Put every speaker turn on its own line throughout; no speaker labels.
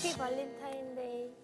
해피 발렌타인데이.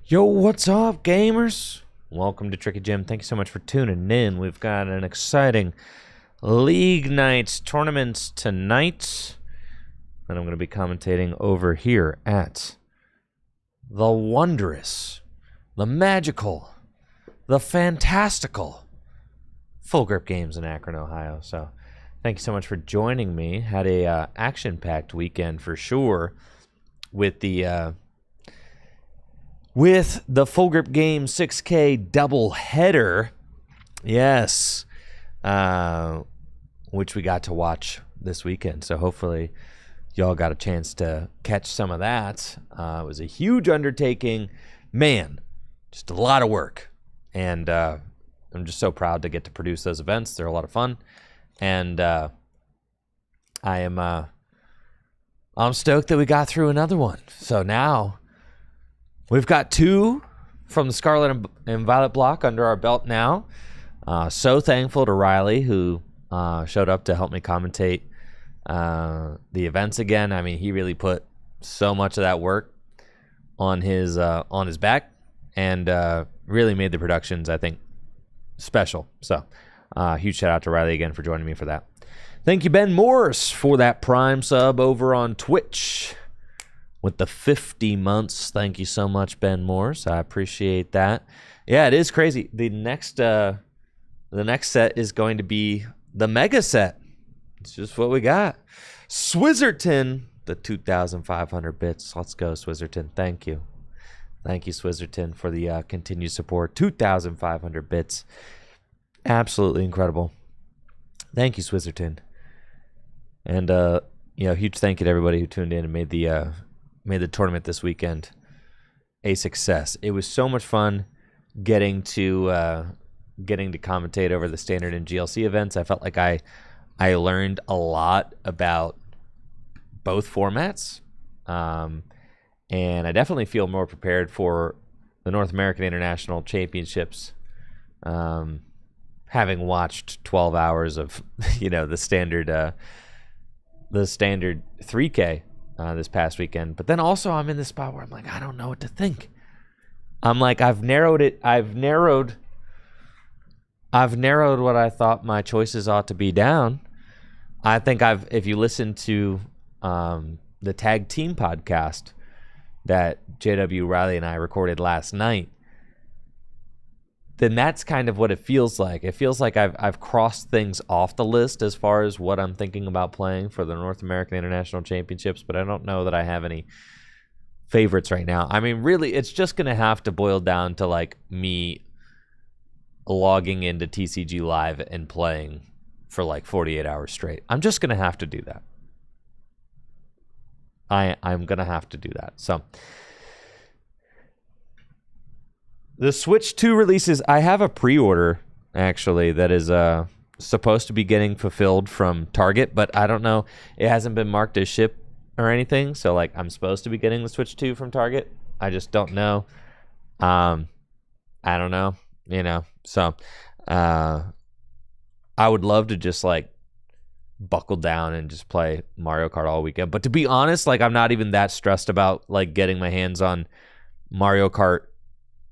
Yo, what's up, gamers? Welcome to Tricky Jim. Thank you so much for tuning in. We've got an exciting League Nights tournament tonight that I'm going to be commentating over here at the wondrous, the magical, the fantastical Full Grip Games in Akron, Ohio. So thank you so much for joining me. Had a action-packed weekend for sure with the Full Grip Games 6K double header. Yes. Which we got to watch this weekend. So hopefully y'all got a chance to catch some of that. It was a huge undertaking. Man, just a lot of work. And I'm just so proud to get to produce those events. They're a lot of fun. And I'm stoked that we got through another one. So now we've got 2 from the Scarlet and Violet block under our belt now. So thankful to Riley, who showed up to help me commentate the events again. I mean, he really put so much of that work on his back, and really made the productions, I think, special. So huge shout out to Riley again for joining me for that. Thank you, Ben Morris, for that Prime sub over on Twitch with the 50 months. Thank you so much, Ben Morris. I appreciate that. Yeah, it is crazy. The next set is going to be the mega set. It's just what we got. Swizzerton, the 2,500 bits. Let's go, Swizzerton. Thank you. Thank you, Swizzerton, for the continued support. 2,500 bits. Absolutely incredible. Thank you, Swizzerton. And huge thank you to everybody who tuned in and made the tournament this weekend a success. It was so much fun getting to commentate over the standard and GLC events. I felt like I learned a lot about both formats. And I definitely feel more prepared for the North American International Championships, having watched 12 hours of the standard 3K this past weekend. But then also I'm in this spot where I'm like, I don't know what to think. I'm like, I've narrowed what I thought my choices ought to be down. I think if you listen to the Tag Team podcast that JW, Riley, and I recorded last night, then that's kind of what it feels like. It feels like I've crossed things off the list as far as what I'm thinking about playing for the North American International Championships, but I don't know that I have any favorites right now. I mean, really, it's just going to have to boil down to like me logging into TCG Live and playing for like 48 hours straight. I'm just going to have to do that. I'm going to have to do that. So the Switch 2 releases, I have a pre-order actually that is supposed to be getting fulfilled from Target, but I don't know. It hasn't been marked as ship or anything. So like I'm supposed to be getting the Switch 2 from Target. I just don't know. I don't know, So I would love to just like buckle down and just play Mario Kart all weekend. But to be honest, like I'm not even that stressed about like getting my hands on Mario Kart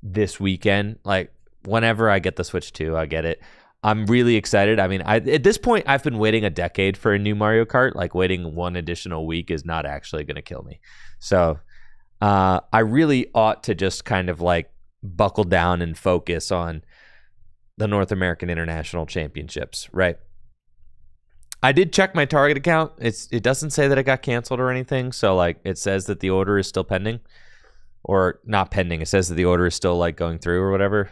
this weekend. Like whenever I get the Switch 2, I get it. I'm really excited. I mean, at this point, I've been waiting a decade for a new Mario Kart. Like waiting one additional week is not actually going to kill me. So I really ought to just kind of like buckle down and focus on the North American International Championships, right? I did check my Target account. It doesn't say that it got canceled or anything. So like it says that the order is still pending, or not pending. It says that the order is still like going through or whatever,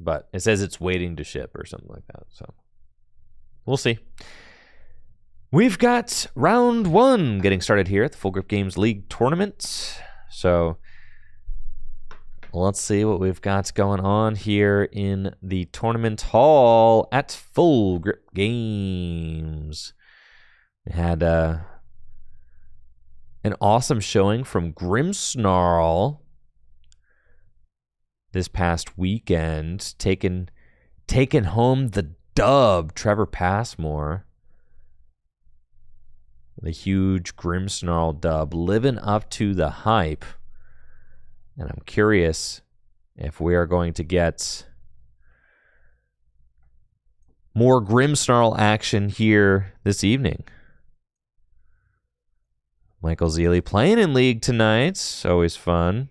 but it says it's waiting to ship or something like that. So we'll see. We've got round 1 getting started here at the Full Grip Games League tournament. So let's see what we've got going on here in the tournament hall at Full Grip Games. We had an awesome showing from Grimmsnarl this past weekend, taking home the dub. Trevor Passmore, the huge Grimmsnarl dub, living up to the hype. And I'm curious if we are going to get more Grimmsnarl action here this evening. Michael Zealy playing in League tonight. Always fun.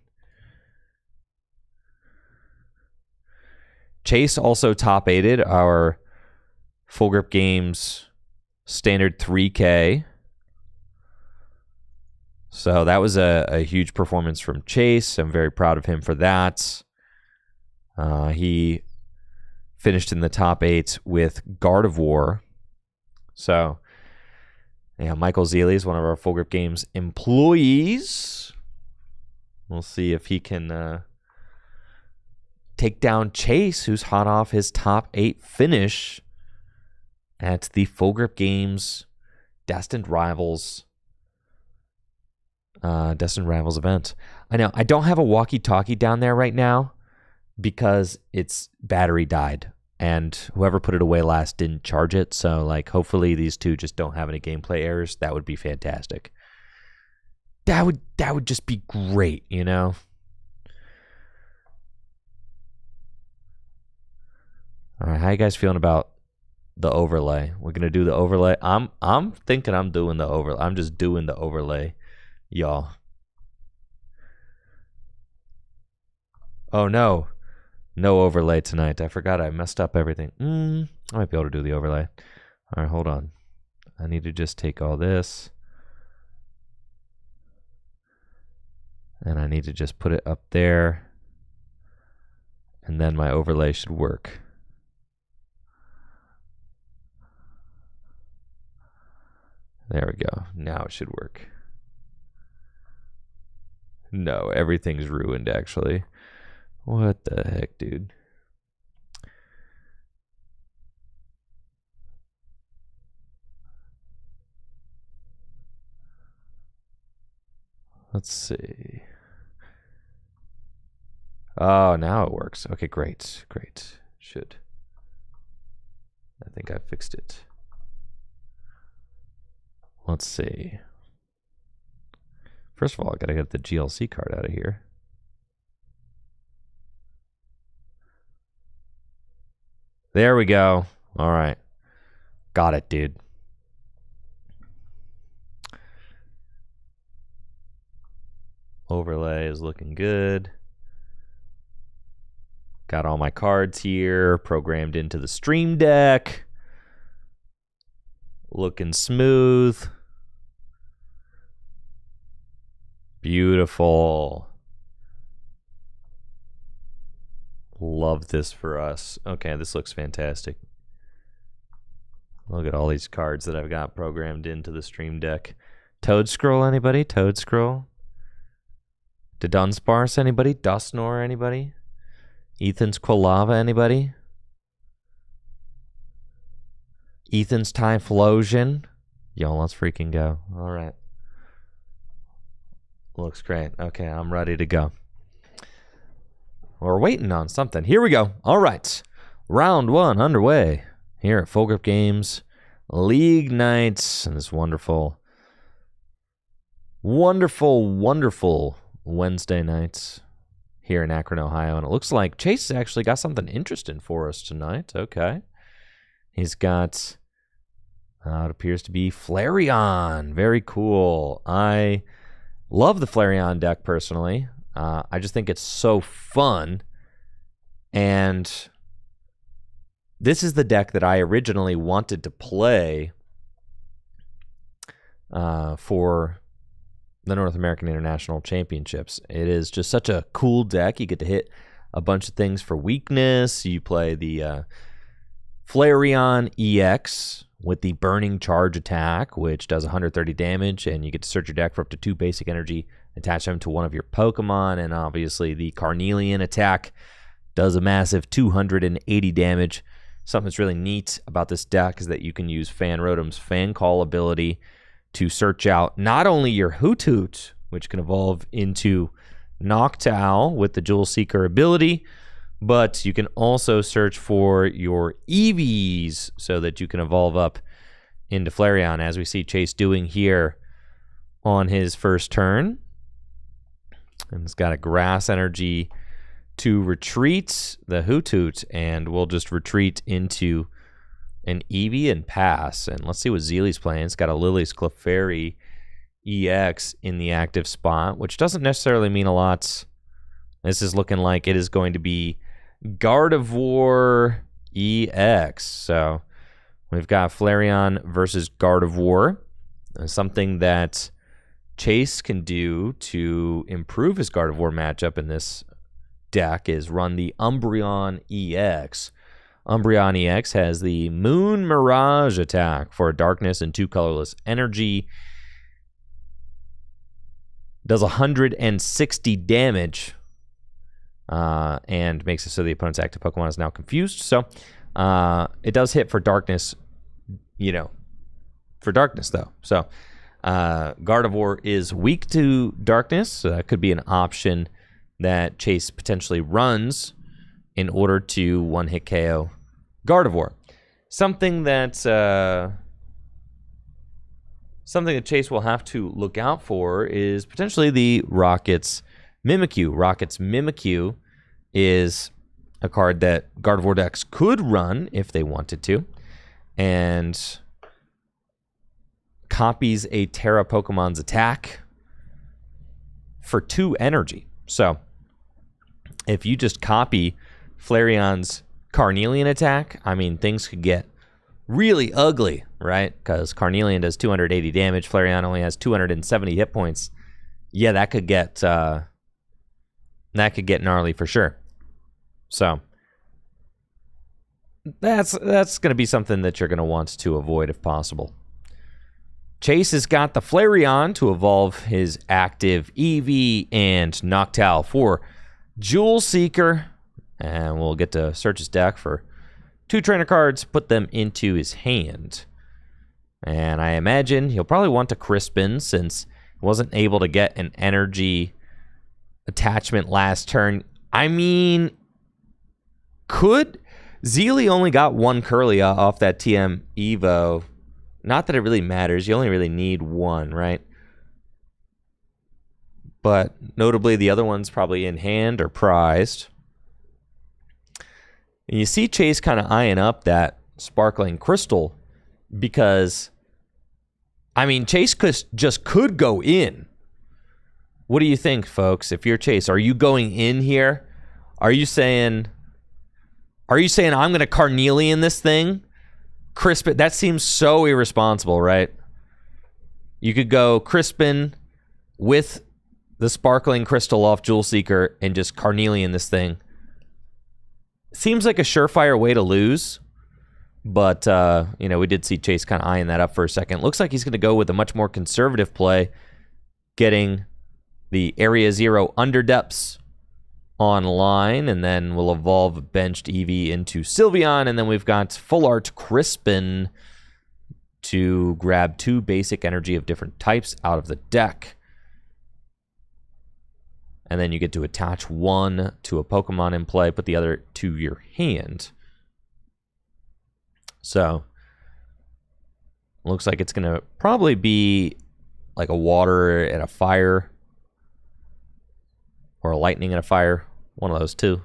Chase also top 8'd our Full Grip Games standard 3K. So that was a huge performance from Chase. I'm very proud of him for that. He finished in the top 8 with Gardevoir. So, yeah, Michael Zealy is one of our Full Grip Games employees. We'll see if he can take down Chase, who's hot off his top 8 finish at the Full Grip Games Destined Rivals event. I know I don't have a walkie-talkie down there right now because its battery died, and whoever put it away last didn't charge it. So, like, hopefully these two just don't have any gameplay errors. That would be fantastic. That would just be great, you know. All right, how you guys feeling about the overlay? We're gonna do the overlay. I'm thinking I'm doing the overlay. I'm just doing the overlay, y'all. Oh no, no overlay tonight. I forgot I messed up everything. I might be able to do the overlay. All right, hold on. I need to just take all this, and I need to just put it up there, and then my overlay should work. There we go. Now it should work. No, everything's ruined, actually. What the heck, dude? Let's see. Oh, now it works. Okay, great. Great. Should. I think I fixed it. Let's see. First of all, I gotta get the GLC card out of here. There we go. All right. Got it, dude. Overlay is looking good. Got all my cards here programmed into the Stream Deck. Looking smooth. Beautiful. Love this for us. Okay, this looks fantastic. Look at all these cards that I've got programmed into the Stream Deck. Toad Scroll, anybody? Toad Scroll? Dunsparce, anybody? Dustnor, anybody? Ethan's Quilava, anybody? Ethan's Typhlosion. Yo, let's freaking go. All right. Looks great. Okay, I'm ready to go. We're waiting on something. Here we go. All right. Round 1 underway here at Full Grip Games League Nights. And this wonderful, wonderful Wednesday nights here in Akron, Ohio. And it looks like Chase has actually got something interesting for us tonight. Okay. He's got, it appears to be Flareon. Very cool. I love the Flareon deck personally. I just think it's so fun. And this is the deck that I originally wanted to play for the North American International Championships. It is just such a cool deck. You get to hit a bunch of things for weakness. You play the Flareon EX with the Burning Charge attack, which does 130 damage, and you get to search your deck for up to 2 basic energy, attach them to one of your Pokemon, and obviously the Carnelian attack does a massive 280 damage. Something that's really neat about this deck is that you can use Fan Rotom's Fan Call ability to search out not only your Hoothoot, which can evolve into Noctowl with the Jewel Seeker ability, but you can also search for your Eevees so that you can evolve up into Flareon, as we see Chase doing here on his first turn. And it's got a Grass Energy to retreat the Hoot Hoot, and we'll just retreat into an Eevee and pass. And let's see what Zeely's playing. It's got a Lily's Clefairy EX in the active spot, which doesn't necessarily mean a lot. This is looking like it is going to be Gardevoir EX. So we've got Flareon versus Gardevoir. Something that Chase can do to improve his Gardevoir matchup in this deck is run the Umbreon EX. Umbreon EX has the Moon Mirage attack for a darkness and 2 colorless energy. Does 160 damage and makes it so the opponent's active Pokemon is now confused. So it does hit for darkness, for darkness though. So Gardevoir is weak to darkness, so that could be an option that Chase potentially runs in order to one-hit KO Gardevoir. Something that Chase will have to look out for is potentially the Rocket's Mimikyu. Rocket's Mimikyu is a card that Gardevoir decks could run if they wanted to, and copies a Terra Pokemon's attack for 2 energy. So if you just copy Flareon's Carnelian attack, I mean, things could get really ugly, right? Because Carnelian does 280 damage, Flareon only has 270 hit points. Yeah, that could get gnarly for sure. So that's going to be something that you're going to want to avoid if possible. Chase has got the Flareon to evolve his active Eevee and Noctowl for Jewel Seeker. And we'll get to search his deck for 2 trainer cards, put them into his hand. And I imagine he'll probably want to Crispin since he wasn't able to get an energy attachment last turn. I mean, could Zeely only got 1 Curlia off that TM Evo? Not that it really matters. You only really need 1, right? But notably, the other one's probably in hand or prized. And you see Chase kind of eyeing up that Sparkling Crystal because, I mean, Chase could go in. What do you think, folks? If you're Chase, are you going in here? Are you saying I'm going to Carnelian this thing? Crispin, that seems so irresponsible, right? You could go Crispin with the Sparkling Crystal off Jewel Seeker and just Carnelian this thing. Seems like a surefire way to lose, but we did see Chase kind of eyeing that up for a second. Looks like he's going to go with a much more conservative play, getting the Area 0 Underdepths online, and then we'll evolve benched Eevee into Sylveon, and then we've got Full Art Crispin to grab 2 basic energy of different types out of the deck. And then you get to attach 1 to a Pokemon in play, put the other to your hand. So, looks like it's going to probably be like a water and a fire. Or a lightning and a fire. One of those 2.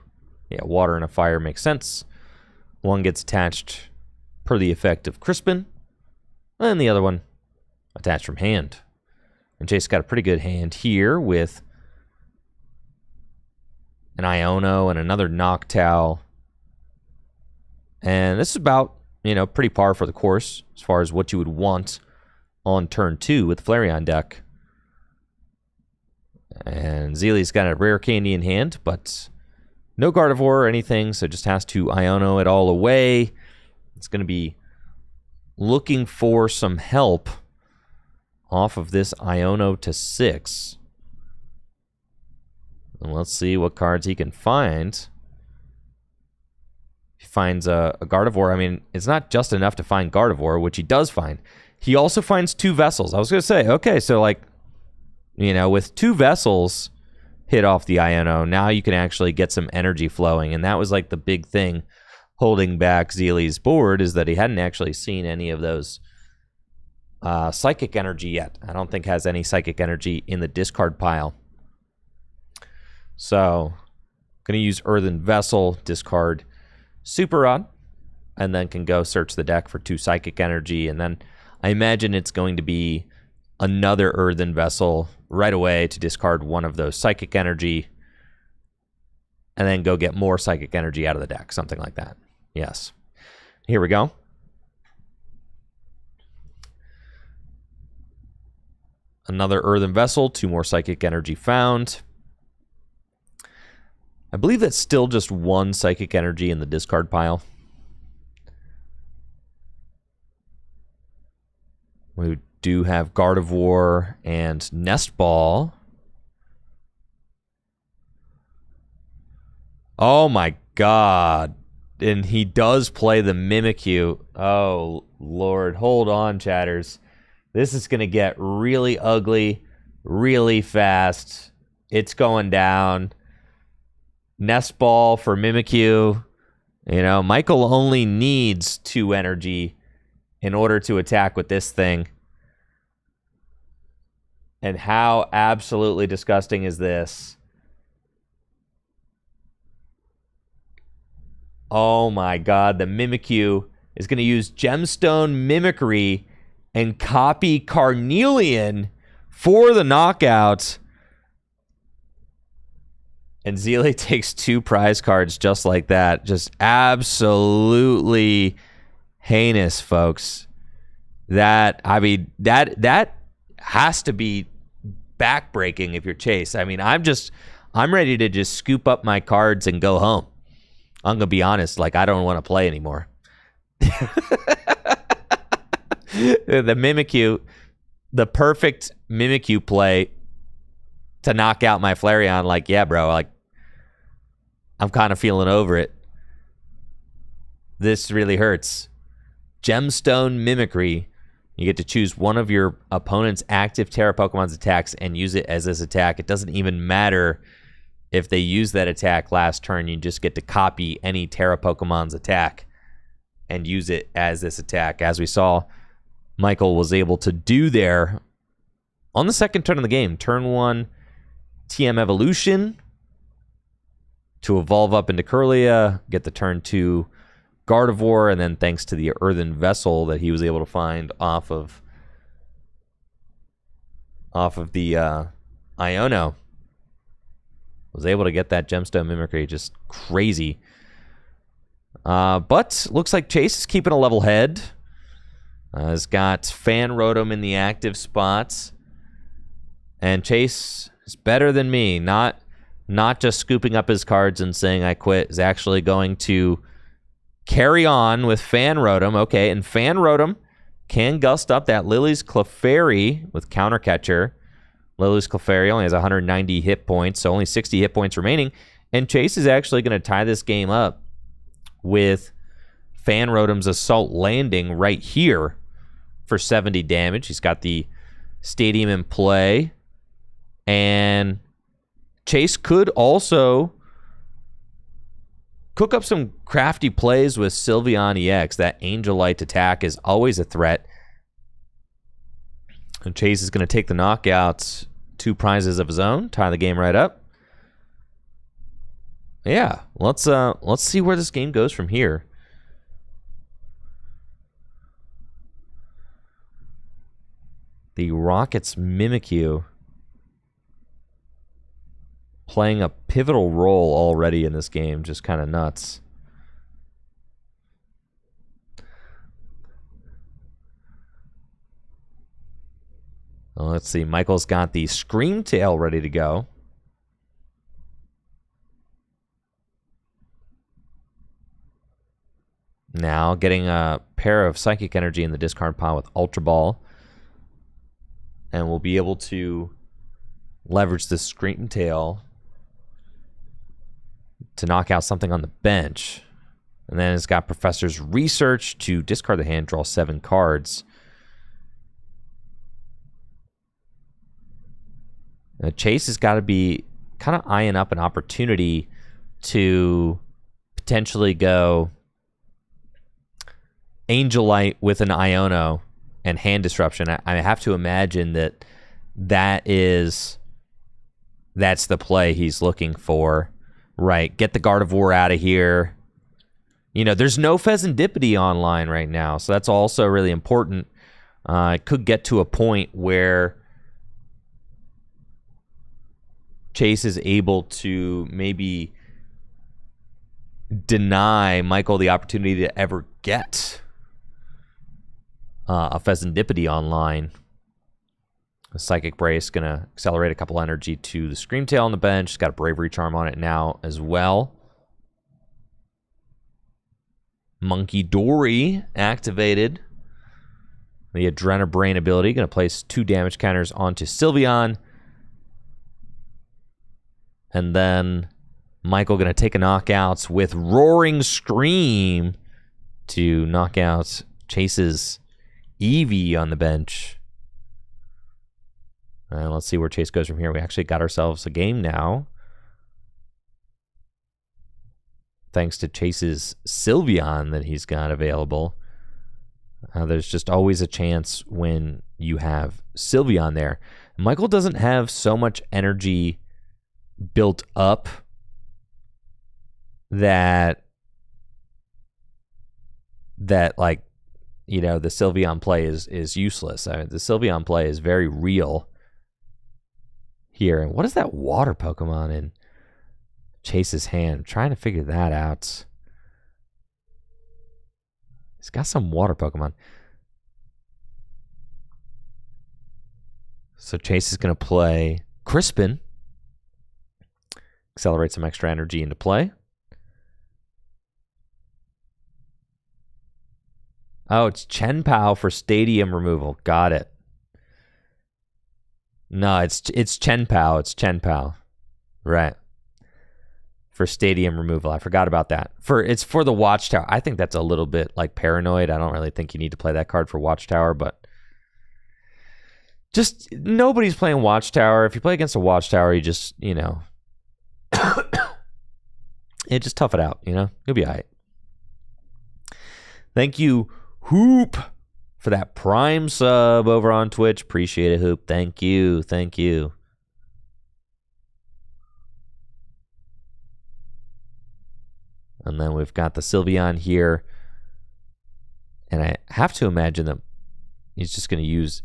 Yeah, water and a fire makes sense. 1 gets attached per the effect of Crispin. And the other one attached from hand. And Chase got a pretty good hand here with an Iono and another Noctowl. And this is about, pretty par for the course as far as what you would want on turn 2 with the Flareon deck. And Zeely's got a rare candy in hand, but no Gardevoir or anything, so just has to Iono it all away. It's going to be looking for some help off of this Iono to 6. And let's see what cards he can find. He finds a Gardevoir. I mean, it's not just enough to find Gardevoir, which he does find. He also finds 2 vessels. I was going to say, okay, so with 2 vessels hit off the Iono, now you can actually get some energy flowing. And that was like the big thing holding back Zeely's board, is that he hadn't actually seen any of those psychic energy yet. I don't think has any psychic energy in the discard pile. So Going to use Earthen Vessel, discard Super Rod, and then can go search the deck for 2 Psychic Energy, and then I imagine it's going to be another Earthen Vessel right away to discard one of those Psychic Energy, and then go get more Psychic Energy out of the deck, something like that. Yes. Here we go. Another Earthen Vessel, 2 more Psychic Energy found. I believe that's still just 1 Psychic Energy in the discard pile. We do have Gardevoir and Nest Ball. Oh my god. And he does play the Mimikyu. Oh, Lord. Hold on, chatters. This is going to get really ugly really fast. It's going down. Nest Ball for Mimikyu. You know, Michael only needs 2 energy in order to attack with this thing. And how absolutely disgusting is this? Oh my god, the Mimikyu is going to use Gemstone Mimicry and copy Carnelian for the knockout. And Zealey takes 2 prize cards just like that. Just absolutely heinous, folks. That, I mean, that has to be backbreaking if you're Chase. I mean, I'm ready to just scoop up my cards and go home. I'm going to be honest, like, I don't want to play anymore. The Mimikyu, the perfect Mimikyu play to knock out my Flareon. Like, yeah, bro, like, I'm kind of feeling over it. This really hurts. Gemstone Mimicry. You get to choose one of your opponent's active Terra Pokemon's attacks and use it as this attack. It doesn't even matter if they use that attack last turn. You just get to copy any Terra Pokemon's attack and use it as this attack. As we saw, Michael was able to do there on the second turn of the game. Turn 1, TM Evolution to evolve up into Kirlia, get the turn 2 Gardevoir, and then thanks to the Earthen Vessel that he was able to find off of the Iono, was able to get that Gemstone Mimicry. Just crazy. But looks like Chase is keeping a level head. Has got Fan Rotom in the active spots. And Chase is better than me. Not just scooping up his cards and saying I quit. Is actually going to carry on with Fan Rotom. Okay, and Fan Rotom can gust up that Lily's Clefairy with Counter Catcher. Lily's Clefairy only has 190 hit points, so only 60 hit points remaining. And Chase is actually going to tie this game up with Fan Rotom's Assault Landing right here for 70 damage. He's got the Stadium in play. And Chase could also cook up some crafty plays with Sylveon EX. That Angel Light attack is always a threat. And Chase is going to take the knockouts, 2 prizes of his own, tie the game right up. Yeah, let's see where this game goes from here. The Rockets Mimikyu playing a pivotal role already in this game, just kind of nuts. Well, let's see. Michael's got the Scream Tail ready to go. Now getting a pair of Psychic Energy in the discard pile with Ultra Ball. And we'll be able to leverage the Scream Tail to knock out something on the bench. And then it's got Professor's Research to discard the hand, draw 7 cards. Chase has got to be kind of eyeing up an opportunity to potentially go Angel Light with an Iono and Hand Disruption. I have to imagine that's the play he's looking for Right, get the Gardevoir out of here. You know, there's no Pheasantipity online right now, so that's also really important. It could get to a point where Chase is able to maybe deny Michael the opportunity to ever get a Pheasantipity online. A Psychic Brace going to accelerate a couple energy to the Screamtail on the bench. It's got a Bravery Charm on it now as well. Monkey Dory activated. The Adrenabrain ability going to place 2 damage counters onto Sylveon. And then Michael going to take a knockouts with Roaring Scream to knock out Chase's Eevee on the bench. And let's see where Chase goes from here. We actually got ourselves a game now. Thanks to Chase's Sylveon that he's got available. There's just always a chance when you have Sylveon there. Michael doesn't have so much energy built up that like, you know, the Sylveon play is useless. I mean, the Sylveon play is very real here. And what is that water Pokemon in Chase's hand? I'm trying to figure that out. He's got some water Pokemon. So Chase is going to play Crispin. Accelerate some extra energy into play. Oh, it's Chenpao for stadium removal. Got it. No, it's Chenpao. It's Chenpao. Right. For stadium removal. I forgot about that. It's for the Watchtower. I think that's a little bit like paranoid. I don't really think you need to play that card for Watchtower, but just nobody's playing Watchtower. If you play against a Watchtower, you just, you know, just tough it out, you know? You'll be all right. Thank you, Hoop, for that Prime sub over on Twitch. Appreciate it, Hoop. Thank you. Thank you. And then we've got the Sylveon here. And I have to imagine that he's just going to use...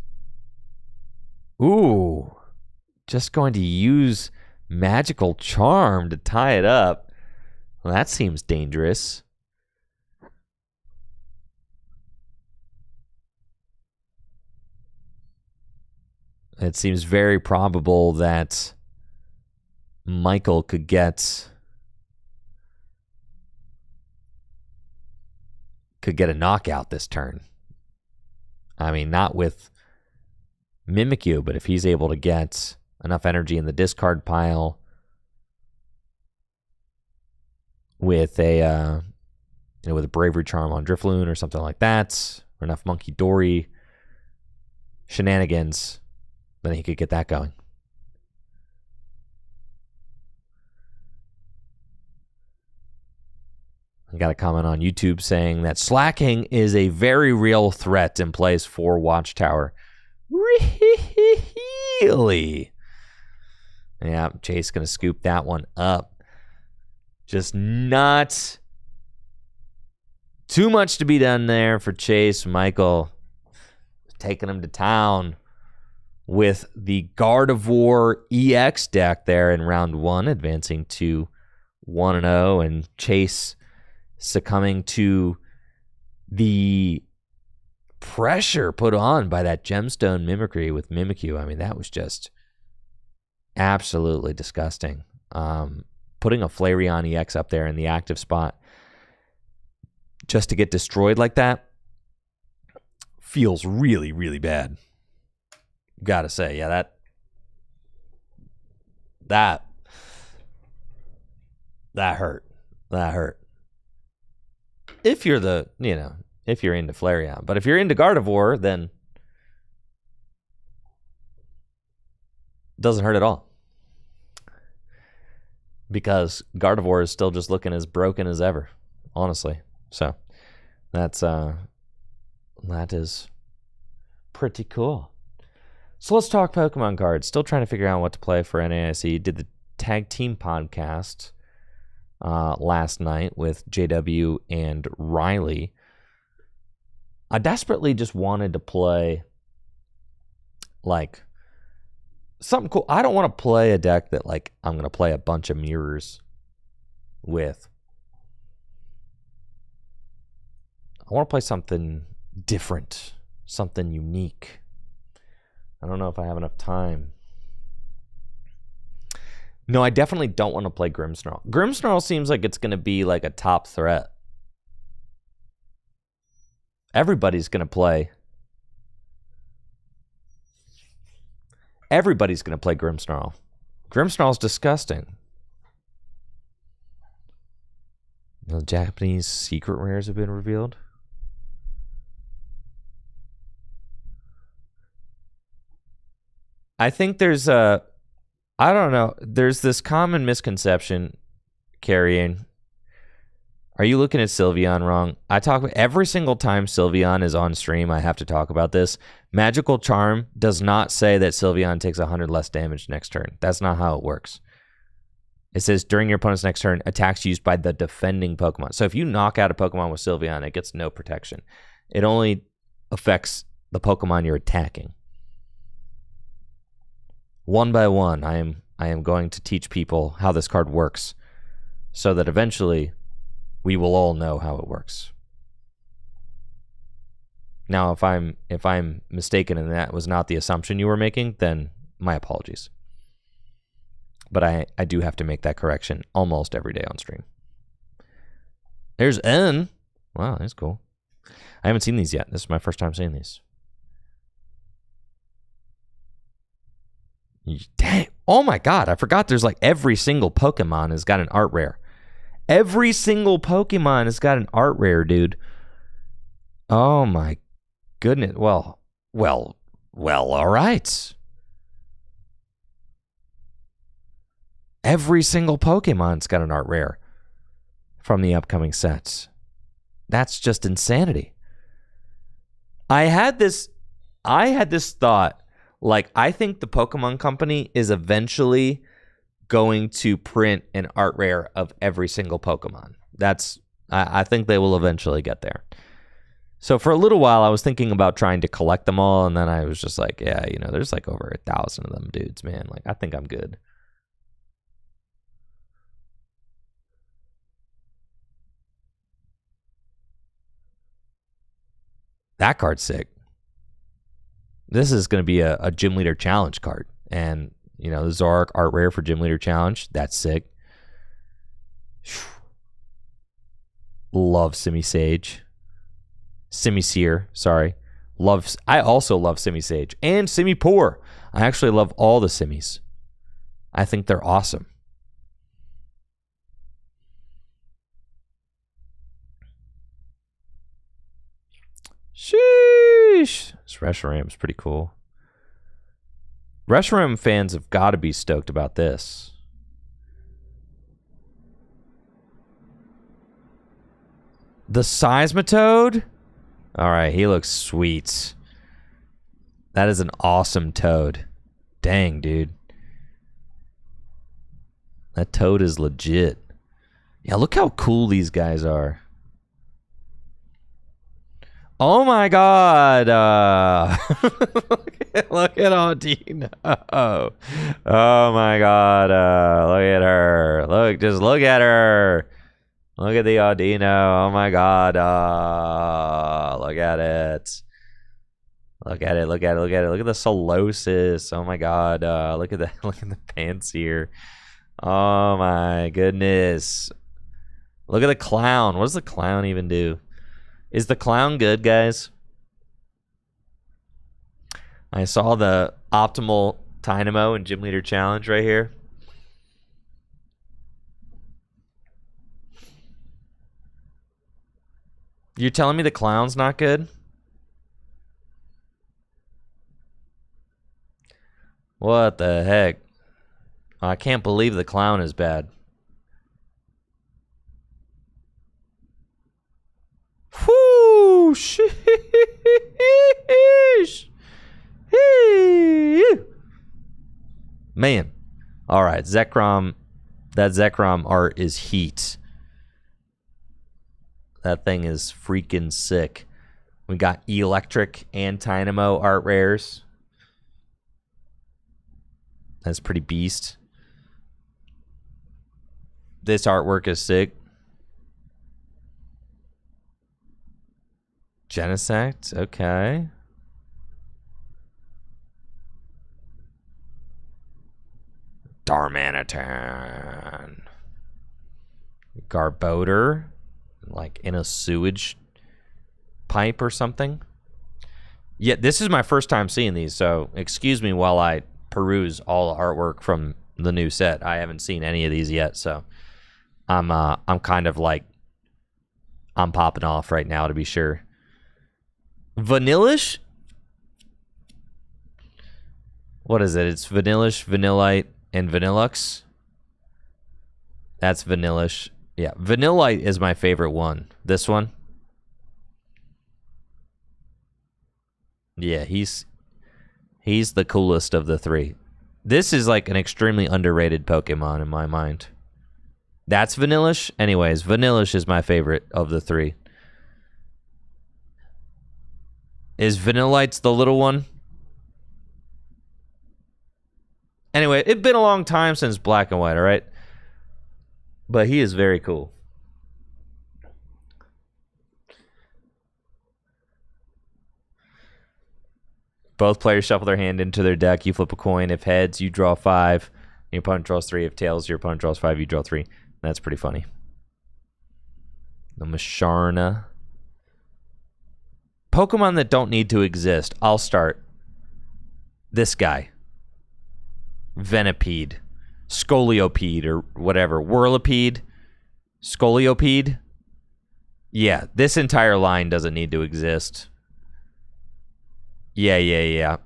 Ooh. Just going to use Magical Charm to tie it up. Well, that seems dangerous. It seems very probable that Michael could get a knockout this turn. I mean, not with Mimikyu, but if he's able to get enough energy in the discard pile with a with a Bravery Charm on Drifloon or something like that, or enough Monkey Dory shenanigans, then he could get that going. I got a comment on YouTube saying that slacking is a very real threat in plays for Watchtower. Really? Yeah, Chase going to scoop that one up. Just not too much to be done there for Chase. Michael taking him to town with the Gardevoir EX deck there in round 1, advancing to 1-0, and Chase succumbing to the pressure put on by that Gemstone mimicry with Mimikyu. I mean, that was just absolutely disgusting. Putting a Flareon EX up there in the active spot just to get destroyed like that feels really, really bad. Gotta say, yeah, that hurt. That hurt. If you're if you're into Flareon. But if you're into Gardevoir, then it doesn't hurt at all. Because Gardevoir is still just looking as broken as ever, honestly. So that is pretty cool. So let's talk Pokemon cards. Still trying to figure out what to play for NAIC. Did the Tag Team podcast last night with JW and Riley. I desperately just wanted to play like something cool. I don't want to play a deck that like I'm going to play a bunch of mirrors with. I want to play something different, something unique. I don't know if I have enough time. No, I definitely don't want to play Grimmsnarl. Grimmsnarl seems like it's going to be like a top threat. Everybody's going to play. Everybody's going to play Grimmsnarl. Grimmsnarl's disgusting. The Japanese secret rares have been revealed. I think there's a... I don't know. There's this common misconception, carrying. Are you looking at Sylveon wrong? I talk about every single time Sylveon is on stream, I have to talk about this. Magical Charm does not say that Sylveon takes 100 less damage next turn. That's not how it works. It says during your opponent's next turn, attacks used by the defending Pokemon. So if you knock out a Pokemon with Sylveon, it gets no protection. It only affects the Pokemon you're attacking. One by one, I am going to teach people how this card works so that eventually we will all know how it works. Now, if I'm mistaken and that was not the assumption you were making, then my apologies. But I do have to make that correction almost every day on stream. There's N. Wow, that's cool. I haven't seen these yet. This is my first time seeing these. Dang. Oh my god, I forgot there's like every single Pokemon has got an art rare. Every single Pokemon has got an art rare, dude. Oh my goodness. Well, all right. Every single Pokemon's got an art rare from the upcoming sets. That's just insanity. I had this thought. Like, I think the Pokemon Company is eventually going to print an art rare of every single Pokemon. I think they will eventually get there. So for a little while, I was thinking about trying to collect them all, and then I was just like, yeah, you know, there's like over 1,000 of them dudes, man. Like, I think I'm good. That card's sick. This is going to be a Gym Leader Challenge card. And, you know, the Zoroark art rare for Gym Leader Challenge. That's sick. Love Simisage. Simisear, sorry. I also love Simisage. And Simipour. I actually love all the Simis. I think they're awesome. Sheesh. This Reshiram's pretty cool. Reshiram fans have got to be stoked about this. The Seismitoad? Alright, he looks sweet. That is an awesome toad. Dang, dude. That toad is legit. Yeah, look how cool these guys are. Oh my god. Look at Audino. Oh my god. Look at her. Just look at her. Look at the Audino. Oh my god. Look at it. Look at it. Look at it. Look at it. Look at the Solosis. Oh my god. Look at the pants here. Oh my goodness. Look at the clown. What does the clown even do? Is the clown good, guys? I saw the optimal Dynamo and Gym Leader Challenge right here. You're telling me the clown's not good? What the heck? I can't believe the clown is bad. Whoo! Sheesh! Man. All right, Zekrom That Zekrom art is heat. That thing is freaking sick. We got Electric and Dynamo art rares. That's pretty beast. This artwork is sick. Genesect, okay. Darmanitan. Garbodor. Like in a sewage pipe or something. Yeah, this is my first time seeing these, so excuse me while I peruse all the artwork from the new set. I haven't seen any of these yet, so I'm kind of like I'm popping off right now to be sure. Vanillish? What is it? It's Vanillish, Vanillite, and Vanillux. That's Vanillish. Yeah, Vanillite is my favorite one. This one. Yeah, he's the coolest of the three. This is like an extremely underrated Pokemon in my mind. That's Vanillish? Anyways, Vanillish is my favorite of the three. Is Vanillite's the little one? Anyway, it's been a long time since Black and White, all right? But he is very cool. Both players shuffle their hand into their deck. You flip a coin. If heads, you draw 5. Your opponent draws 3. If tails, your opponent draws 5. You draw 3. That's pretty funny. The Masharna. Pokemon that don't need to exist. I'll start. This guy. Venipede. Scoliopede or whatever. Whirlipede. Scoliopede. Yeah, this entire line doesn't need to exist. Yeah.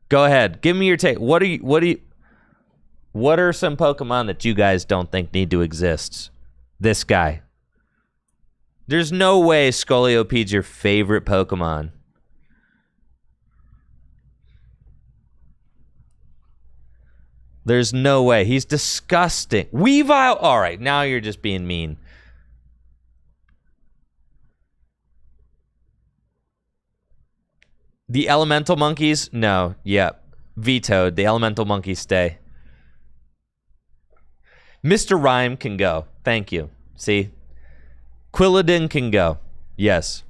Go ahead. Give me your take. What are some Pokemon that you guys don't think need to exist? This guy. There's no way Scoliopede's your favorite Pokemon. There's no way. He's disgusting. Weavile. All right, now you're just being mean. The elemental monkeys? No. Yep. Vetoed. The elemental monkeys stay. Mr. Rhyme can go. Thank you. See? Quilladin can go. Yes.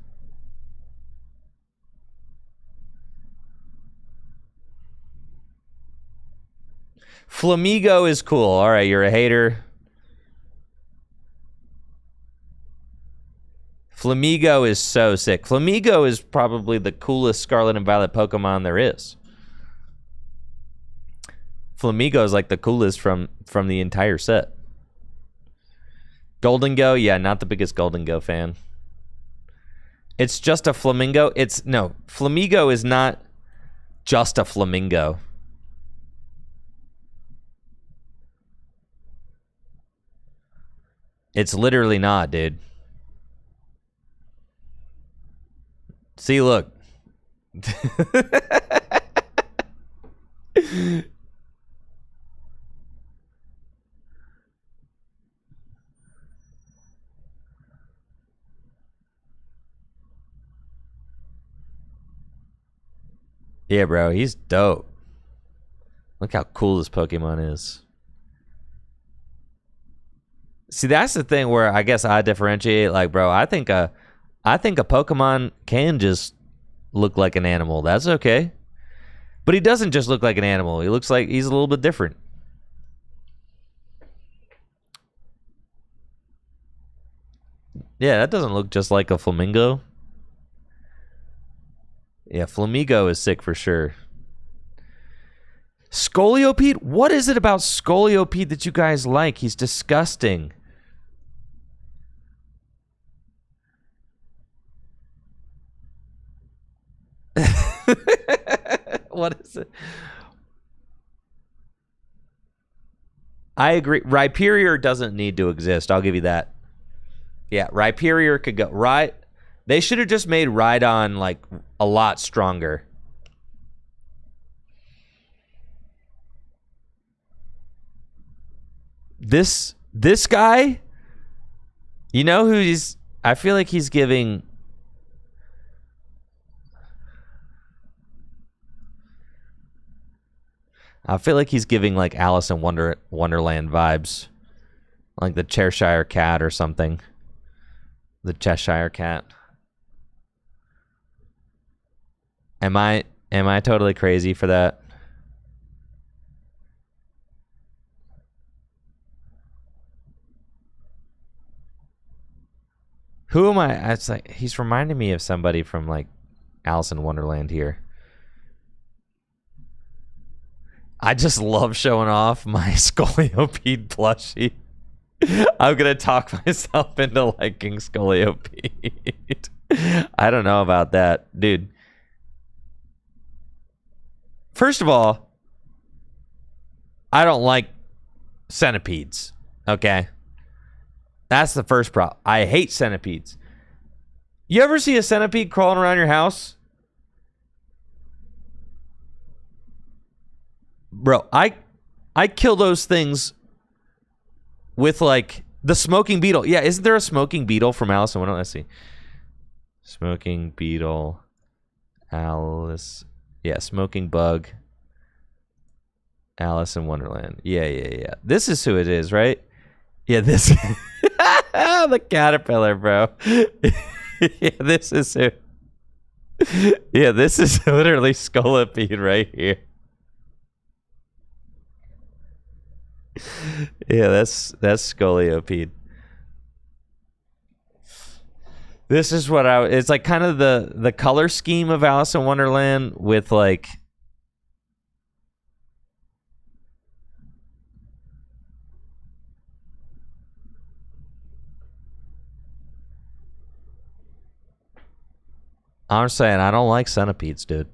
Flamigo is cool. All right, you're a hater. Flamigo is so sick. Flamigo is probably the coolest Scarlet and Violet Pokemon there is. Flamigo is like the coolest from the entire set. Gholdengo, yeah, not the biggest Gholdengo fan. It's just a flamingo. No, Flamigo is not just a flamingo. It's literally not, dude. See, look. Yeah, bro, he's dope. Look how cool this Pokemon is. See, that's the thing where I guess I differentiate. Like, bro, I think a Pokemon can just look like an animal. That's okay. But he doesn't just look like an animal. He looks like he's a little bit different. Yeah, that doesn't look just like a flamingo. Yeah, Flamigo is sick for sure. Scoliopede? What is it about Scoliopede that you guys like? He's disgusting. What is it? I agree. Rhyperior doesn't need to exist. I'll give you that. Yeah, Rhyperior could go. They should have just made Rhydon like a lot stronger. this guy, you know who he's... I feel like he's giving... I feel like he's giving like Alice in Wonderland vibes. Like the Cheshire Cat or something. The Cheshire Cat. Am I totally crazy for that? Who am I? It's like he's reminding me of somebody from like Alice in Wonderland here. I just love showing off my Scoliope plushie. I'm gonna talk myself into liking Scoliope. I don't know about that, dude. First of all, I don't like centipedes. Okay, that's the first problem. I hate centipedes. You ever see a centipede crawling around your house? Bro, I kill those things with like the smoking beetle. Yeah, isn't there a smoking beetle from Alice in Wonderland? Let's see. Smoking beetle. Alice. Yeah, smoking bug. Alice in Wonderland. Yeah. This is who it is, right? Yeah, this. The caterpillar, bro. Yeah, this is who. Yeah, this is literally Scolipede right here. Yeah, that's Scolipede. This is what it's like kind of the color scheme of Alice in Wonderland with like I'm saying I don't like centipedes, dude.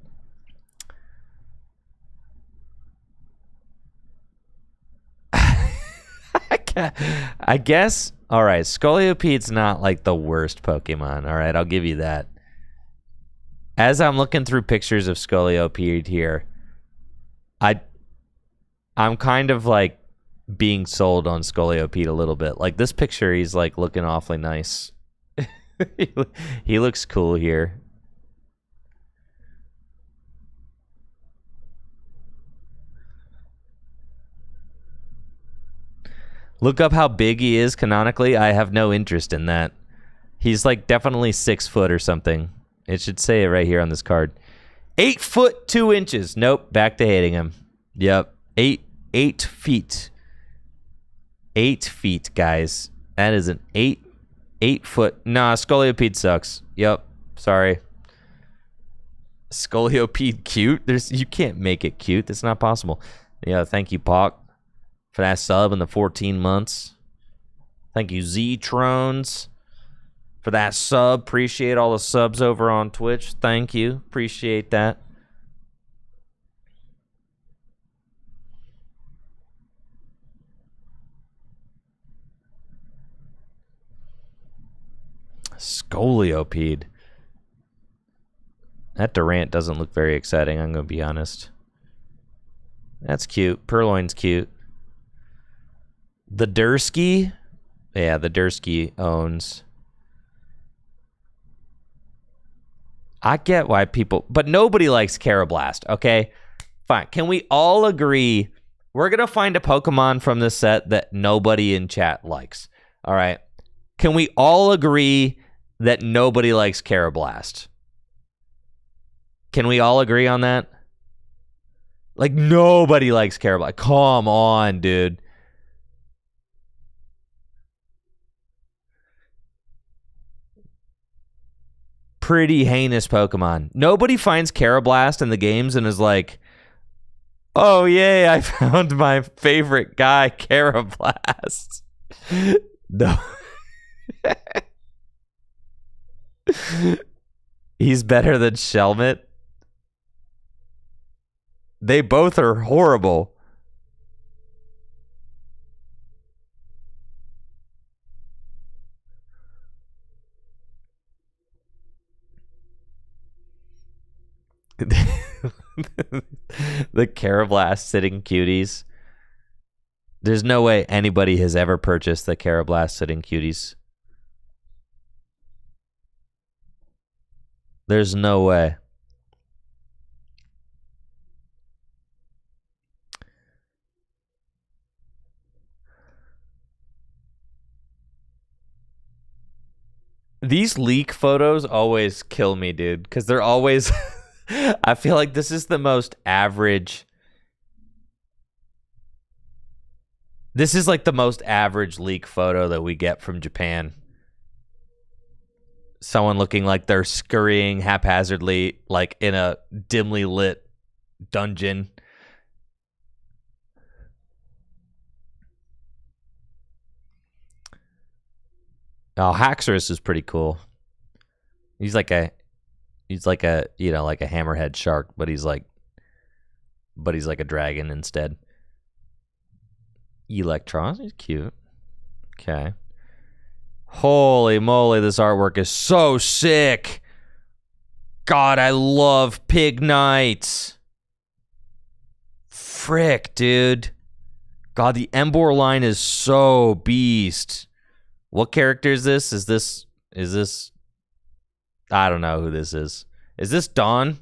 I guess, all right, Scoliopede's not like the worst Pokemon. All right, I'll give you that. As I'm looking through pictures of Scolipede here, I'm kind of like being sold on Scolipede a little bit. Like this picture, he's like looking awfully nice. He looks cool here. Look up how big he is canonically. I have no interest in that. He's like definitely 6 foot or something. It should say it right here on this card. 8 foot 2 inches. Nope, back to hating him. Yep, 8 feet. 8 feet, guys. That is an 8 foot. Nah, Scolipede sucks. Yep, sorry. Scolipede cute? You can't make it cute. That's not possible. Yeah, thank you, Pock, for that sub in the 14 months. Thank you, Z-Trones, for that sub. Appreciate all the subs over on Twitch. Thank you. Appreciate that. Scolipede. That Durant doesn't look very exciting, I'm going to be honest. That's cute. Purloin's cute. The Dursky? Yeah, the Dursky owns. I get why people... But nobody likes Carablast, okay? Fine. Can we all agree we're going to find a Pokemon from this set that nobody in chat likes? All right. Can we all agree that nobody likes Carablast? Can we all agree on that? Like, nobody likes Carablast. Come on, dude. Pretty heinous Pokemon. Nobody finds Carablast in the games and is like, oh, yay, I found my favorite guy, Carablast. No. He's better than Shelmet. They both are horrible. The Carablast sitting cuties. There's no way anybody has ever purchased the Carablast Sitting Cuties. There's no way. These leak photos always kill me, dude, because they're always... I feel like this is the most average... This is like the most average leak photo that we get from Japan. Someone looking like they're scurrying haphazardly, like in a dimly lit dungeon. Oh, Haxorus is pretty cool. He's like a, you know, like a hammerhead shark, but he's like a dragon instead. Electrons is cute. Okay. Holy moly, this artwork is so sick. God, I love Pig Knights. Frick, dude. God, the Embor line is so beast. What character is this? Is this... I don't know who this is. Is this Dawn?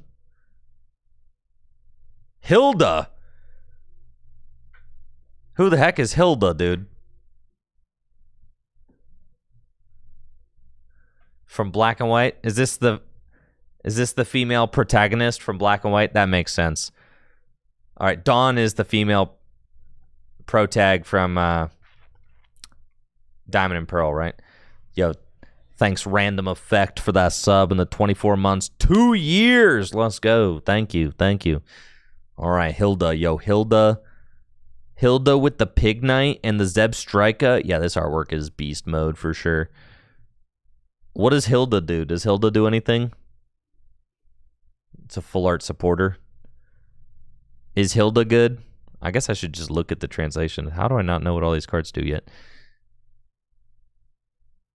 Hilda. Who the heck is Hilda, dude? From Black and White? Is this the female protagonist from Black and White? That makes sense. All right, Dawn is the female protag from Diamond and Pearl, right? Yo, thanks Random Effect for that sub in the 24 months. 2 years. Let's go. Thank you. Thank you. All right, Hilda. Yo, Hilda. Hilda with the Pig Knight and the Zeb Striker. Yeah, this artwork is beast mode for sure. What does Hilda do? Does Hilda do anything? It's a full art supporter. Is Hilda good? I guess I should just look at the translation. How do I not know what all these cards do yet?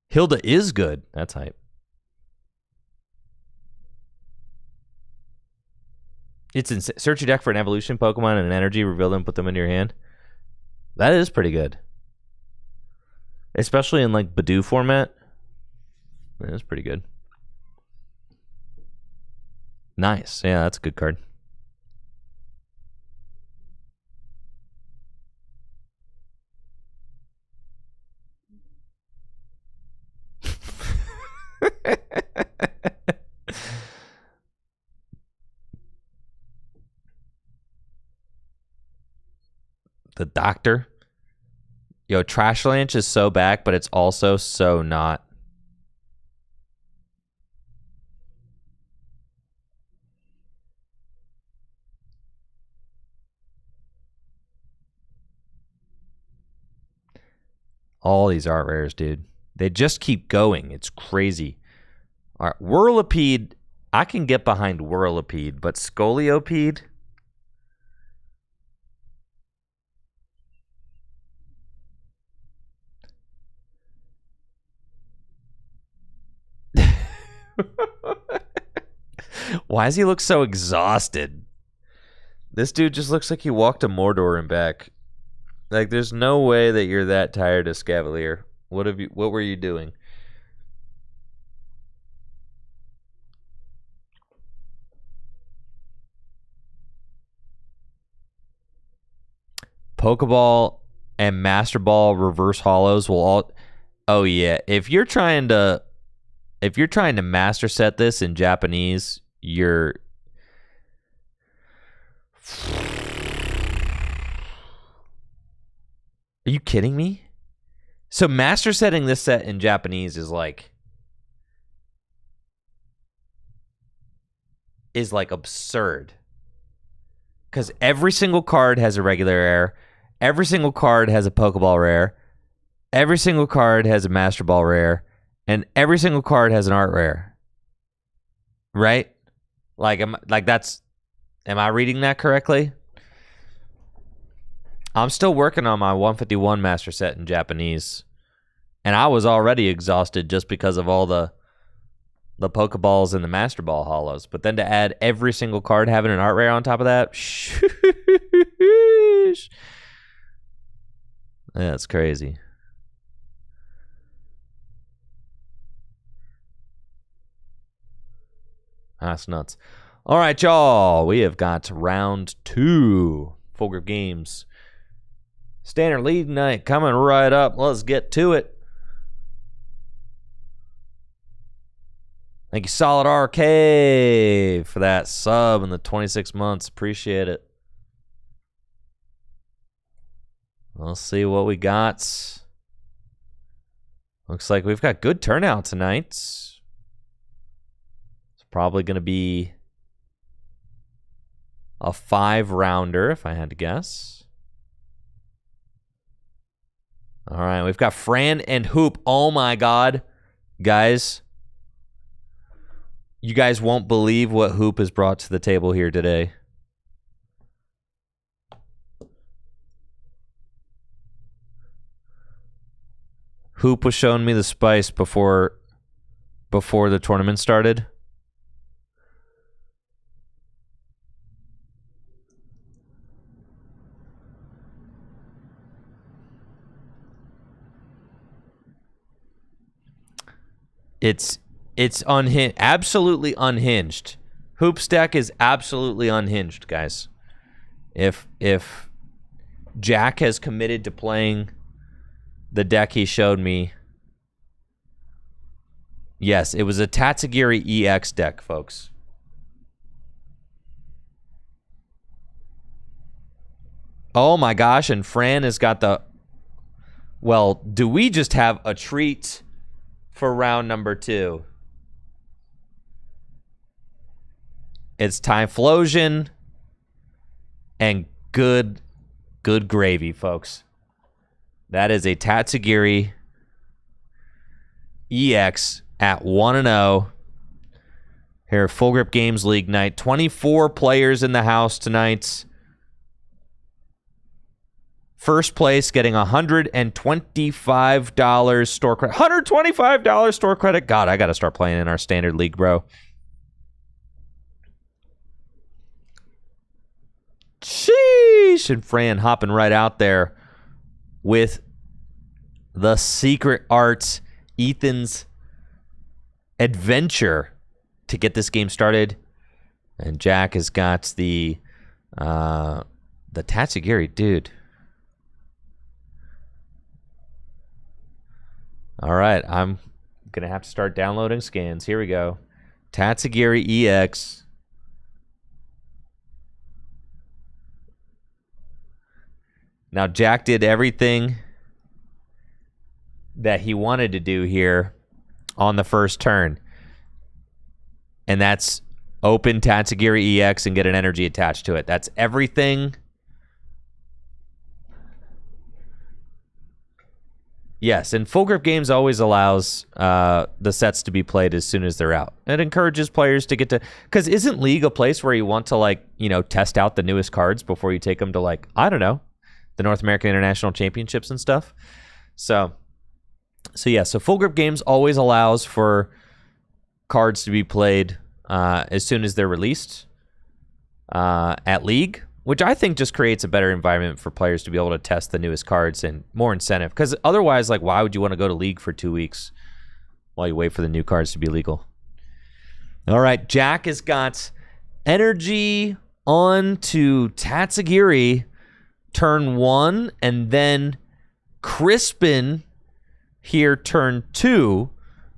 Hilda is good. That's hype. It's in search your deck for an evolution Pokemon and an energy, reveal them, put them into your hand. That is pretty good. Especially in like Badoo format. That's pretty good. Nice. Yeah, that's a good card. The Doctor. Yo, Trashlanch is so back, but it's also so not. All these art rares, dude. They just keep going. It's crazy. All right, Whirlipede. I can get behind Whirlipede, but Scoliopede? Why does he look so exhausted? This dude just looks like he walked to Mordor and back. Like, there's no way that you're that tired of Scavalier. What were you doing? Pokeball and Master Ball reverse hollows will all... Oh yeah, if you're trying to master set this in Japanese, you're... Are you kidding me? So master setting this set in Japanese is like absurd. Because every single card has a regular rare. Every single card has a Pokeball rare. Every single card has a Master Ball rare. And every single card has an art rare. Right? Am I reading that correctly? I'm still working on my 151 master set in Japanese. And I was already exhausted just because of all the Pokeballs and the Master Ball hollows. But then to add every single card having an art rare on top of that. That's crazy. That's nuts. All right, y'all. We have got round 2. Full Grip Games. Standard League night coming right up. Let's get to it. Thank you, Solid RK, for that sub and the 26 months. Appreciate it. Let's see what we got. Looks like we've got good turnout tonight. It's probably going to be a 5-rounder, if I had to guess. All right, we've got Fran and Hoop. Oh, my God. Guys. You guys won't believe what Hoop has brought to the table here today. Hoop was showing me the spice before the tournament started. It's unhinged, absolutely unhinged. Hoop's deck is absolutely unhinged, guys. If Jack has committed to playing the deck he showed me, yes, it was a Tatsugiri EX deck, folks. Oh my gosh, and Fran has got the... Well, do we just have a treat for round number 2? It's Typhlosion and good gravy, folks. That is a Tatsugiri EX at 1-0. Here, Full Grip Games League night. 24 players in the house tonight. First place getting $125 store credit. $125 store credit. God, I got to start playing in our standard league, bro. Sheesh. And Fran hopping right out there with the secret arts, Ethan's adventure to get this game started. And Jack has got the Tatsugiri, dude. All right, I'm going to have to start downloading scans. Here we go. Tatsugiri EX. Now, Jack did everything that he wanted to do here on the first turn. And that's open Tatsugiri EX and get an energy attached to it. That's everything. Yes, and Full Grip Games always allows the sets to be played as soon as they're out. It encourages players to get to... Because isn't League a place where you want to, like, you know, test out the newest cards before you take them to, like, I don't know, the North American International Championships and stuff? So yeah, so Full Grip Games always allows for cards to be played as soon as they're released at League, which I think just creates a better environment for players to be able to test the newest cards and more incentive. Because otherwise, like, why would you want to go to League for 2 weeks while you wait for the new cards to be legal? All right, Jack has got energy on to Tatsugiri turn 1, and then Crispin here turn 2,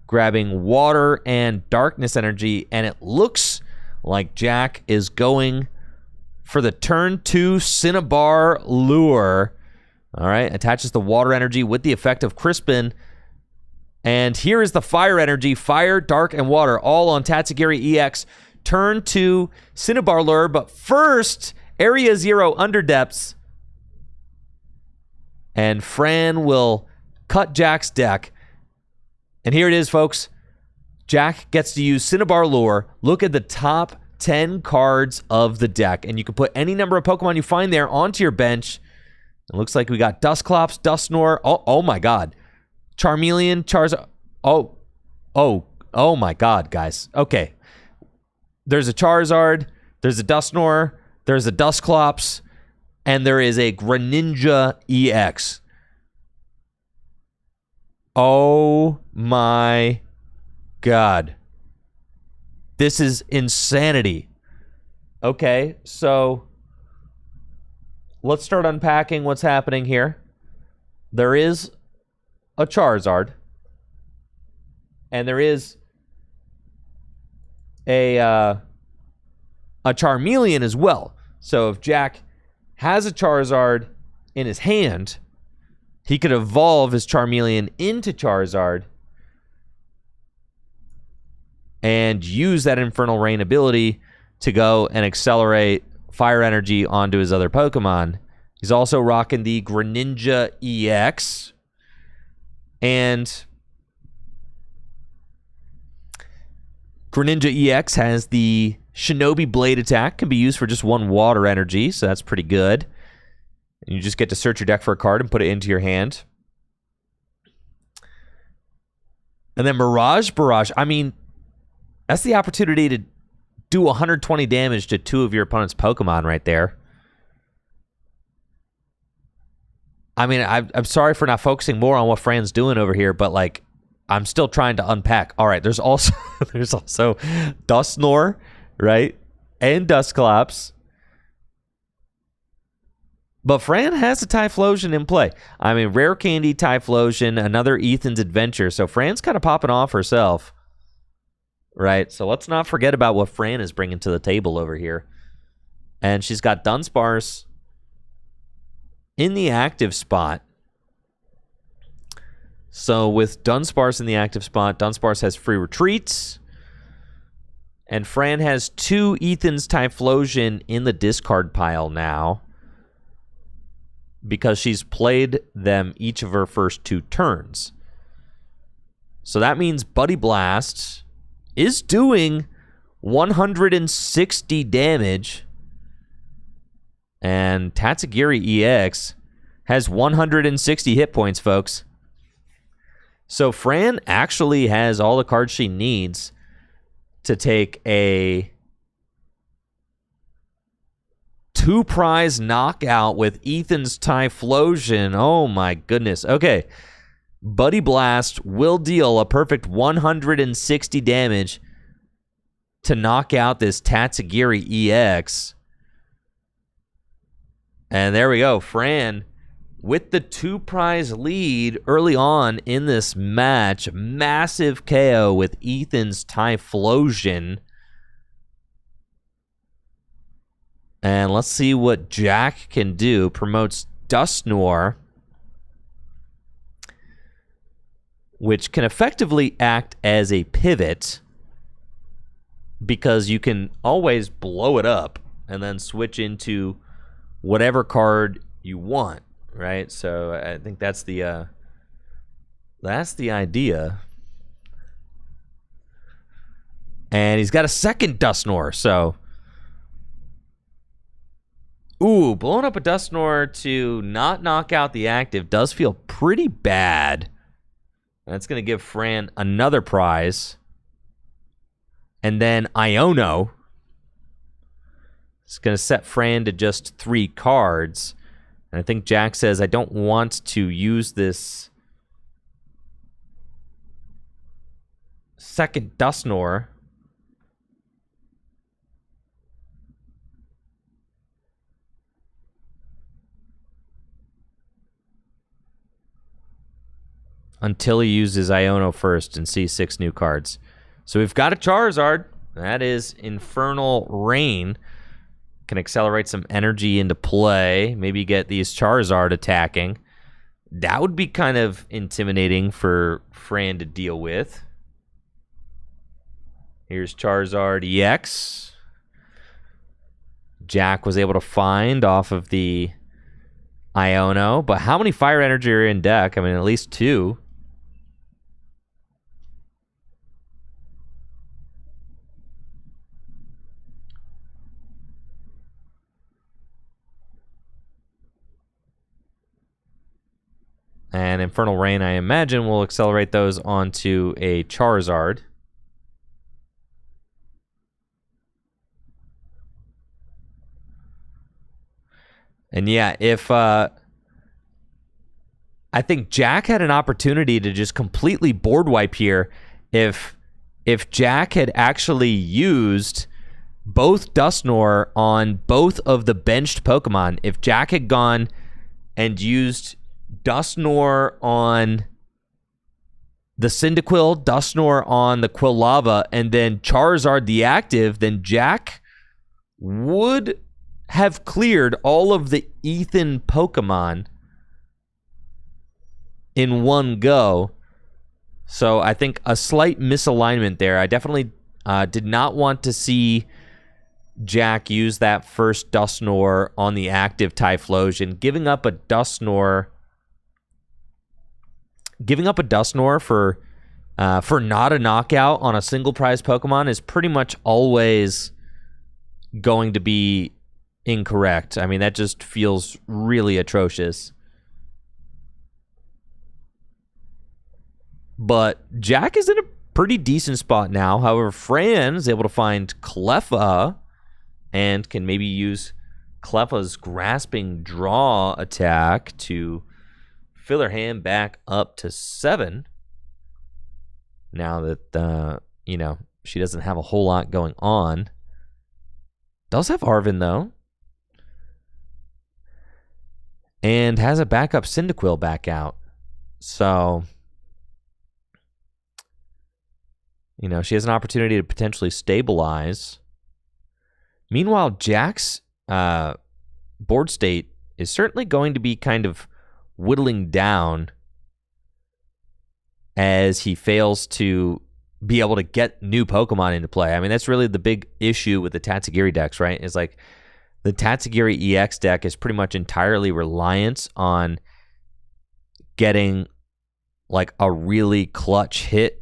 grabbing water and darkness energy, and it looks like Jack is going for the turn 2 Cinnabar Lure. All right, attaches the water energy with the effect of Crispin. And here is the fire energy, fire, dark, and water, all on Tatsugiri EX. Turn 2 Cinnabar Lure, but first, Area 0 Underdepths. And Fran will cut Jack's deck. And here it is, folks. Jack gets to use Cinnabar Lure. Look at the top 10 cards of the deck. And you can put any number of Pokemon you find there onto your bench. It looks like we got Dusclops, Dusknoir. Oh my God. Charmeleon, Charizard. Oh my God, guys. Okay. There's a Charizard. There's a Dusknoir. There's a Dusclops. And there is a Greninja EX. Oh my God. This is insanity. Okay, so let's start unpacking what's happening here. There is a Charizard, and there is a Charmeleon as well. So if Jack has a Charizard in his hand, he could evolve his Charmeleon into Charizard and use that Infernal Rain ability to go and accelerate fire energy onto his other Pokemon. He's also rocking the Greninja EX. And Greninja EX has the Shinobi Blade attack. Can be used for just one water energy, so that's pretty good. And you just get to search your deck for a card and put it into your hand. And then Mirage Barrage. I mean, that's the opportunity to do 120 damage to two of your opponent's Pokemon right there. I mean, I'm sorry for not focusing more on what Fran's doing over here, but like, I'm still trying to unpack. All right, there's also Dusknoir, right, and Dusclops. But Fran has a Typhlosion in play. I mean, Rare Candy, Typhlosion, another Ethan's Adventure. So Fran's kind of popping off herself, right? So let's not forget about what Fran is bringing to the table over here. And she's got Dunsparce in the active spot. So with Dunsparce in the active spot, Dunsparce has free retreats. And Fran has two Ethan's Typhlosion in the discard pile now, because she's played them each of her first two turns. So that means Buddy Blast is doing 160 damage. And Tatsugiri EX has 160 hit points, folks. So Fran actually has all the cards she needs to take a 2-prize knockout with Ethan's Typhlosion. Oh my goodness. Okay. Buddy Blast will deal a perfect 160 damage to knock out this Tatsugiri EX. And there we go. Fran with the 2-prize lead early on in this match. Massive KO with Ethan's Typhlosion. And let's see what Jack can do. Promotes Dusknoir, which can effectively act as a pivot, because you can always blow it up and then switch into whatever card you want, right? So I think that's the idea. And he's got a second Dusknoir, so ooh, blowing up a Dusknoir to not knock out the active does feel pretty bad. That's going to give Fran another prize. And then Iono. It's going to set Fran to just 3 cards. And I think Jack says, I don't want to use this second Dusknoir until he uses Iono first and sees 6 new cards. So we've got a Charizard. That is Infernal Rain. Can accelerate some energy into play. Maybe get these Charizard attacking. That would be kind of intimidating for Fran to deal with. Here's Charizard EX. Jack was able to find off of the Iono. But how many Fire Energy are in deck? I mean, at least 2. And Infernal Rain, I imagine, will accelerate those onto a Charizard. And yeah, if... I I think Jack had an opportunity to just completely board wipe here if Jack had actually used both Dusknoir on both of the benched Pokemon. If Jack had gone and used Dusknoir on the Cyndaquil, Dusknoir on the Quilava, and then Charizard the active, then Jack would have cleared all of the Ethan Pokemon in one go. So I think a slight misalignment there. I definitely did not want to see Jack use that first Dusknoir on the active Typhlosion. Giving up a Dusknoir for not a knockout on a single prize Pokemon is pretty much always going to be incorrect. I mean, that just feels really atrocious. But Jack is in a pretty decent spot now. However, Fran is able to find Cleffa and can maybe use Cleffa's grasping draw attack to fill her hand back up to 7. Now that, she doesn't have a whole lot going on. Does have Arven, though. And has a backup Cyndaquil back out. So, she has an opportunity to potentially stabilize. Meanwhile, Jack's board state is certainly going to be kind of whittling down as he fails to be able to get new Pokemon into play. I mean, that's really the big issue with the Tatsugiri decks, right? It's like the Tatsugiri EX deck is pretty much entirely reliant on getting like a really clutch hit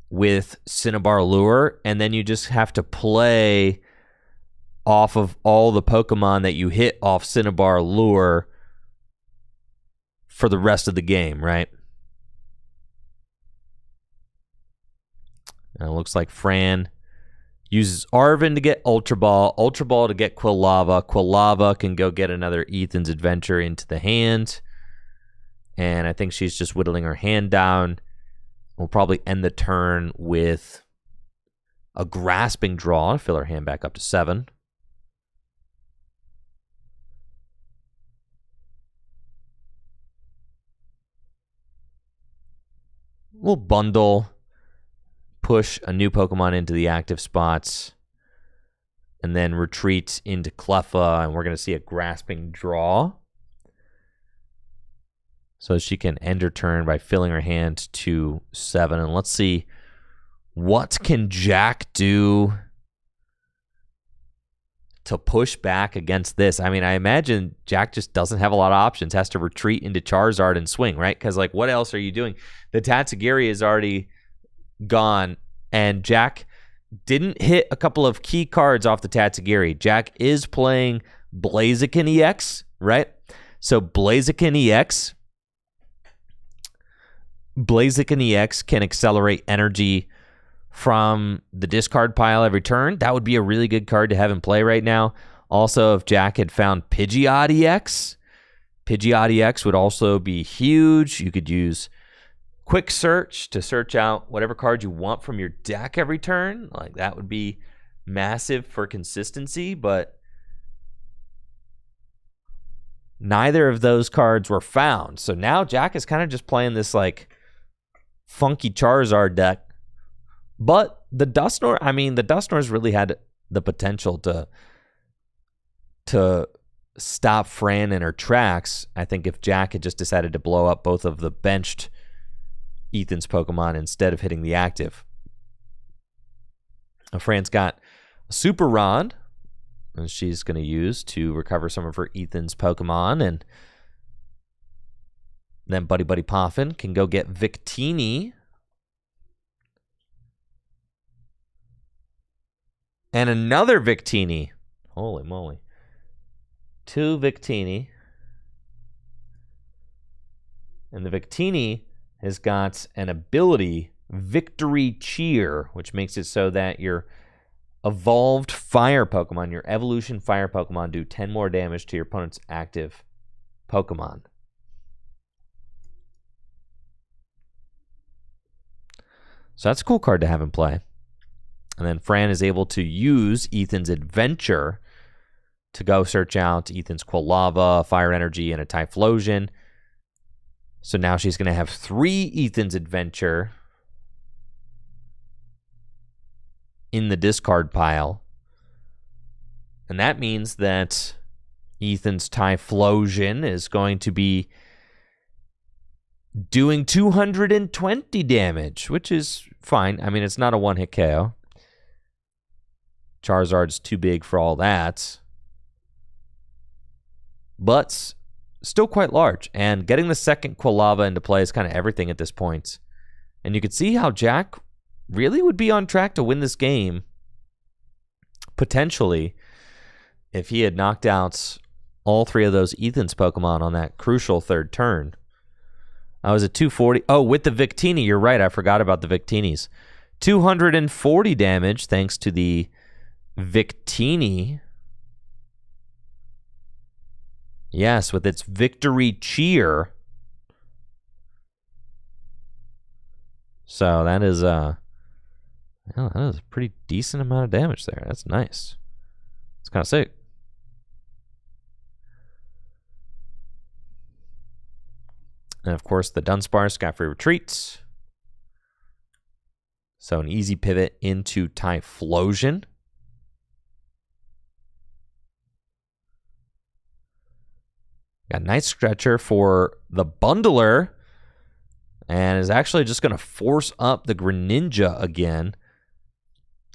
with Cinnabar Lure, and then you just have to play off of all the Pokemon that you hit off Cinnabar Lure for the rest of the game, right? And it looks like Fran uses Arven to get Ultra Ball, Ultra Ball to get Quilava. Quilava can go get another Ethan's Adventure into the hand. And I think she's just whittling her hand down. We'll probably end the turn with a grasping draw to fill her hand back up to 7. We'll bundle, push a new Pokemon into the active spots, and then retreat into Cleffa, and we're going to see a grasping draw. So she can end her turn by filling her hand to 7. And let's see, what can Jack do to push back against this? I mean, I imagine Jack just doesn't have a lot of options, has to retreat into Charizard and swing, right? Because, like, what else are you doing? The Tatsugiri is already gone, and Jack didn't hit a couple of key cards off the Tatsugiri. Jack is playing Blaziken EX, right? So Blaziken EX can accelerate energy from the discard pile every turn. That would be a really good card to have in play right now. Also, if Jack had found Pidgeot EX, Pidgeot EX would also be huge. You could use Quick Search to search out whatever card you want from your deck every turn. Like, that would be massive for consistency, but neither of those cards were found. So now Jack is kind of just playing this, like, funky Charizard deck. But the Dusknoir's really had the potential to stop Fran in her tracks. I think if Jack had just decided to blow up both of the benched Ethan's Pokemon instead of hitting the active. Fran's got a Super Rod, and she's going to use to recover some of her Ethan's Pokemon, and then Buddy Poffin can go get Victini. And another Victini. Holy moly. 2 Victini. And the Victini has got an ability, Victory Cheer, which makes it so that your evolved fire Pokemon, your evolution fire Pokemon, do 10 more damage to your opponent's active Pokemon. So that's a cool card to have in play. And then Fran is able to use Ethan's Adventure to go search out Ethan's Quilava, Fire Energy, and a Typhlosion. So now she's going to have 3 Ethan's Adventure in the discard pile. And that means that Ethan's Typhlosion is going to be doing 220 damage, which is fine. I mean, it's not a one-hit KO. Charizard's too big for all that. But still quite large. And getting the second Quilava into play is kind of everything at this point. And you could see how Jack really would be on track to win this game, potentially, if he had knocked out all 3 of those Ethan's Pokemon on that crucial 3rd turn. I was at 240. Oh, with the Victini, you're right. I forgot about the Victinis. 240 damage thanks to the Victini. Yes, with its Victory Cheer. So that is well, that is a pretty decent amount of damage there. That's nice. It's kind of sick. And of course, the Dunsparce got free retreats. So an easy pivot into Typhlosion. Got a nice stretcher for the Bundler. And is actually just going to force up the Greninja again.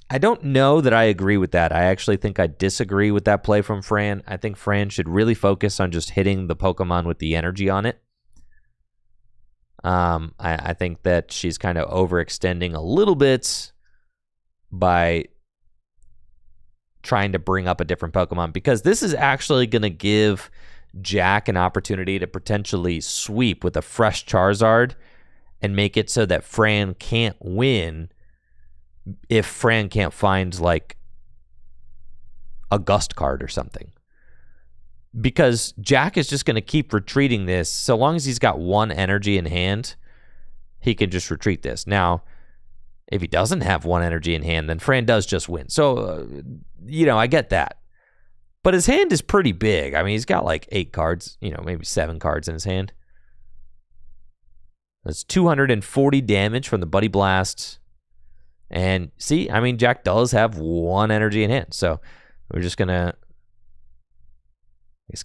I don't know that I agree with that. I actually think I disagree with that play from Fran. I think Fran should really focus on just hitting the Pokemon with the energy on it. I think that she's kind of overextending a little bit by trying to bring up a different Pokemon, because this is actually going to give Jack an opportunity to potentially sweep with a fresh Charizard and make it so that Fran can't win if Fran can't find like a Gust card or something. Because Jack is just going to keep retreating this. So long as he's got 1 energy in hand, he can just retreat this. Now, if he doesn't have 1 energy in hand, then Fran does just win. So, I get that. But his hand is pretty big. I mean, he's got like 8 cards, maybe 7 cards in his hand. That's 240 damage from the Buddy Blast. And see, I mean, Jack does have 1 energy in hand. So we're just going to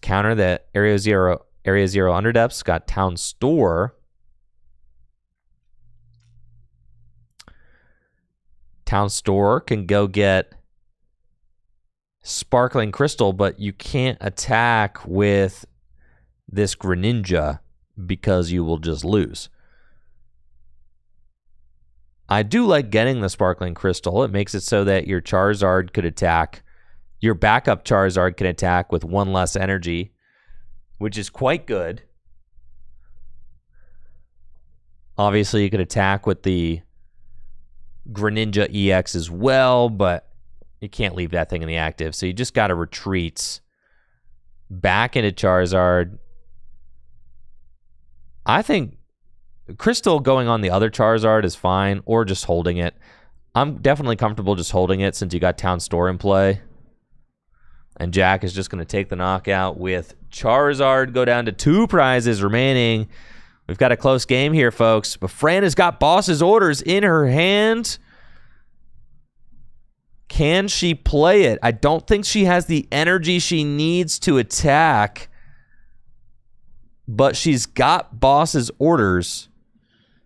counter the Area Zero Underdepths. Got Town Store. Town Store can go get Sparkling Crystal, but you can't attack with this Greninja because you will just lose. I do like getting the Sparkling Crystal. It makes it so that your Charizard could attack. Your backup Charizard can attack with 1 less energy, which is quite good. Obviously, you could attack with the Greninja EX as well, but you can't leave that thing in the active. So you just got to retreat back into Charizard. I think Crystal going on the other Charizard is fine, or just holding it. I'm definitely comfortable just holding it since you got Town Store in play. And Jack is just going to take the knockout with Charizard. Go down to 2 prizes remaining. We've got a close game here, folks. But Fran has got Boss's Orders in her hand. Can she play it? I don't think she has the energy she needs to attack. But she's got Boss's Orders.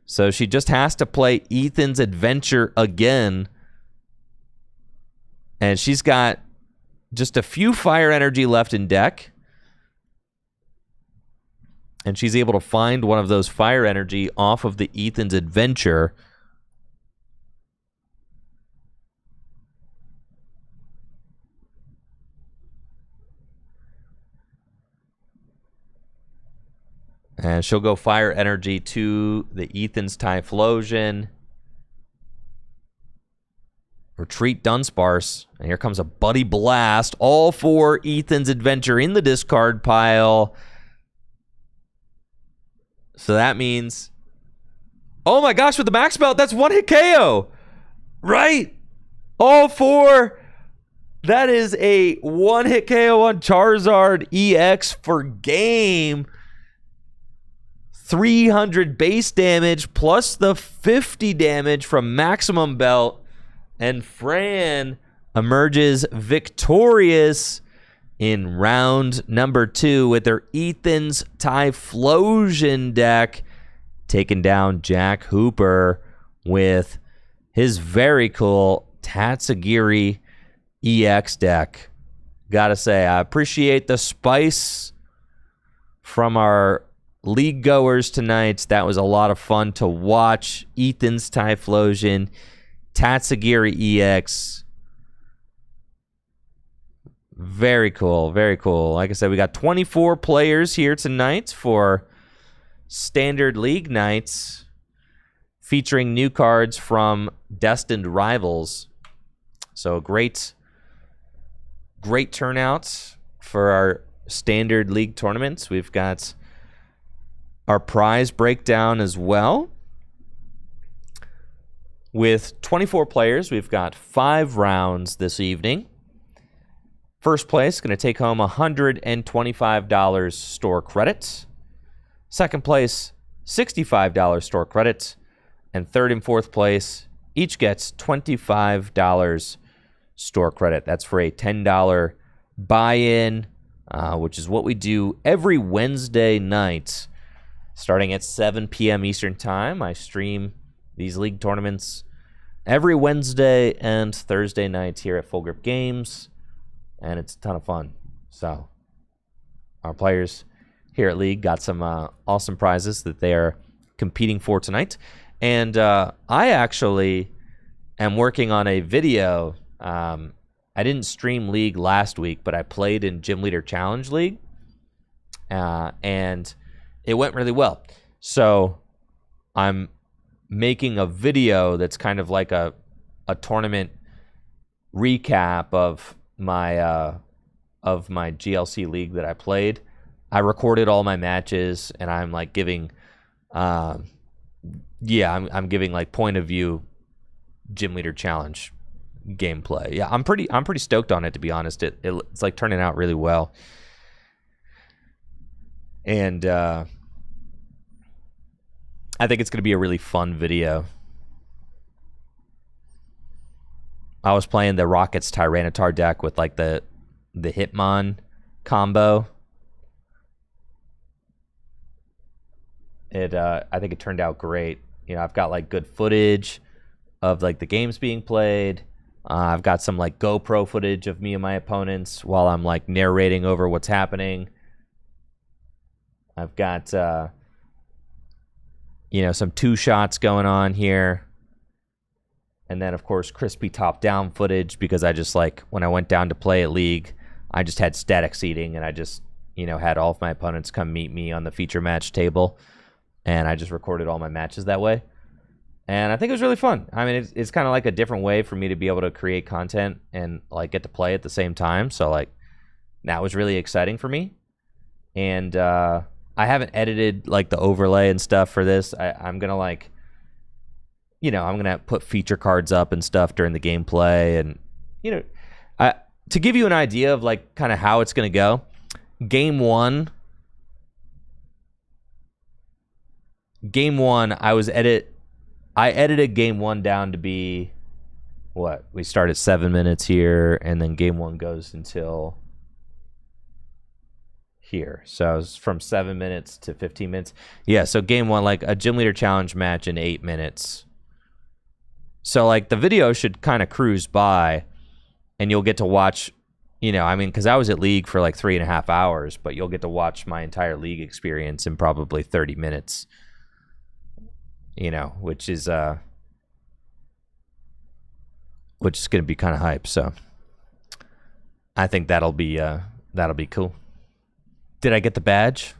So she just has to play Ethan's Adventure again. And she's got just a few Fire Energy left in deck. And she's able to find one of those Fire Energy off of the Ethan's Adventure. And she'll go Fire Energy to the Ethan's Typhlosion. Retreat Dunsparce. And here comes a Buddy Blast. All for Ethan's Adventure in the discard pile. So that means Oh my gosh, with the max belt, that's one hit KO. Right? All 4. That is a one hit KO on Charizard EX for game. 300 base damage plus the 50 damage from maximum belt. And Fran emerges victorious in round number 2 with their Ethan's Typhlosion deck, taking down Jack Hooper with his very cool Tatsugiri EX deck. Gotta say, I appreciate the spice from our league goers tonight. That was a lot of fun to watch. Ethan's Typhlosion, Tatsugiri EX. Very cool, very cool. Like I said, we got 24 players here tonight for Standard League nights, featuring new cards from Destined Rivals. So great turnout for our Standard League tournaments. We've got our prize breakdown as well. With 24 players, we've got 5 rounds this evening. First place going to take home $125 store credit. Second place, $65 store credit. And third and fourth place each gets $25 store credit. That's for a $10 buy-in, which is what we do every Wednesday night, starting at 7 p.m. Eastern Time. I stream these league tournaments every Wednesday and Thursday nights here at Full Grip Games, and it's a ton of fun. So our players here at League got some awesome prizes that they are competing for tonight. And I actually am working on a video. I didn't stream League last week, but I played in Gym Leader Challenge League, and it went really well. So I'm making a video that's kind of like a tournament recap of my GLC League that I played. I recorded all my matches, and I'm like giving I'm giving like point of view Gym Leader Challenge gameplay. Yeah, I'm pretty stoked on it, to be honest. It's like turning out really well. And I think it's going to be a really fun video. I was playing the Rockets Tyranitar deck with like the Hitmon combo. I think it turned out great. You know, I've got like good footage of like the games being played. I've got some like GoPro footage of me and my opponents while I'm like narrating over what's happening. I've got some 2-shots going on here. And then of course crispy top-down footage, because I just like when I went down to play at League, I just had static seating, and I just had all of my opponents come meet me on the feature match table, and I just recorded all my matches that way. And I think it was really fun. I mean, it's kind of like a different way for me to be able to create content and like get to play at the same time. So like that was really exciting for me. And I haven't edited like the overlay and stuff for this. I'm gonna like, I'm gonna put feature cards up and stuff during the gameplay, and to give you an idea of like kind of how it's gonna go. Game one, I edited game one down to be what? We start at 7 minutes here, and then game one goes until here. So it was from 7 minutes to 15 minutes. Yeah, so game one, like a Gym Leader Challenge match in 8 minutes. So like the video should kind of cruise by, and you'll get to watch, because I was at League for like 3.5 hours, but you'll get to watch my entire League experience in probably 30 minutes. Which is going to be kind of hype. So I think that'll be cool. Did I get the badge?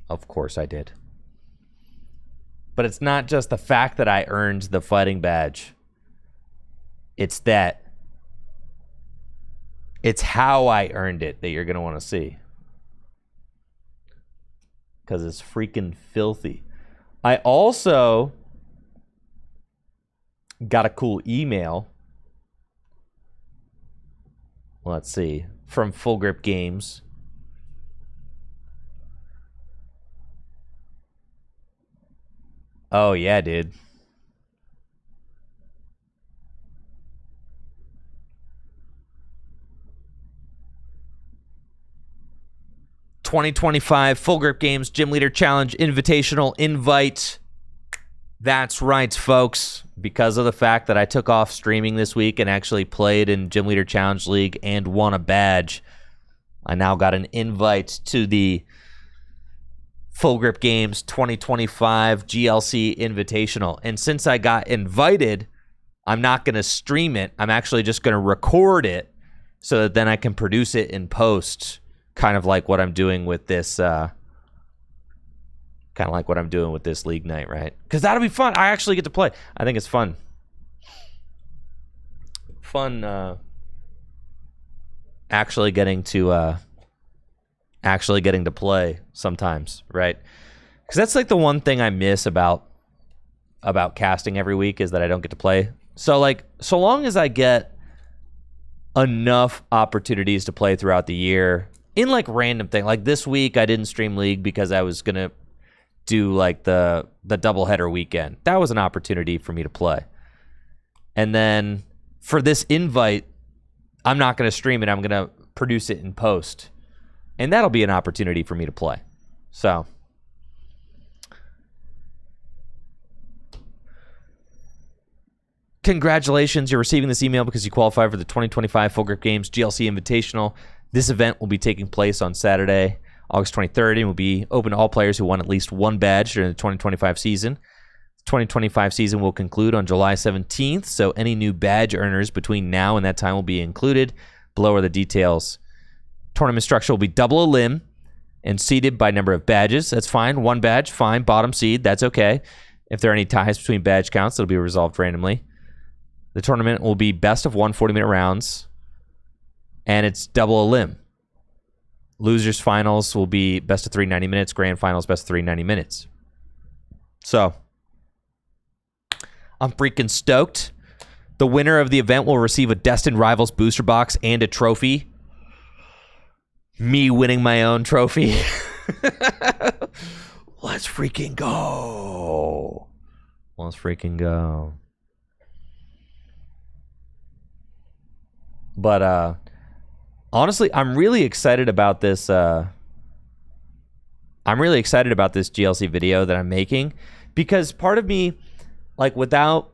Of course I did. But it's not just the fact that I earned the fighting badge. It's how I earned it that you're going to want to see. Because it's freaking filthy. I also got a cool email. Let's see. From Full Grip Games. Oh, yeah, dude. "2025 Full Grip Games Gym Leader Challenge Invitational Invite." That's right, folks. Because of the fact that I took off streaming this week and actually played in Gym Leader Challenge League and won a badge, I now got an invite to the Full Grip Games 2025 GLC Invitational. And since I got invited, I'm not going to stream it. I'm actually just going to record it so that then I can produce it in post, kind of like what I'm doing with this league night, right? Because that'll be fun. I actually get to play. I think it's fun. Actually getting to play sometimes, right? Because that's like the one thing I miss about casting every week is that I don't get to play. So like, so long as I get enough opportunities to play throughout the year in like random thing, like this week I didn't stream League because I was gonna do like the doubleheader weekend. That was an opportunity for me to play. And then for this invite, I'm not going to stream it. I'm going to produce it in post. And that'll be an opportunity for me to play. So congratulations, you're receiving this email because you qualify for the 2025 Full Grip Games GLC Invitational. This event will be taking place on Saturday, August 23rd, and will be open to all players who won at least one badge during the 2025 season. The 2025 season will conclude on July 17th, so any new badge earners between now and that time will be included. Below are the details. Tournament structure will be double a limb and seeded by number of badges. That's fine. One badge, fine. Bottom seed, that's okay. If there are any ties between badge counts, it'll be resolved randomly. The tournament will be best of 1 40-minute rounds, and it's double a limb. Losers finals will be best of 3 90 minutes. Grand finals best of 3 90 minutes. So I'm freaking stoked. The winner of the event will receive a Destined Rivals booster box and a trophy. Me winning my own trophy. Let's freaking go. Let's freaking go. But honestly, I'm really excited about this. I'm really excited about this GLC video that I'm making because part of me, like, without,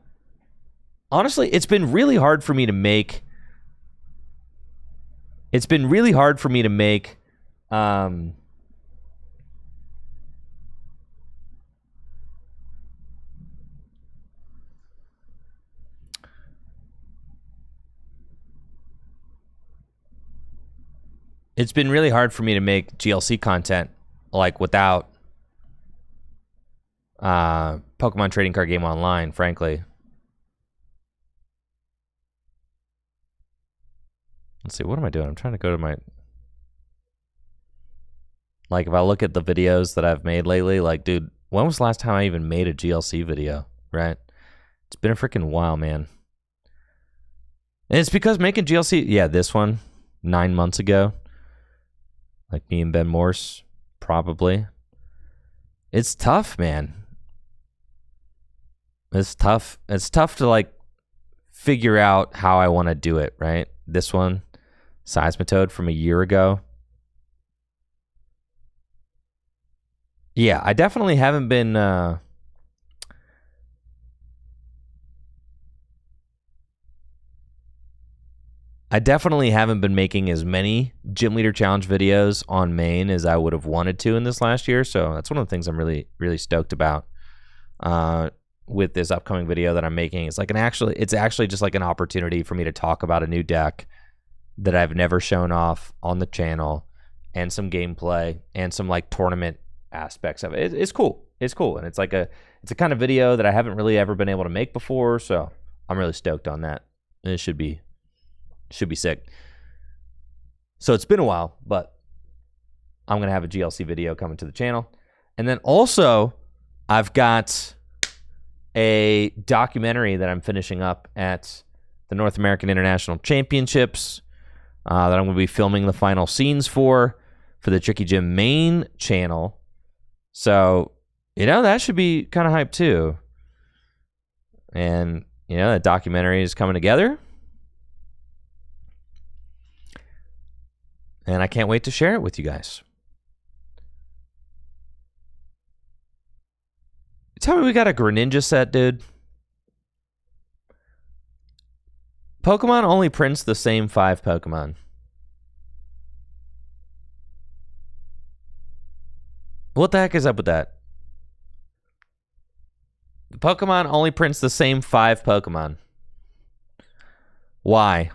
honestly, it's been really hard for me to make. It's been really hard for me to make. It's been really hard for me to make GLC content like without Pokemon Trading Card Game Online, frankly. Let's see, what am I doing? I'm trying to go to my... Like, if I look at the videos that I've made lately, like, dude, when was the last time I even made a GLC video, right? It's been a freaking while, man. And it's because making GLC... Yeah, this one, 9 months ago. Like me and Ben Morse, probably. It's tough, man. It's tough. It's tough to, like, figure out how I want to do it, right? This one, Seismitoad from a year ago. Yeah, I definitely haven't been... I definitely haven't been making as many Gym Leader Challenge videos on main as I would have wanted to in this last year. So that's one of the things I'm really, really stoked about with this upcoming video that I'm making. It's like it's actually just like an opportunity for me to talk about a new deck that I've never shown off on the channel, and some gameplay and some like tournament aspects of it. It's cool. It's cool, and it's a kind of video that I haven't really ever been able to make before. So I'm really stoked on that. And it should be sick. So it's been a while, but I'm going to have a GLC video coming to the channel. And then also, I've got a documentary that I'm finishing up at the North American International Championships that I'm going to be filming the final scenes for the Tricky Gym main channel. So, that should be kind of hype too. And, the documentary is coming together. And I can't wait to share it with you guys. Tell me we got a Greninja set, dude. Pokemon only prints the same 5 Pokemon. What the heck is up with that? Pokemon only prints the same 5 Pokemon. Why?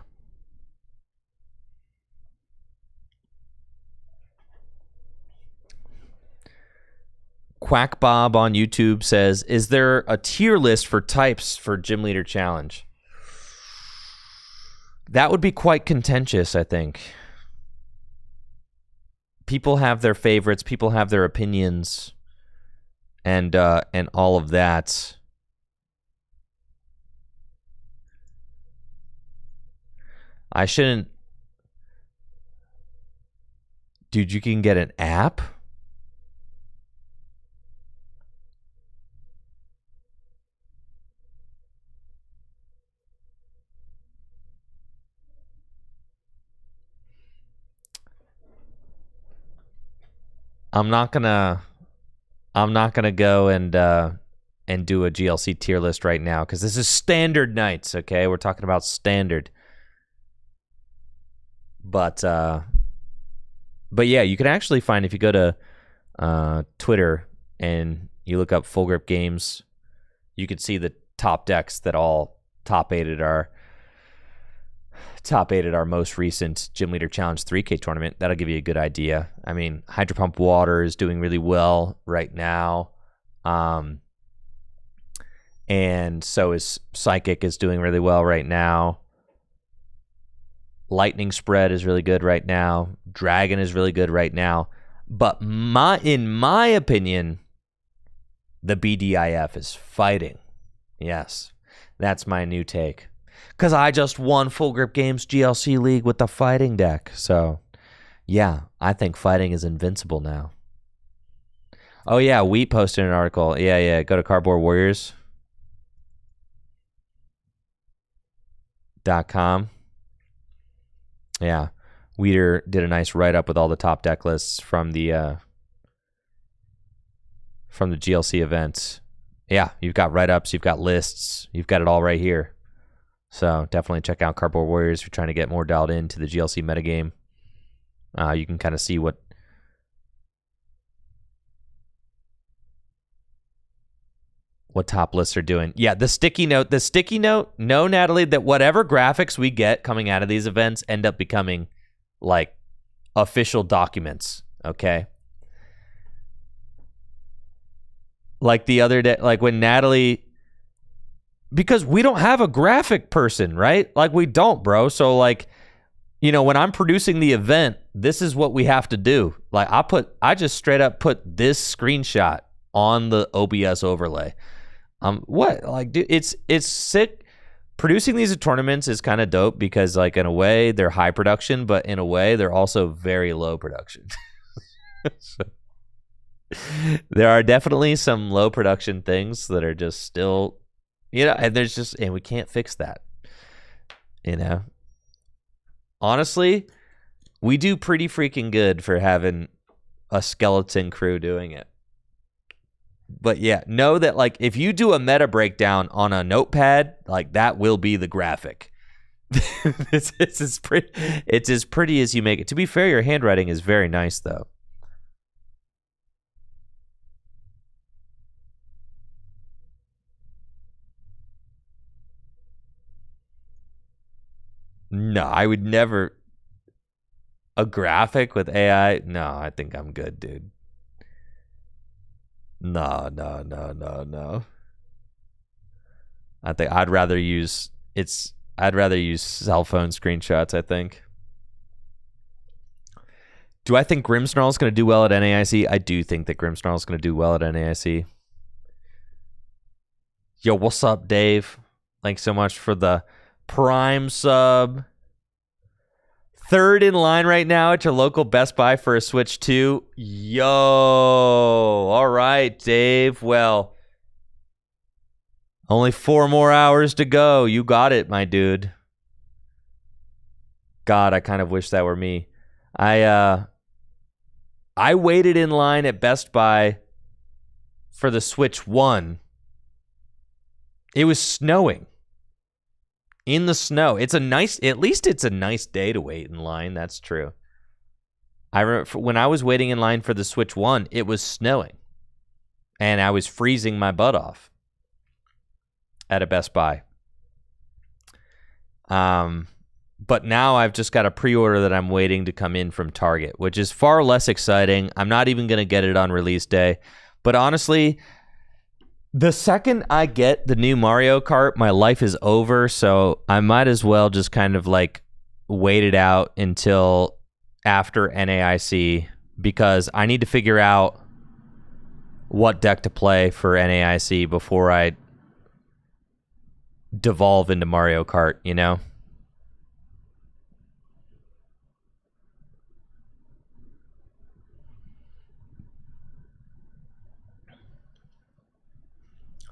Quack Bob on YouTube says, is there a tier list for types for Gym Leader Challenge? That would be quite contentious, I think. People have their favorites, people have their opinions, and all of that. I shouldn't... Dude, you can get an app? I'm not gonna go and do a GLC tier list right now because this is standard nights. Okay, we're talking about standard. But yeah, you can actually find, if you go to Twitter and you look up Full Grip Games, you can see the top decks that all top aided our most recent Gym Leader Challenge 3K tournament. That'll give you a good idea. I mean, Hydro Pump Water is doing really well right now. And so is Psychic is doing really well right now. Lightning Spread is really good right now. Dragon is really good right now. But in my opinion, the BDIF is fighting. Yes, that's my new take. Because I just won Full Grip Games GLC League with the fighting deck. So, yeah, I think fighting is invincible now. Oh, yeah, Wheat posted an article. Yeah, go to cardboardwarriors.com. Yeah, Weeder did a nice write-up with all the top deck lists from the GLC event. Yeah, you've got write-ups, you've got lists, you've got it all right here. So definitely check out Cardboard Warriors if you're trying to get more dialed into the GLC metagame. You can kind of see what top lists are doing. Yeah, the sticky note. No, Natalie, that whatever graphics we get coming out of these events end up becoming like official documents, okay? Like the other day, like when Natalie... Because we don't have a graphic person, right? Like we don't, bro. So like, when I'm producing the event, this is what we have to do. Like I just straight up put this screenshot on the OBS overlay. What? Like, dude, it's sick. Producing these tournaments is kind of dope because like in a way they're high production, but in a way they're also very low production. So, there are definitely some low production things that are just still... and we can't fix that. Honestly, we do pretty freaking good for having a skeleton crew doing it. But yeah, know that like if you do a meta breakdown on a notepad, like that will be the graphic. it's as pretty as you make it. To be fair, your handwriting is very nice though. No, I would never. A graphic with AI? No, I think I'm good, dude. No. I think I'd rather use cell phone screenshots, I think. Do I think Grimmsnarl is going to do well at NAIC? I do think that Grimmsnarl is going to do well at NAIC. Yo, what's up, Dave? Thanks so much for the Prime sub. Third in line right now at your local Best Buy for a Switch 2. Yo, all right, Dave. Well, only 4 more hours to go. You got it, my dude. God, I kind of wish that were me. I waited in line at Best Buy for the Switch 1. It was snowing. In the snow. At least it's a nice day to wait in line. That's true. I remember when I was waiting in line for the Switch 1, it was snowing. And I was freezing my butt off at a Best Buy. But now I've just got a pre-order that I'm waiting to come in from Target, which is far less exciting. I'm not even going to get it on release day. But honestly, the second I get the new Mario Kart, my life is over, so I might as well just kind of like wait it out until after NAIC, because I need to figure out what deck to play for NAIC before I devolve into Mario Kart, you know?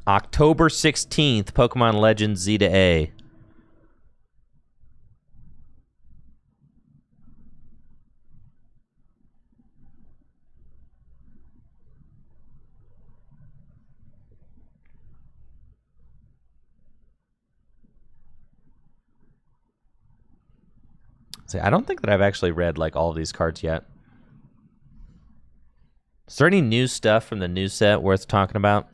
October 16th, Pokemon Legends Z to A. See, I don't think that I've actually read like all of these cards yet. Is there any new stuff from the new set worth talking about?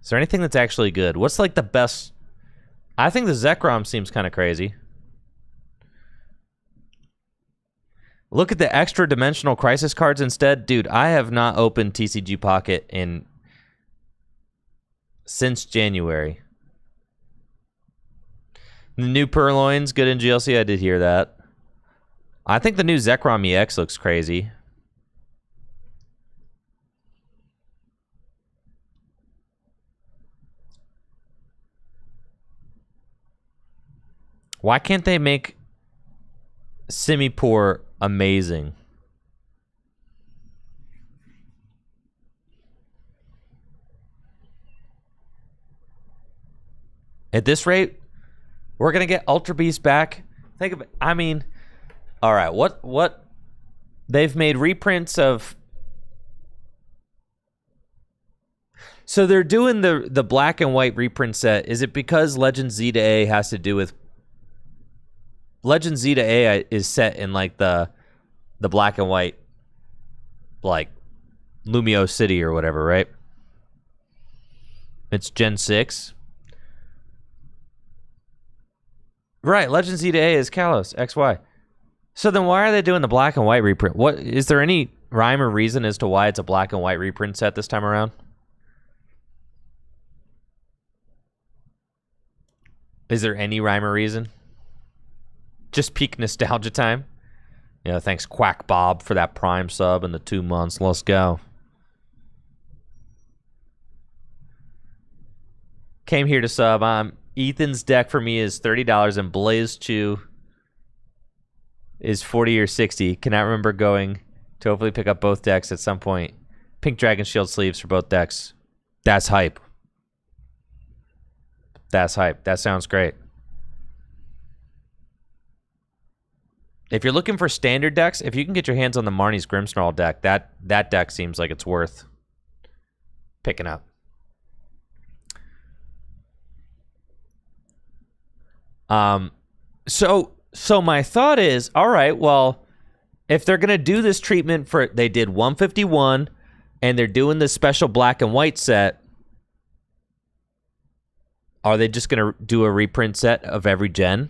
Is there anything that's actually good? What's like the best? I think the Zekrom seems kind of crazy. Look at the extra dimensional crisis cards instead. Dude, I have not opened TCG Pocket since January. The new Purloin's good in GLC. I did hear that. I think the new Zekrom EX looks crazy. Why can't they make Simipour amazing? At this rate, we're gonna get Ultra Beast back. Think of it. I mean, all right. What? They've made reprints of. So they're doing the black and white reprint set. Is it because Legends Z to A has to do with? Legends Z to A is set in like the black and white, like Lumio City or whatever, right? It's Gen 6. Right, Legends Z to A is Kalos, XY. So then why are they doing the black and white reprint? What is there any rhyme or reason as to why it's a black and white reprint set this time around? Is there any rhyme or reason? Just peak nostalgia time. Yeah, thanks Quack Bob for that Prime sub and the 2 months. Let's go. Came here to sub. Ethan's deck for me is $30 and Blaze Chew is 40 or 60. Cannot remember going to hopefully pick up both decks at some point. Pink Dragon Shield sleeves for both decks. That's hype. That's hype. That sounds great. If you're looking for standard decks, if you can get your hands on the Marnie's Grimmsnarl deck, that deck seems like it's worth picking up. So my thought is, all right, well, if they're gonna do this treatment for, they did 151, and they're doing this special black and white set, are they just gonna do a reprint set of every gen?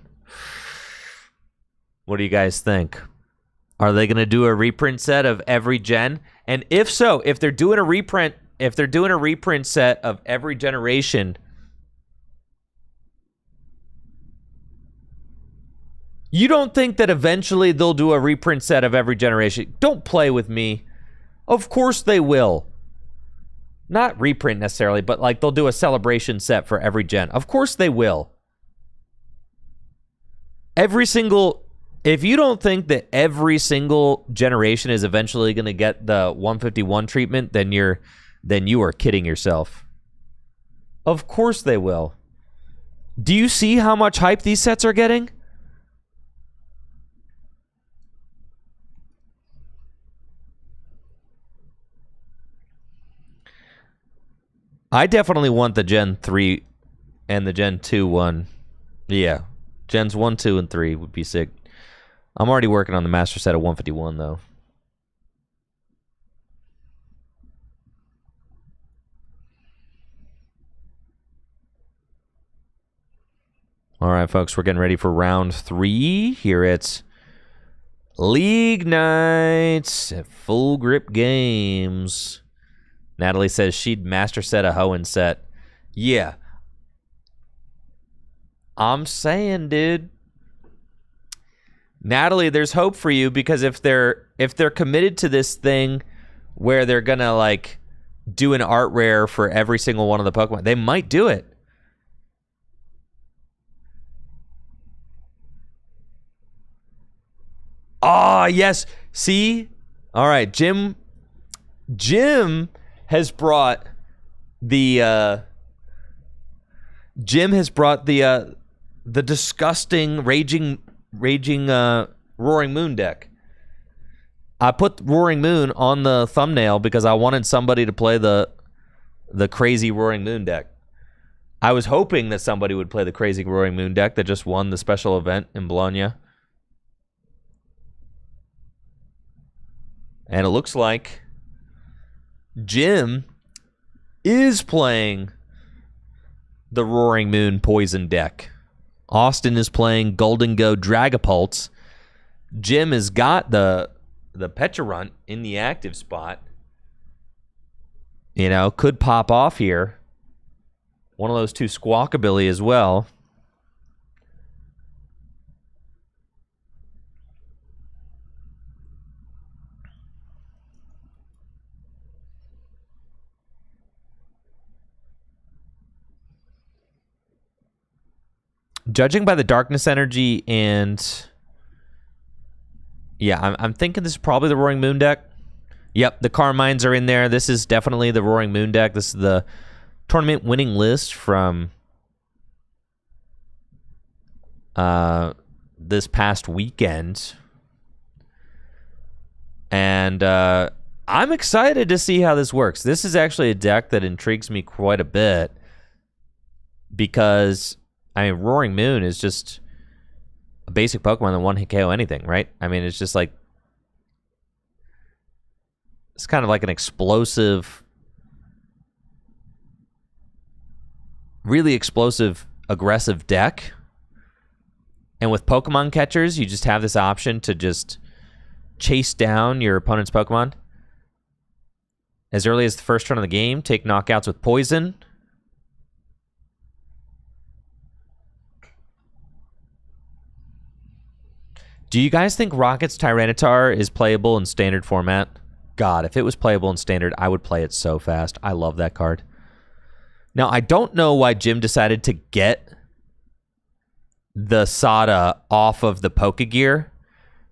What do you guys think? Are they gonna do a reprint set of every gen? And if so, if they're doing a reprint set of every generation, You don't think that eventually they'll do a reprint set of every generation? Don't play with me. Of course they will. Not reprint necessarily, but like they'll do a celebration set for every gen. Of course they will. Every single... If you don't think that every single generation is eventually going to get the 151 treatment, then you are kidding yourself. Of course they will. Do you see how much hype these sets are getting? I definitely want the Gen 3 and the Gen 2 one. Yeah. Gens 1, 2, and 3 would be sick. I'm already working on the master set of 151, though. All right, folks, we're getting ready for round 3 here at League Nights at Full Grip Games. Natalie says she'd master set a Hoenn set. Yeah. I'm saying, dude. Natalie, there's hope for you, because if they're committed to this thing where they're gonna like do an art rare for every single one of the Pokemon, they might do it. Ah, yes. See? All right, Jim has brought the disgusting raging Roaring Moon deck. I put Roaring Moon on the thumbnail because I wanted somebody to play the crazy Roaring Moon deck. I was hoping that somebody would play the crazy Roaring Moon deck that just won the special event in Bologna. And it looks like Jim is playing the Roaring Moon Poison deck. Austin is playing Gholdengo Dragapult. Jim has got the Pecharunt in the active spot. You know, could pop off here. One of those two Squawkabilly as well. Judging by the darkness energy and... Yeah, I'm thinking this is probably the Roaring Moon deck. Yep, the Carmines are in there. This is definitely the Roaring Moon deck. This is the tournament winning list from this past weekend. And I'm excited to see how this works. This is actually a deck that intrigues me quite a bit because... I mean, Roaring Moon is just a basic Pokemon that one-hit KO anything, right? I mean, it's just like... It's kind of like an explosive... Really explosive, aggressive deck. And with Pokemon catchers, you just have this option to just chase down your opponent's Pokemon. As early as the first turn of the game, take knockouts with Poison... Do you guys think Rocket's Tyranitar is playable in standard format? God, if it was playable in standard, I would play it so fast. I love that card. Now, I don't know why Jim decided to get the Sada off of the Pokegear,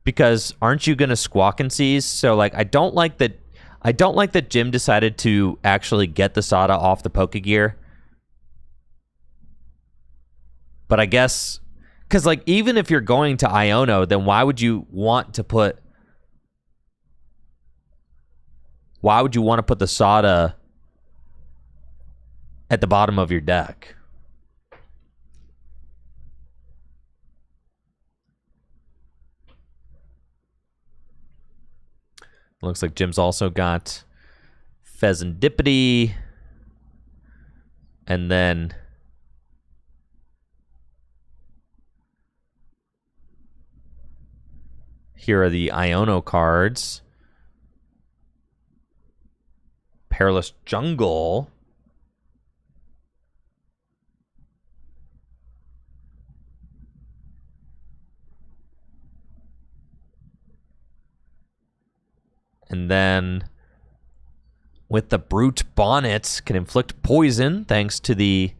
because aren't you going to Squawk and Seize? So, like, I don't like that Jim decided to actually get the Sada off the Pokegear. But I guess... Because, like, even if you're going to Iono, then why would you want to put... Why would you want to put the Sada at the bottom of your deck? Looks like Jim's also got Pheasantipity. And then... Here are the Iono cards. Perilous Jungle. And then with the Brute Bonnet, can inflict poison thanks to the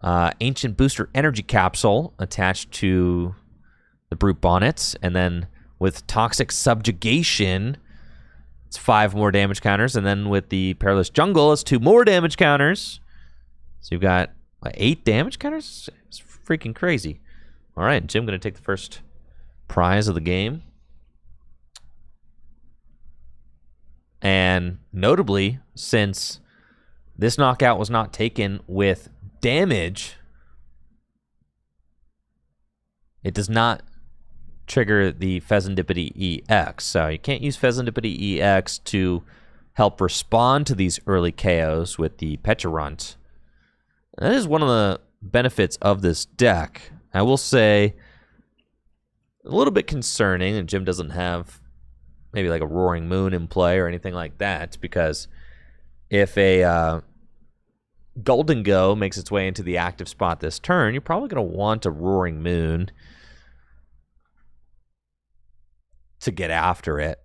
Ancient Booster Energy Capsule attached to the Brute Bonnets. And then with Toxic Subjugation, it's 5 more damage counters. And then with the Perilous Jungle, it's 2 more damage counters. So you've got 8 damage counters? It's freaking crazy. All right, Jim going to take the first prize of the game. And notably, since this knockout was not taken with damage, it does not trigger the Pheasantipity EX. So you can't use Pheasantipity EX to help respond to these early KOs with the Pecharunt. That is one of the benefits of this deck. I will say a little bit concerning, and Jim doesn't have maybe like a Roaring Moon in play or anything like that, because if a Gholdengo makes its way into the active spot this turn, you're probably going to want a Roaring Moon to get after it.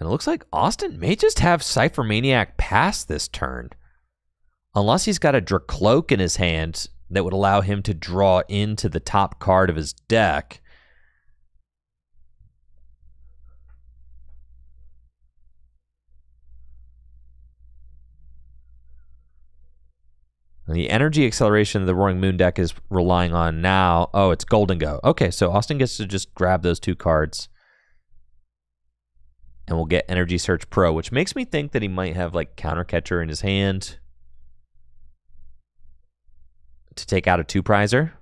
And it looks like Austin may just have Cypher Maniac pass this turn, unless he's got a Dracloak in his hand that would allow him to draw into the top card of his deck. And the energy acceleration the Roaring Moon deck is relying on now. Oh, it's Gholdengo. Okay, so Austin gets to just grab those 2 cards. And we'll get Energy Search Pro, which makes me think that he might have like Counter Catcher in his hand to take out a 2-prizer.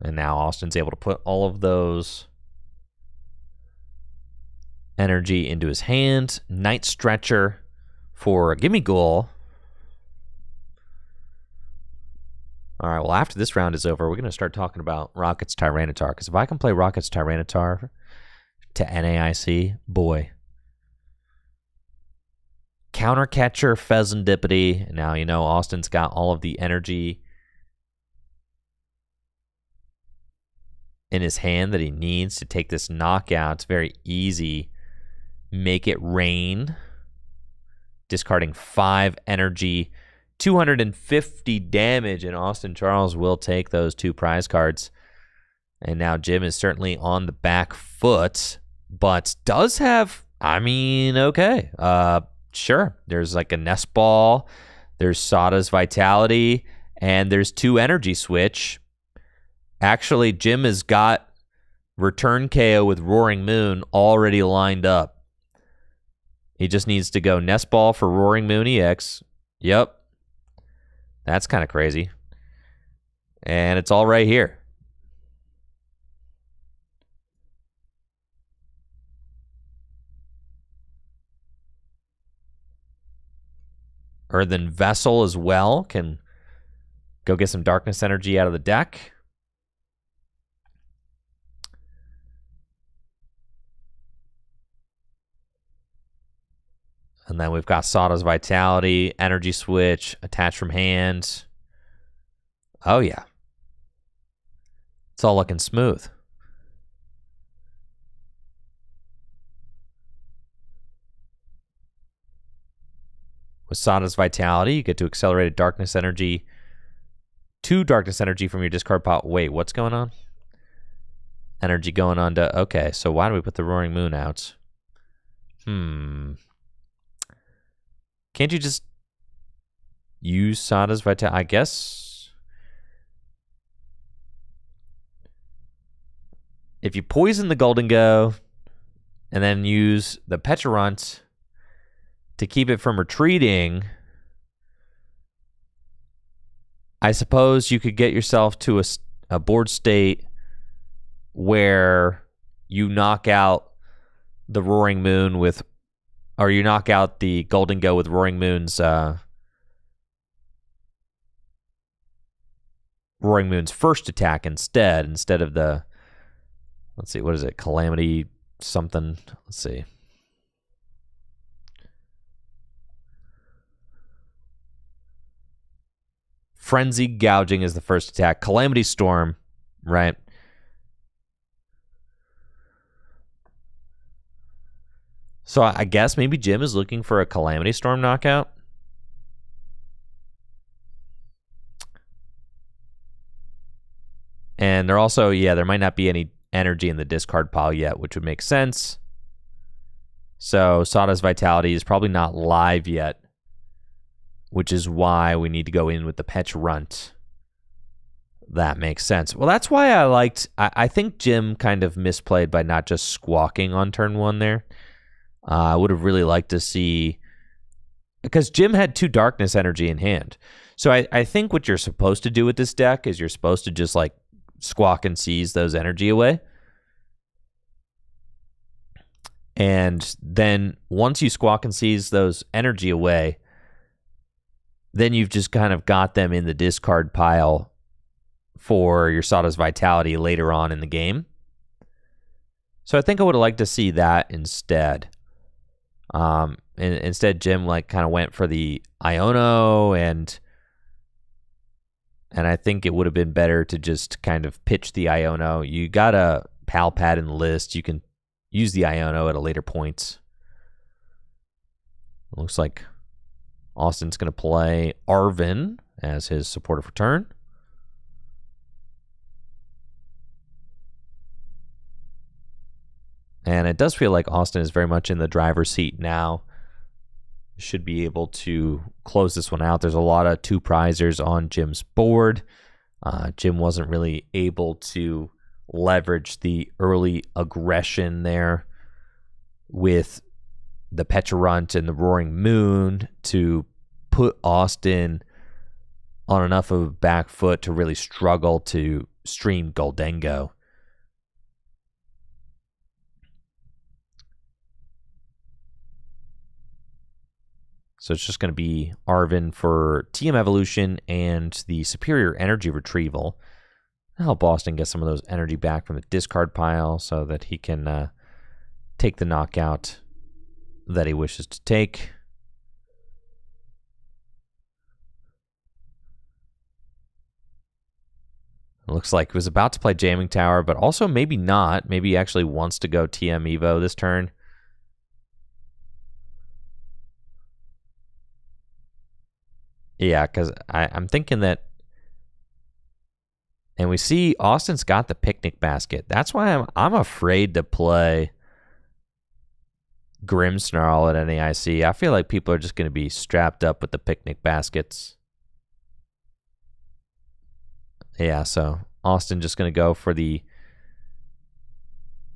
And now Austin's able to put all of those energy into his hand. Night Stretcher for a Gimme Ghoul. All right, well, after this round is over, we're going to start talking about Rocket's Tyranitar, because if I can play Rocket's Tyranitar to NAIC, boy. Counter Catcher, Pheasantipity. Now, you know, Austin's got all of the energy in his hand that he needs to take this knockout. It's very easy. Make it rain. Discarding 5 energy, 250 damage, and Austin Charles will take those 2 prize cards. And now Jim is certainly on the back foot, but does have, I mean, okay. Sure, there's like a Nest Ball, there's Sada's Vitality, and there's 2 energy switch. Actually, Jim has got Return KO with Roaring Moon already lined up. He just needs to go Nest Ball for Roaring Moon EX. Yep. That's kind of crazy. And it's all right here. Earthen Vessel as well. Can go get some Darkness Energy out of the deck. And then we've got Sada's Vitality, Energy Switch, Attach from Hand. Oh, yeah. It's all looking smooth. With Sada's Vitality, you get to accelerate a Darkness Energy. 2 Darkness Energy from your discard pile. Wait, what's going on? Energy going on to... Okay, so why do we put the Roaring Moon out? Can't you just use Sada's Vitality? I guess if you poison the Gholdengo and then use the Pecharunt to keep it from retreating, I suppose you could get yourself to a board state where you knock out the Roaring Moon with, or you knock out the Gholdengo with Roaring Moon's first attack instead of the, let's see, what is it? Calamity something. Let's see. Frenzy Gouging is the first attack. Calamity Storm, right? So I guess maybe Jim is looking for a Calamity Storm knockout. And there also, yeah, there might not be any energy in the discard pile yet, which would make sense. So Sada's Vitality is probably not live yet, which is why we need to go in with the Pecharunt. That makes sense. Well, that's why I think Jim kind of misplayed by not just squawking on turn 1 there. I would have really liked to see, because Jim had 2 Darkness Energy in hand. So I think what you're supposed to do with this deck is you're supposed to just like squawk and seize those energy away. And then once you squawk and seize those energy away, then you've just kind of got them in the discard pile for your Sada's Vitality later on in the game. So I think I would have liked to see that instead. And instead, Jim like kind of went for the Iono, and I think it would have been better to just kind of pitch the Iono. You got a Pal Pad in the list. You can use the Iono at a later point. It looks like Austin's going to play Arvin as his supportive return. And it does feel like Austin is very much in the driver's seat now. Should be able to close this one out. There's a lot of 2 prizers on Jim's board. Jim wasn't really able to leverage the early aggression there with the Pecharunt and the Roaring Moon to put Austin on enough of a back foot to really struggle to stream Gholdengo. So it's just going to be Arvin for TM Evolution and the Superior Energy Retrieval. Help Austin get some of those energy back from the discard pile so that he can take the knockout that he wishes to take. It looks like he was about to play Jamming Tower, but also maybe not. Maybe he actually wants to go TM Evo this turn. Yeah, because I'm thinking that, and we see Austin's got the Picnic Basket. That's why I'm afraid to play Grimmsnarl at NAIC. I feel like people are just going to be strapped up with the Picnic Baskets. Yeah, so Austin just going to go for the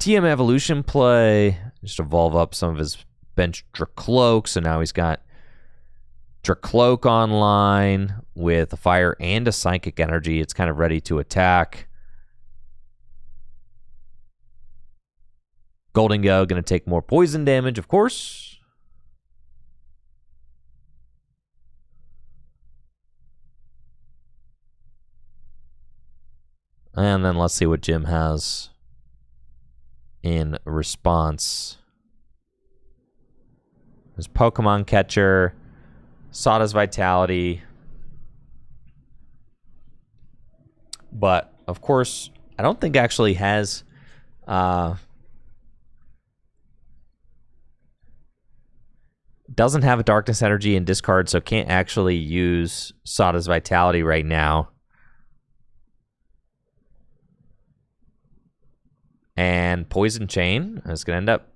TM Evolution play, just evolve up some of his bench Dracloak. So now he's got Dracloak online with a Fire and a Psychic Energy. It's kind of ready to attack. Gholdengo going to take more poison damage, of course. And then let's see what Jim has in response. There's Pokemon Catcher, Sada's Vitality. But, of course, I don't think actually has doesn't have a Darkness Energy in discard, so can't actually use Sada's Vitality right now. And Poison Chain is going to end up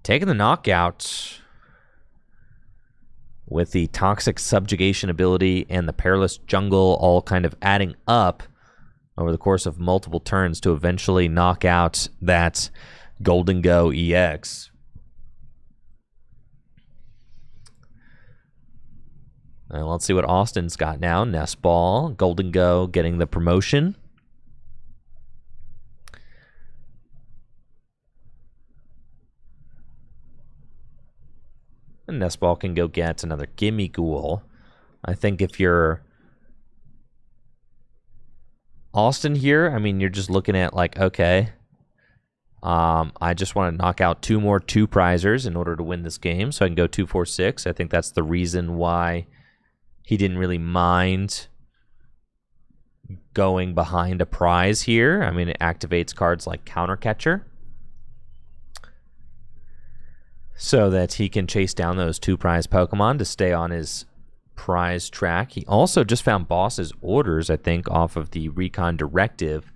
taking the knockout with the Toxic Subjugation ability and the Perilous Jungle all kind of adding up over the course of multiple turns to eventually knock out that Gholdengo EX. And let's see what Austin's got now. Nest Ball, Gholdengo getting the promotion. And Nest Ball can go get another Gimme Ghoul. I think if you're Austin here, I mean, you're just looking at like, okay, I just want to knock out 2 more 2-prizers in order to win this game, so I can go 2-4-6. I think that's the reason why he didn't really mind going behind a prize here. I mean, it activates cards like Counter Catcher so that he can chase down those 2-prize Pokemon to stay on his prize track. He also just found Boss's Orders, I think, off of the Recon Directive.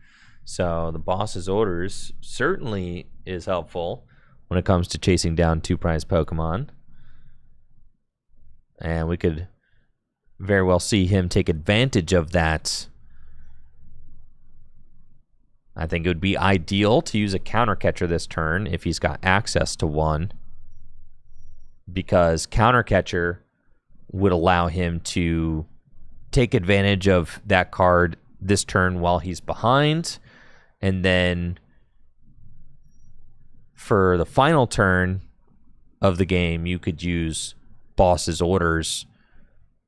So the Boss's Orders certainly is helpful when it comes to chasing down 2-prize Pokemon. And we could very well see him take advantage of that. I think it would be ideal to use a Counter Catcher this turn if he's got access to one, because Counter Catcher would allow him to take advantage of that card this turn while he's behind, and then for the final turn of the game, you could use Boss's Orders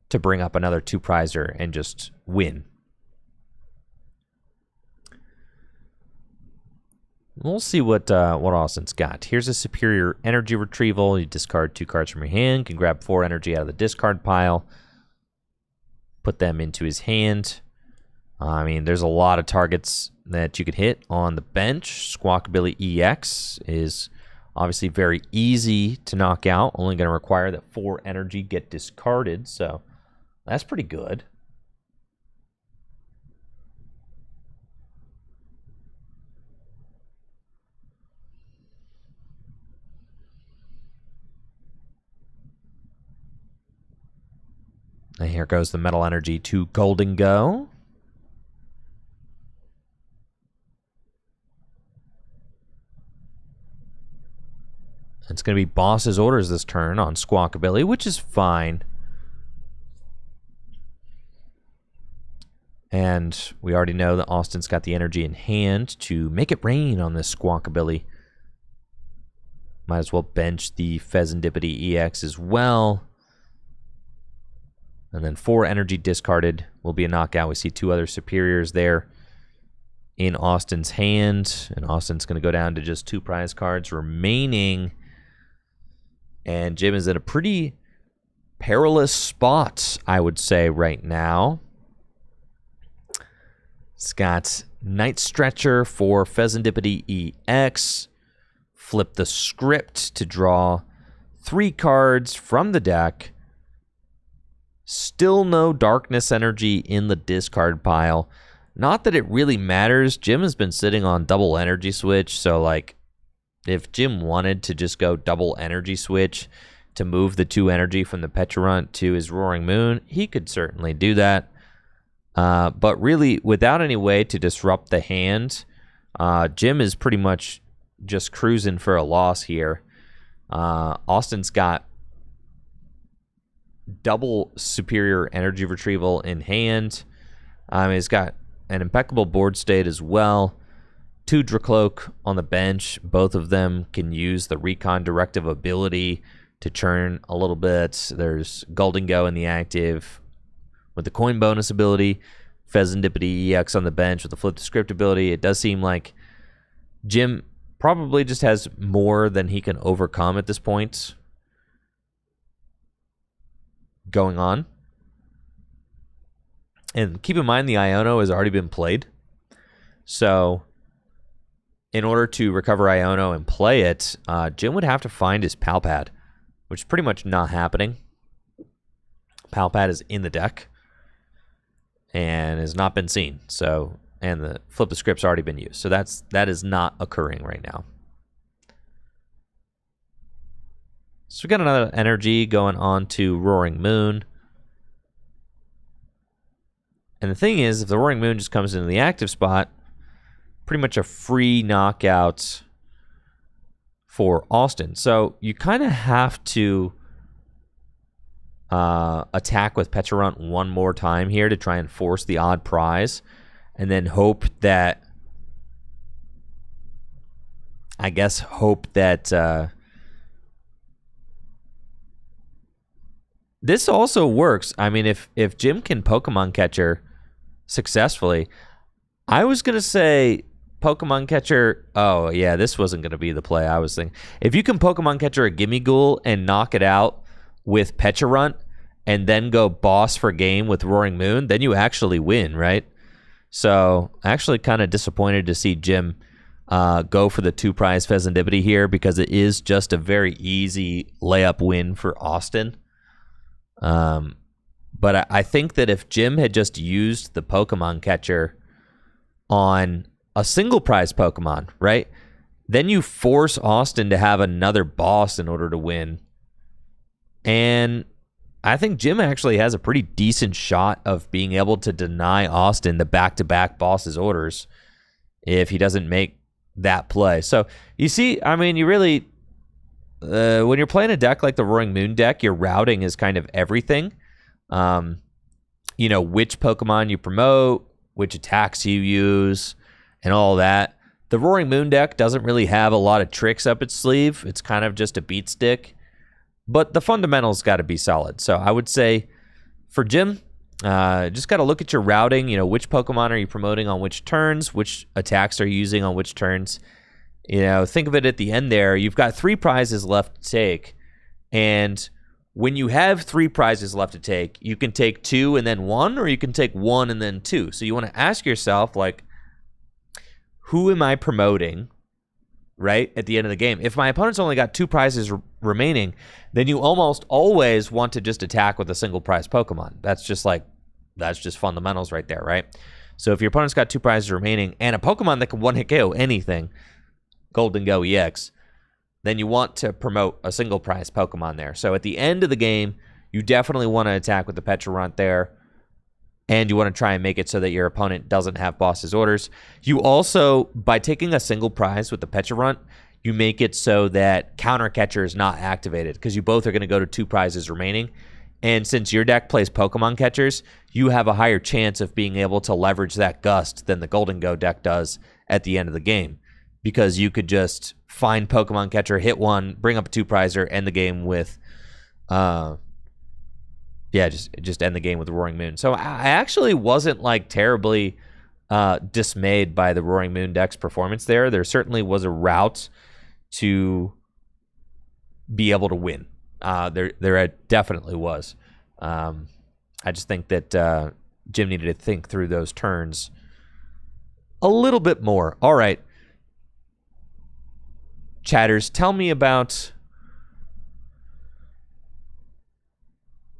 to bring up another 2-prizer and just win. We'll see what Austin's got. Here's a Superior Energy Retrieval. You discard 2 cards from your hand, can grab 4 energy out of the discard pile, put them into his hand. I mean, there's a lot of targets that you could hit on the bench. Squawkabilly EX is obviously very easy to knock out, only going to require that 4 energy get discarded, so that's pretty good. And here goes the Metal Energy to Gholdengo. It's going to be Boss's Orders this turn on Squawkabilly, which is fine. And we already know that Austin's got the energy in hand to make it rain on this Squawkabilly. Might as well bench the Fezandipity EX as well. And then 4 energy discarded will be a knockout. We see 2 other superiors there in Austin's hand. And Austin's going to go down to just 2 prize cards remaining. And Jim is in a pretty perilous spot, I would say, right now. It's got Night Stretcher for Fezandipity EX. Flip the script to draw 3 cards from the deck. Still no Darkness Energy in the discard pile. Not that it really matters. Jim has been sitting on double energy switch, so like if Jim wanted to just go double energy switch to move the 2 energy from the Pecharunt to his Roaring Moon, he could certainly do that. But really, without any way to disrupt the hand, Jim is pretty much just cruising for a loss here. Austin's got double Superior Energy Retrieval in hand. He's got an impeccable board state as well. 2 Dracloak on the bench. Both of them can use the Recon Directive ability to churn a little bit. There's Gholdengo in the active with the coin bonus ability. Fezandipity EX on the bench with the flip the script ability. It does seem like Jim probably just has more than he can overcome at this point going on. And keep in mind the Iono has already been played. So in order to recover Iono and play it, Jim would have to find his Palpad, which is pretty much not happening. Palpad is in the deck and has not been seen. So, and the flip the script's already been used. So that is not occurring right now. So we got another energy going on to Roaring Moon. And the thing is, if the Roaring Moon just comes into the active spot, pretty much a free knockout for Austin. So you kind of have to attack with Pecharunt one more time here to try and force the odd prize, and then hope that this also works. I mean, if Jim can Pokemon Catcher successfully, I was gonna say Pokemon Catcher. Oh yeah, this wasn't gonna be the play I was thinking. If you can Pokemon Catcher a Gimme Ghoul and knock it out with Pecharunt, and then go boss for game with Roaring Moon, then you actually win, right? So actually kind of disappointed to see Jim go for the 2-prize Fezandipity here, because it is just a very easy layup win for Austin. But I think that if Jim had just used the Pokemon Catcher on a single prize Pokemon, right? Then you force Austin to have another boss in order to win. And I think Jim actually has a pretty decent shot of being able to deny Austin the back-to-back boss's orders if he doesn't make that play. So you see, I mean, you really, when you're playing a deck like the Roaring Moon deck, your routing is kind of everything. You know, which Pokemon you promote, which attacks you use, and all that. The Roaring Moon deck doesn't really have a lot of tricks up its sleeve. It's kind of just a beat stick. But the fundamentals got to be solid. So I would say for Jim, just got to look at your routing. You know, which Pokemon are you promoting on which turns? Which attacks are you using on which turns? You know, think of it at the end there. You've got 3 prizes left to take. And when you have 3 prizes left to take, you can take 2 and then 1, or you can take 1 and then 2. So you want to ask yourself, like, who am I promoting, right, at the end of the game? If my opponent's only got 2 prizes remaining, then you almost always want to just attack with a single prize Pokemon. That's just fundamentals right there, right? So if your opponent's got 2 prizes remaining and a Pokemon that can one-hit KO anything, Gholdengo EX, then you want to promote a single prize Pokemon there. So at the end of the game, you definitely want to attack with the Pecharunt there, and you want to try and make it so that your opponent doesn't have boss's orders. You also, by taking a single prize with the Pecharunt, you make it so that Counter Catcher is not activated, because you both are going to go to 2 prizes remaining. And since your deck plays Pokemon Catchers, you have a higher chance of being able to leverage that Gust than the Gholdengo deck does at the end of the game, because you could just find Pokemon Catcher, hit 1, bring up a 2-prizer, end the game with, just end the game with Roaring Moon. So I actually wasn't like terribly dismayed by the Roaring Moon deck's performance there. There certainly was a route to be able to win. There definitely was. I just think that Jim needed to think through those turns a little bit more. All right. Chatters, tell me about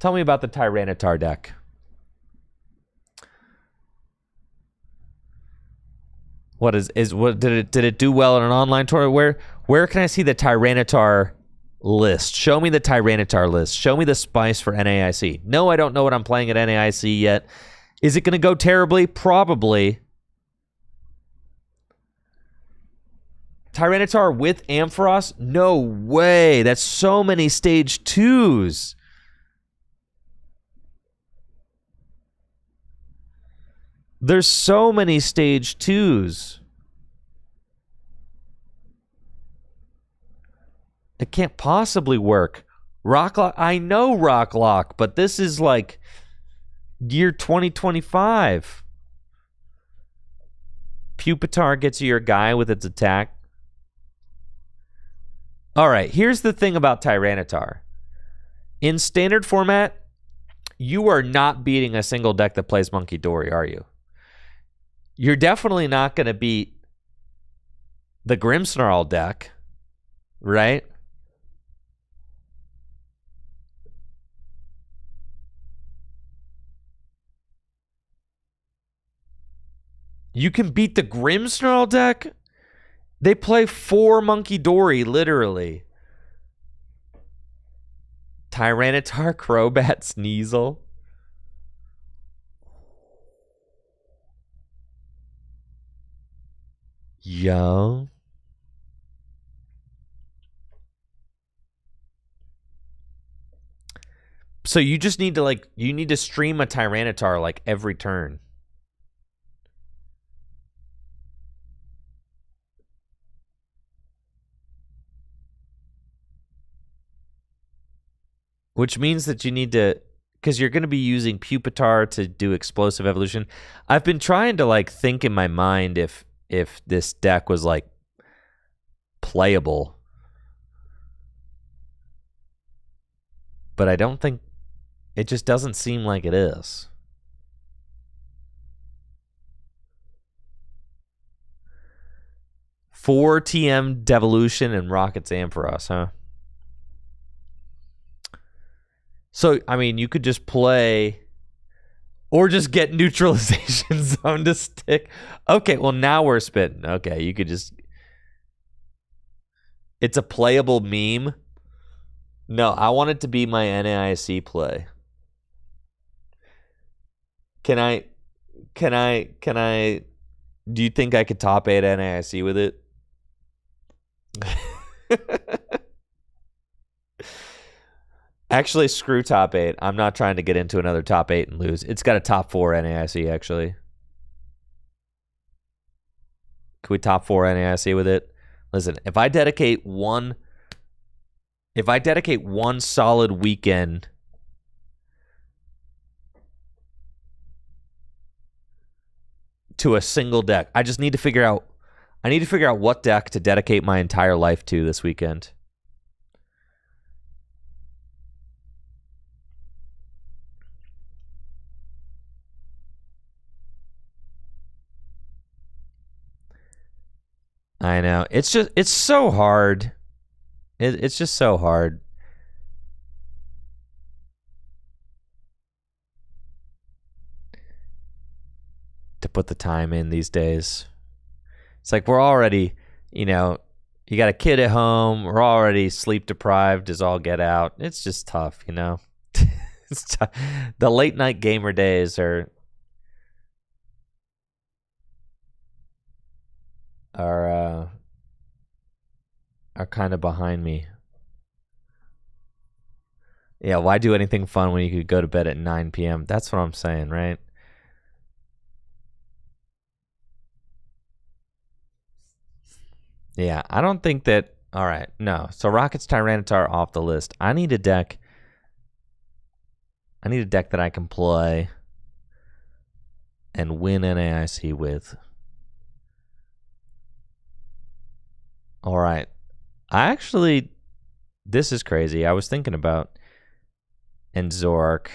the Tyranitar deck. What did it do well in an online tournament? Where can I see the Tyranitar list? Show me the Tyranitar list. Show me the spice for NAIC. No, I don't know what I'm playing at NAIC yet. Is it going to go terribly? Probably. Tyranitar with Ampharos? No way. That's so many stage 2s. There's so many stage 2s. It can't possibly work. Rocklock, I know Rocklock, but this is like year 2025. Pupitar gets you your guy with its attack. All right, here's the thing about Tyranitar. In standard format, you are not beating a single deck that plays Monkey Dory, are you? You're definitely not going to beat the Grimmsnarl deck, right? You can beat the Grimmsnarl deck? They play 4 Monkey Dory, literally. Tyranitar, Crobat, Sneasel. Yo. So you just need to you need to stream a Tyranitar like every turn. Which means that you need to, because you're going to be using Pupitar to do explosive evolution. I've been trying to like think in my mind if this deck was like playable, but I don't think, it just doesn't seem like it is. Four TM Devolution and Rocket's Ampharos, huh? So, I mean, you could just play or just get Neutralization Zone to stick. Okay, well, now we're spitting. Okay, you could just... It's a playable meme. No, I want it to be my NAIC play. Can I... Do you think I could top 8 NAIC with it? Actually, screw top 8. I'm not trying to get into another top 8 and lose. It's got a top 4 NAIC, actually. Can we top 4 NAIC with it? Listen, if I dedicate one solid weekend to a single deck, I need to figure out what deck to dedicate my entire life to this weekend. I know. It's so hard. It's just so hard. To put the time in these days. It's like we're already, you got a kid at home. We're already sleep deprived as all get out. It's just tough, It's tough. The late night gamer days are kind of behind me. Yeah, why do anything fun when you could go to bed at 9 p.m.? That's what I'm saying, right? Yeah, I don't think that... All right, no. So Rocket's Tyranitar off the list. I need a deck that I can play and win NAIC with. All right. This is crazy. I was thinking about Zoroark.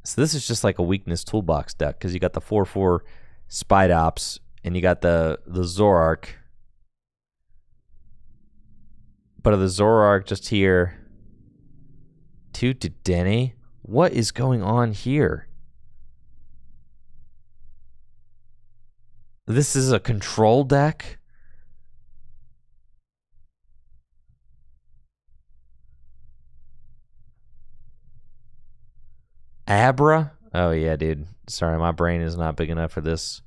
So this is just like a weakness toolbox deck because you got the 4/4 Spidops and you got the Zoroark. But the Zoroark just here. 2 to Denny. What is going on here? This is a control deck? Abra? Oh, yeah, dude. Sorry, my brain is not big enough for this.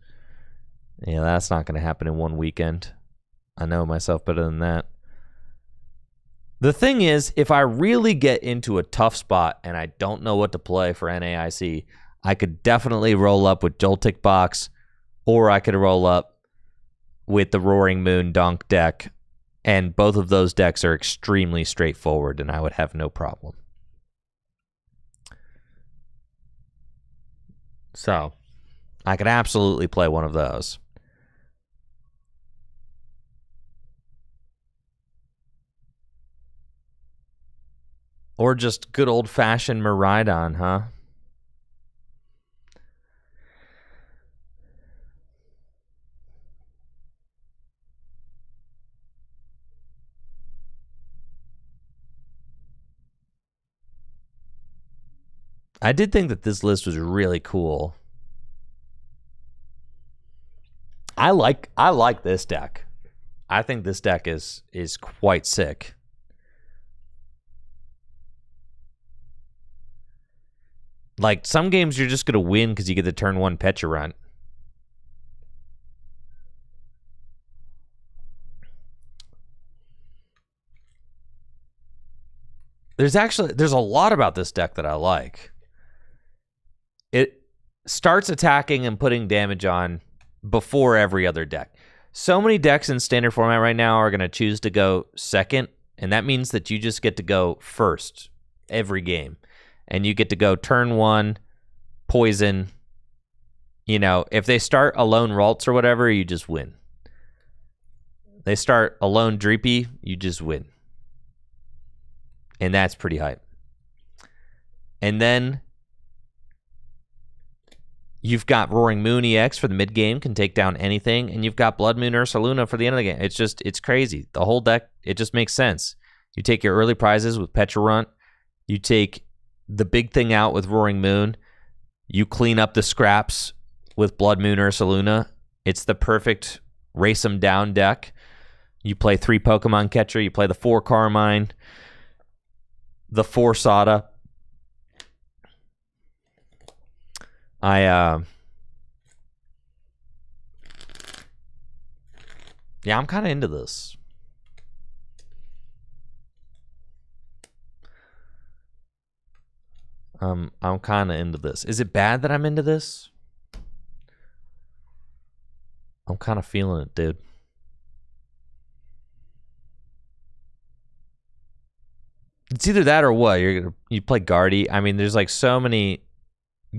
Yeah, that's not going to happen in one weekend. I know myself better than that. The thing is, if I really get into a tough spot and I don't know what to play for NAIC, I could definitely roll up with Joltik Box, or I could roll up with the Roaring Moon Donk deck, and both of those decks are extremely straightforward, and I would have no problem. So, I could absolutely play one of those. Or just good old-fashioned Miraidon, huh? I did think that this list was really cool. I like this deck. I think this deck is quite sick. Like, some games you're just going to win because you get the turn 1 Pecharunt. there's a lot about this deck that I like. It starts attacking and putting damage on before every other deck. So many decks in standard format right now are going to choose to go second, and that means that you just get to go first every game. And you get to go turn one, poison. You know, if they start alone Ralts or whatever, you just win. They start alone Dreepy, you just win. And that's pretty hype. And then you've got Roaring Moon EX for the mid game, can take down anything, and you've got Blood Moon Ursaluna for the end of the game. It's crazy. The whole deck, it just makes sense. You take your early prizes with Petrarunt, you take the big thing out with Roaring Moon, you clean up the scraps with Blood Moon Ursaluna. It's the perfect race 'em down deck. You play 3 Pokemon Catcher, you play the 4 Carmine, the 4 Sada. Yeah, I'm kind of into this. I'm kind of into this. Is it bad that I'm into this? I'm kind of feeling it, dude. It's either that or what? You play Guardy. I mean, there's like so many.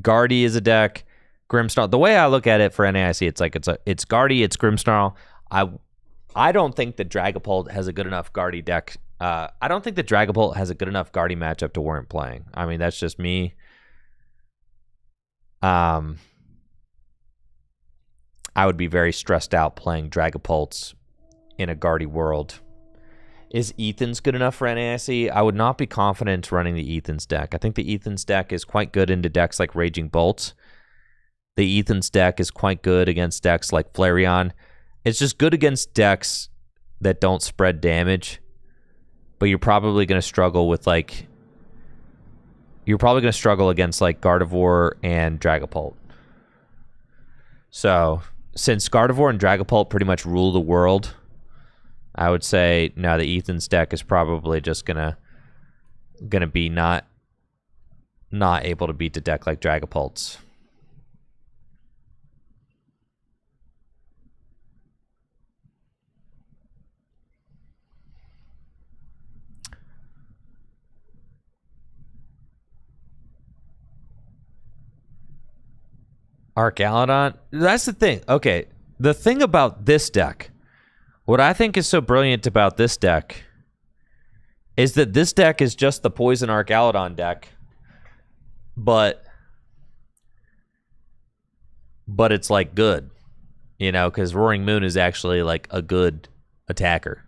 Guardy is a deck. Grimmsnarl. The way I look at it for NAIC, it's like it's Guardy, it's Grimmsnarl. I don't think that Dragapult has a good enough Guardy deck. I don't think that Dragapult has a good enough Guardy matchup to warrant playing. I mean, that's just me. I would be very stressed out playing Dragapults in a Guardy world. Is Ethan's good enough for NAIC? I would not be confident running the Ethan's deck. I think the Ethan's deck is quite good into decks like Raging Bolt. The Ethan's deck is quite good against decks like Flareon. It's just good against decks that don't spread damage. But you're probably going to struggle with like... You're probably going to struggle against like Gardevoir and Dragapult. So, since Gardevoir and Dragapult pretty much rule the world... I would say no. The Ethan's deck is probably just gonna be not able to beat the deck like Dragapult's. Archaludon. That's the thing. Okay, the thing about this deck. What I think is so brilliant about this deck is that this deck is just the Poison Archaludon deck, but it's like good, you know, because Roaring Moon is actually like a good attacker.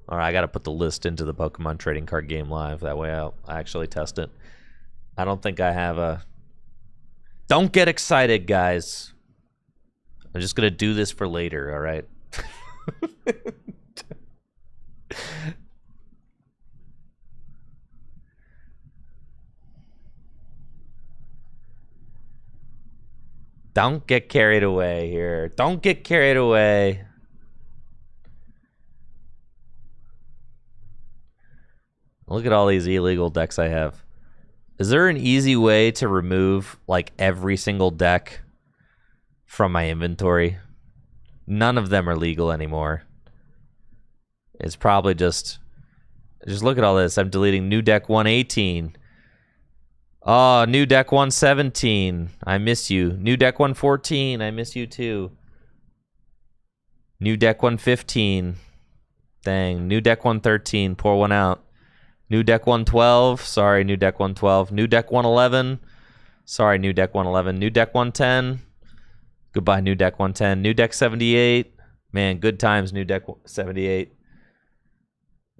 All right, I got to put the list into the Pokemon Trading Card Game Live. That way I'll actually test it. I don't think I have a... Don't get excited, guys. I'm just going to do this for later, all right? Don't get carried away here. Don't get carried away. Look at all these illegal decks I have. Is there an easy way to remove like every single deck from my inventory? None of them are legal anymore. It's probably just look at all this. I'm deleting new deck 118. Oh, new deck 117. I miss you. New deck 114. I miss you too. New deck 115. Dang. New deck 113. Pour one out. New deck 112. Sorry, new deck 112. New deck 111. Sorry, new deck 111. New deck 110. Goodbye, new deck 110. New deck 78. Man, good times, new deck 78.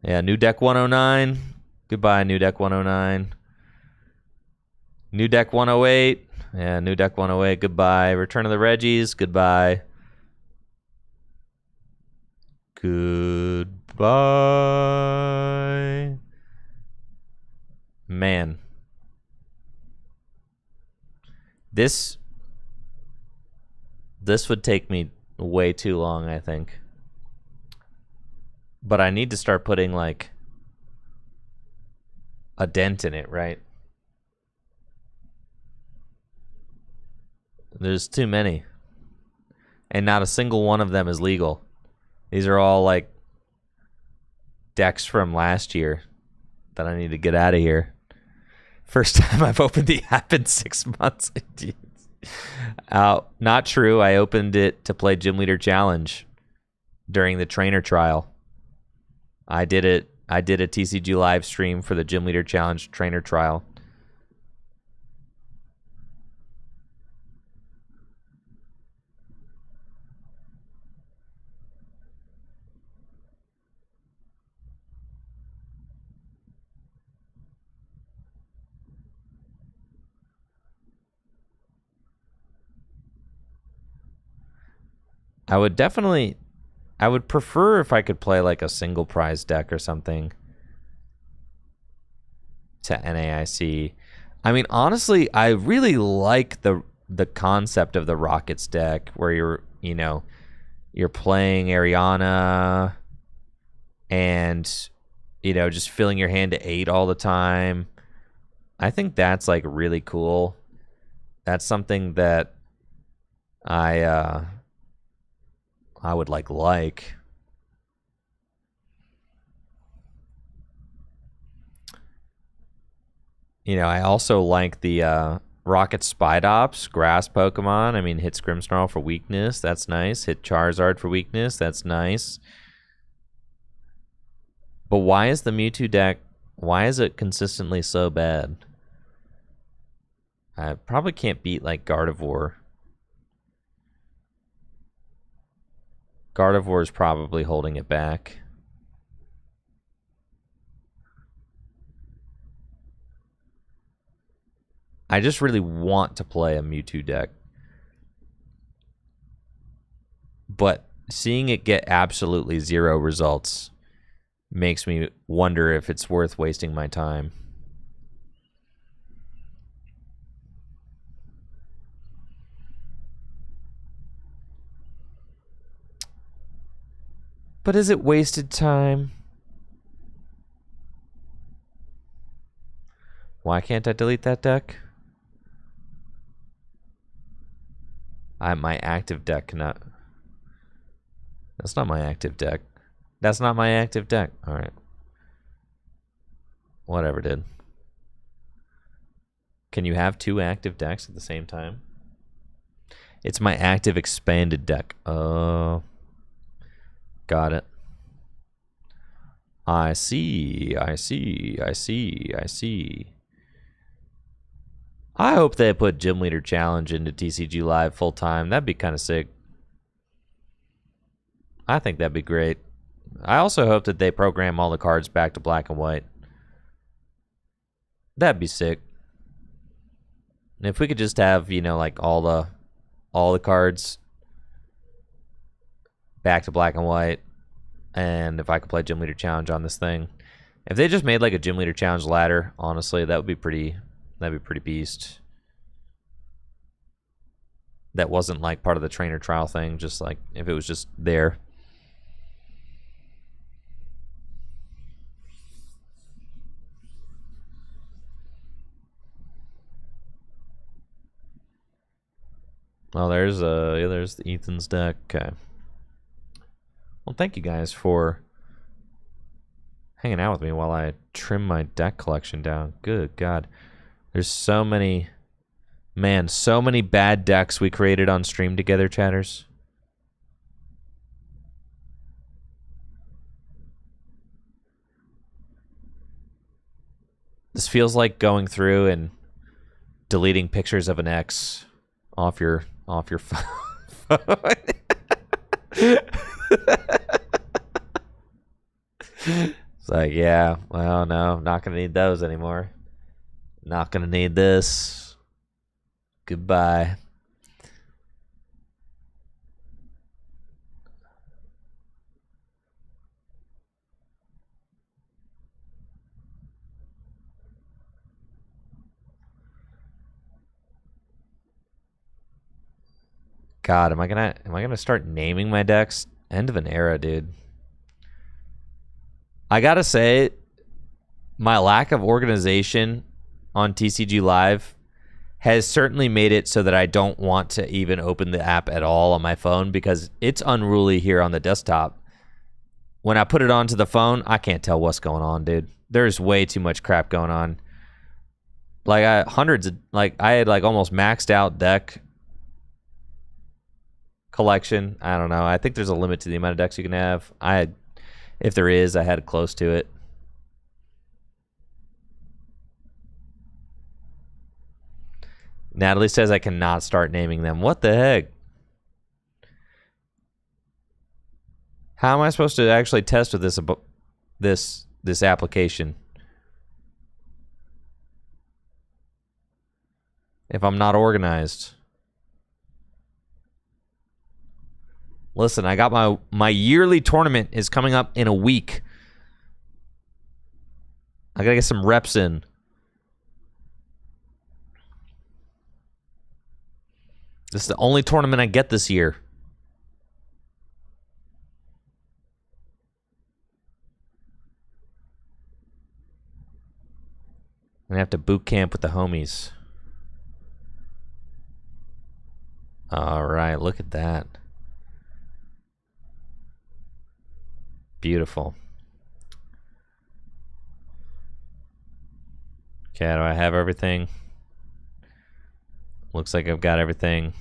Yeah, new deck 109. Goodbye, new deck 109. New deck 108. Yeah, new deck 108. Goodbye. Return of the Reggies. Goodbye. Goodbye. Man. This would take me way too long, I think. But I need to start putting, like, a dent in it, right? There's too many. And not a single one of them is legal. These are all, like, decks from last year that I need to get out of here. First time I've opened the app in 6 months. Not true. I opened it to play Gym Leader Challenge during the trainer trial. I did a TCG live stream for the Gym Leader Challenge trainer trial. I would prefer if I could play like a single prize deck or something to NAIC. I mean, honestly, I really like the concept of the Rockets deck where you're playing Ariana and just filling your hand to 8 all the time. I think that's like really cool. That's something that I would like. I also like the Rocket Spide Ops, grass Pokemon. I mean, hit Grimmsnarl for weakness. That's nice. Hit Charizard for weakness. That's nice. But why is the Mewtwo deck, why is it consistently so bad? I probably can't beat like Gardevoir. Gardevoir is probably holding it back. I just really want to play a Mewtwo deck. But seeing it get absolutely 0 results makes me wonder if it's worth wasting my time. But is it wasted time? Why can't I delete that deck? My active deck cannot. That's not my active deck. That's not my active deck. All right. Whatever, dude. Can you have 2 active decks at the same time? It's my active expanded deck. Oh. Got it. I see. I hope they put Gym Leader Challenge into TCG Live full time. That'd be kind of sick. I think that'd be great. I also hope that they program all the cards back to black and white. That'd be sick. And if we could just have, like all the cards back to black and white, and if I could play Gym Leader Challenge on this thing. If they just made like a Gym Leader Challenge ladder, honestly, that'd be pretty beast. That wasn't like part of the trainer trial thing, just like if it was just there. Oh, there's the Ethan's deck. Okay. Well, thank you guys for hanging out with me while I trim my deck collection down. Good God. There's so many bad decks we created on stream together, chatters. This feels like going through and deleting pictures of an ex off your phone. It's like, yeah, well, no, not gonna need those anymore. Not gonna need this. Goodbye. God, am I gonna start naming my decks? End of an era, dude. I gotta say, my lack of organization on TCG Live has certainly made it so that I don't want to even open the app at all on my phone because it's unruly here on the desktop. When I put it onto the phone, I can't tell what's going on, dude. There's way too much crap going on. Like I had like almost maxed out deck collection. I don't know. I think there's a limit to the amount of decks you can have. If there is, I had close to it. Natalie says I cannot start naming them. What the heck? How am I supposed to actually test with this application if I'm not organized? Listen, I got my yearly tournament is coming up in a week. I gotta get some reps in. This is the only tournament I get this year. I'm gonna have to boot camp with the homies. All right, look at that. Beautiful. Okay, do I have everything? Looks like I've got everything.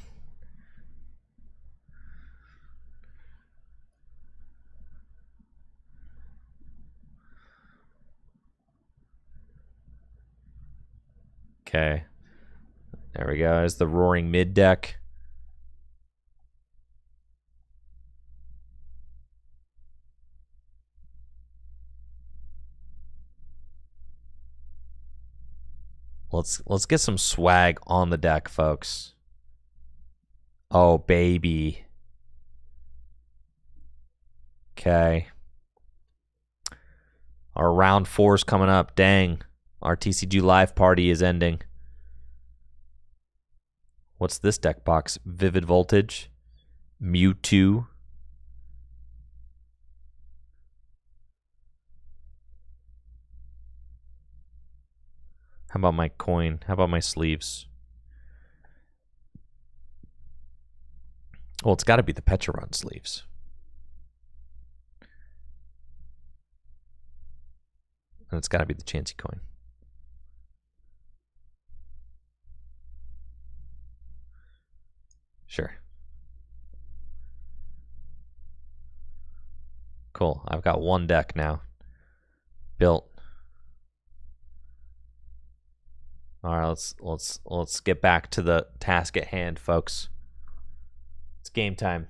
Okay. There we go. There's the Roaring Mid deck. Let's get some swag on the deck, folks. Oh, baby. Okay. Our round 4's coming up. Dang. Our TCG Live party is ending. What's this deck box? Vivid Voltage. Mewtwo. How about my coin? How about my sleeves? Well, it's got to be the Pecharon sleeves. And it's got to be the Chansey coin. Sure. Cool. I've got one deck now. Built. All right, let's get back to the task at hand, folks. It's game time.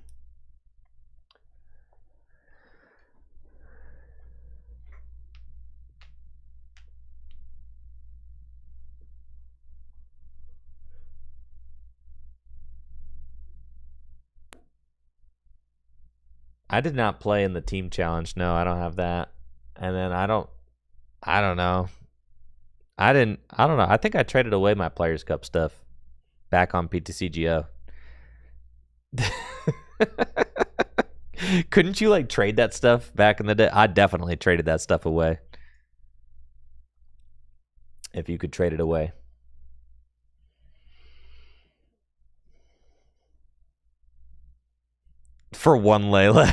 I did not play in the team challenge. No, I don't have that. And then I don't know. I don't know. I think I traded away my Players Cup stuff back on PTCGO. Couldn't you like trade that stuff back in the day? I definitely traded that stuff away. If you could trade it away. For one Layla.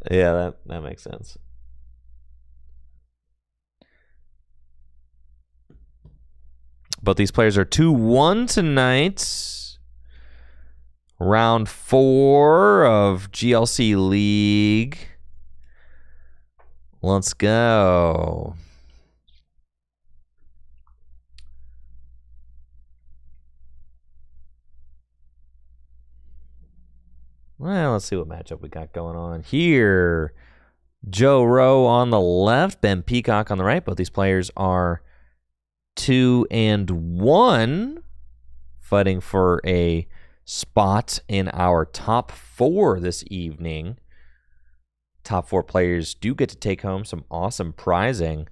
Yeah, that makes sense. But these players are 2-1 tonight. Round 4 of GLC League. Let's go. Well, let's see what matchup we got going on here. Joe Rowe on the left, Ben Peacock on the right. Both these players are 2-1, fighting for a spot in our top 4 this evening. Top 4 players do get to take home some awesome prizing.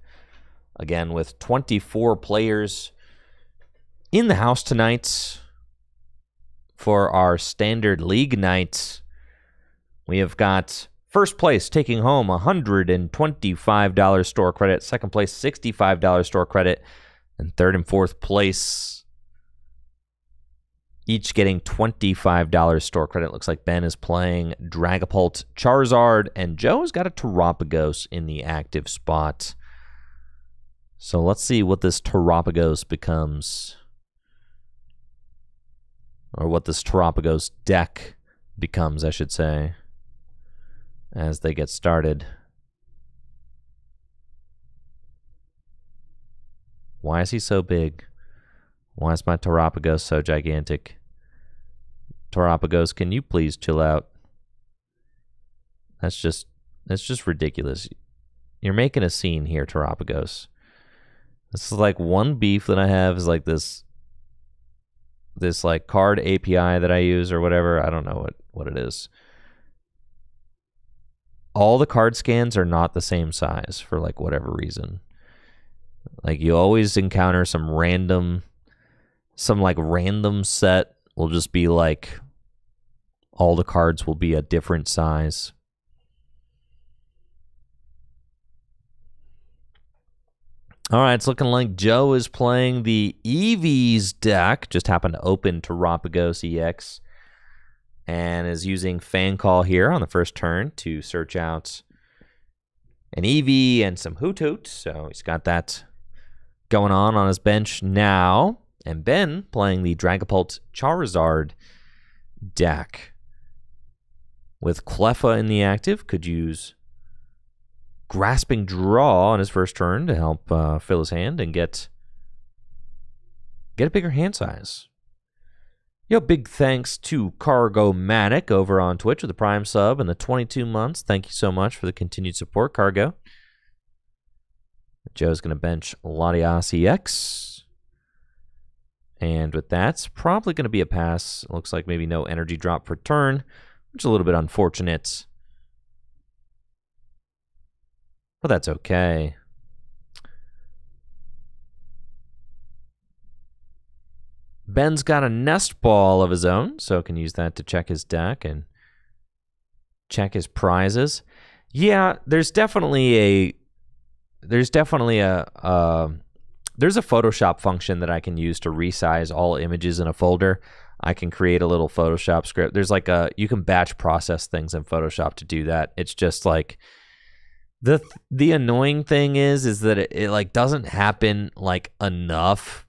Again, with 24 players in the house tonight for our standard league night. We have got first place taking home $125 store credit, second place $65 store credit, and third and fourth place each getting $25 store credit. Looks like Ben is playing Dragapult, Charizard, and Joe's got a Terrapagos in the active spot. So let's see what this Terrapagos becomes, or what this Terrapagos deck becomes, I should say, as they get started. Why is he so big? Why is my Terrapagos so gigantic? Terrapagos, can you please chill out? That's just ridiculous. You're making a scene here, Terrapagos. This is like one beef that I have is like this like card API that I use or whatever. I don't know what it is. All the card scans are not the same size for like whatever reason. Like you always encounter some random set will just be like all the cards will be a different size. All right, it's looking like Joe is playing the Eevee's deck. Just happened to open Terrapagos EX and is using Fan Call here on the first turn to search out an Eevee and some Hoot Hoot. So he's got that going on his bench now. And Ben playing the Dragapult Charizard deck with Cleffa in the active. Could use Grasping Draw on his first turn to help fill his hand and get a bigger hand size. Yo, big thanks to Cargo Manic over on Twitch with the Prime sub and the 22 months. Thank you so much for the continued support, Cargo. Joe's going to bench Latias EX. And with that, it's probably going to be a pass. It looks like maybe no energy drop per turn, which is a little bit unfortunate. But that's okay. Ben's got a nest ball of his own, so can use that to check his deck and check his prizes. Yeah, there's definitely a Photoshop function that I can use to resize all images in a folder. I can create a little Photoshop script. There's like you can batch process things in Photoshop to do that. It's just like the annoying thing is that it like doesn't happen like enough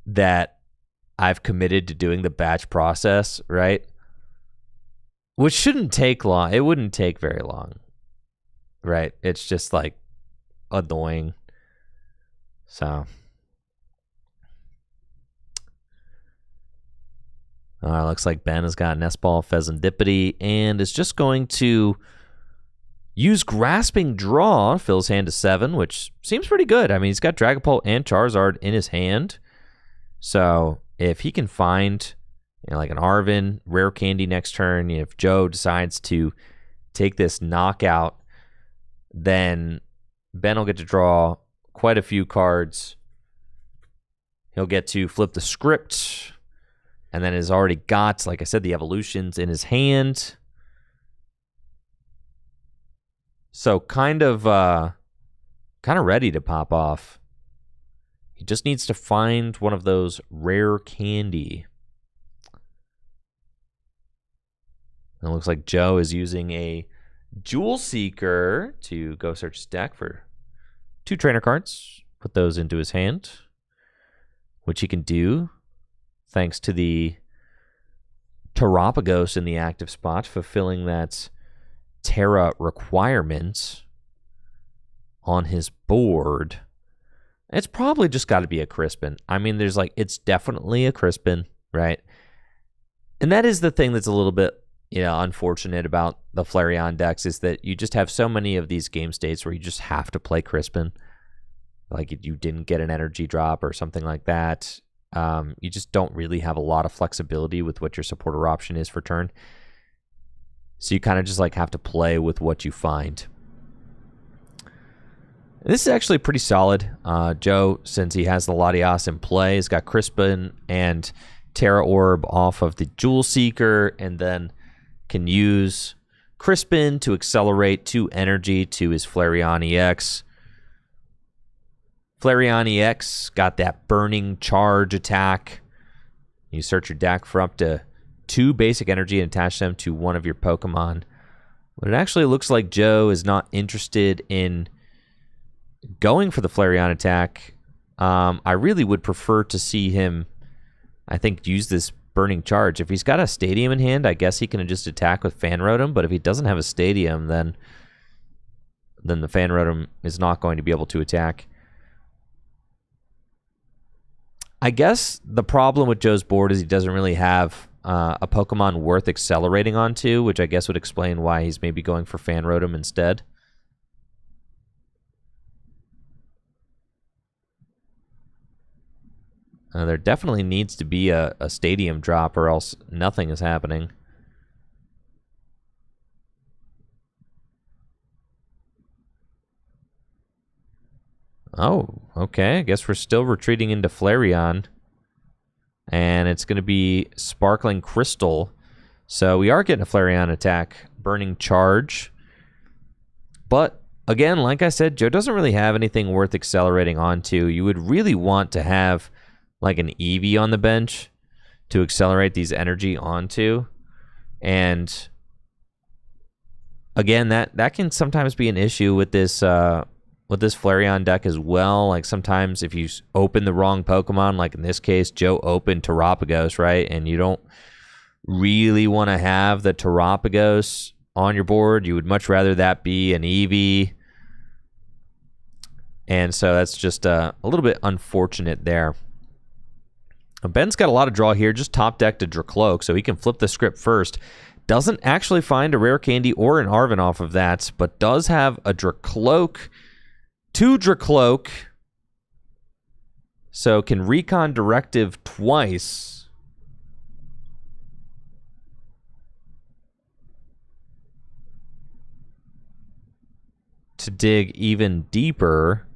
that I've committed to doing the batch process, right? Which shouldn't take long. It wouldn't take very long, right? It's just like annoying. So, looks like Ben has got Nest Ball, Pheasantipity, and is just going to use Grasping Draw, fill his hand to 7, which seems pretty good. I mean, he's got Dragapult and Charizard in his hand. So, if he can find like an Arven, Rare Candy next turn, if Joe decides to take this knockout, then Ben will get to draw quite a few cards. He'll get to flip the script, and then has already got, like I said, the evolutions in his hand. So kind of ready to pop off. He just needs to find one of those rare candy. And it looks like Joe is using a Jewel Seeker to go search his deck for 2 trainer cards. Put those into his hand, which he can do thanks to the Terrapagos in the active spot, fulfilling that Terra requirement on his board. It's probably just got to be a Crispin. I mean, it's definitely a Crispin, right? And that is the thing that's a little bit, unfortunate about the Flareon decks, is that you just have so many of these game states where you just have to play Crispin. Like you didn't get an energy drop or something like that. You just don't really have a lot of flexibility with what your supporter option is for turn. So you kind of just like have to play with what you find. This is actually pretty solid. Joe, since he has the Latias in play, has got Crispin and Terra Orb off of the Jewel Seeker, and then can use Crispin to accelerate 2 energy to his Flareon EX. Flareon EX got that Burning Charge attack. You search your deck for up to 2 basic energy and attach them to one of your Pokemon. But it actually looks like Joe is not interested in going for the Flareon attack. I really would prefer to see him, I think, use this Burning Charge. If he's got a Stadium in hand, I guess he can just attack with Fan Rotom, but if he doesn't have a Stadium, then the Fan Rotom is not going to be able to attack. I guess the problem with Joe's board is he doesn't really have a Pokemon worth accelerating onto, which I guess would explain why he's maybe going for Fan Rotom instead. There definitely needs to be a Stadium drop, or else nothing is happening. Oh, okay. I guess we're still retreating into Flareon. And it's going to be Sparkling Crystal. So we are getting a Flareon attack. Burning Charge. But, again, like I said, Joe doesn't really have anything worth accelerating onto. You would really want to have like an Eevee on the bench to accelerate these energy onto. And again, that can sometimes be an issue with this Flareon deck as well. Like sometimes if you open the wrong Pokemon, like in this case, Joe opened Terrapagos, right? And you don't really want to have the Terrapagos on your board. You would much rather that be an Eevee. And so that's just a little bit unfortunate there. Ben's got a lot of draw here, just top deck to Dracloak, so he can flip the script first. Doesn't actually find a Rare Candy or an Arven off of that, but does have a Dracloak, 2 Dracloak, so can Recon Directive twice. To dig even deeper.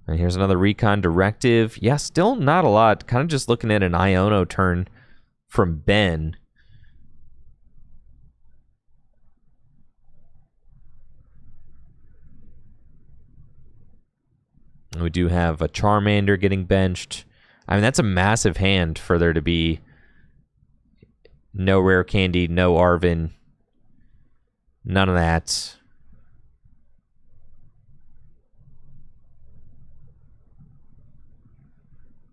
And here's another Recon Directive. Yeah, still not a lot. Kind of just looking at an Iono turn from Ben. We do have a Charmander getting benched. I mean, that's a massive hand for there to be no Rare Candy, no Arven. None of that.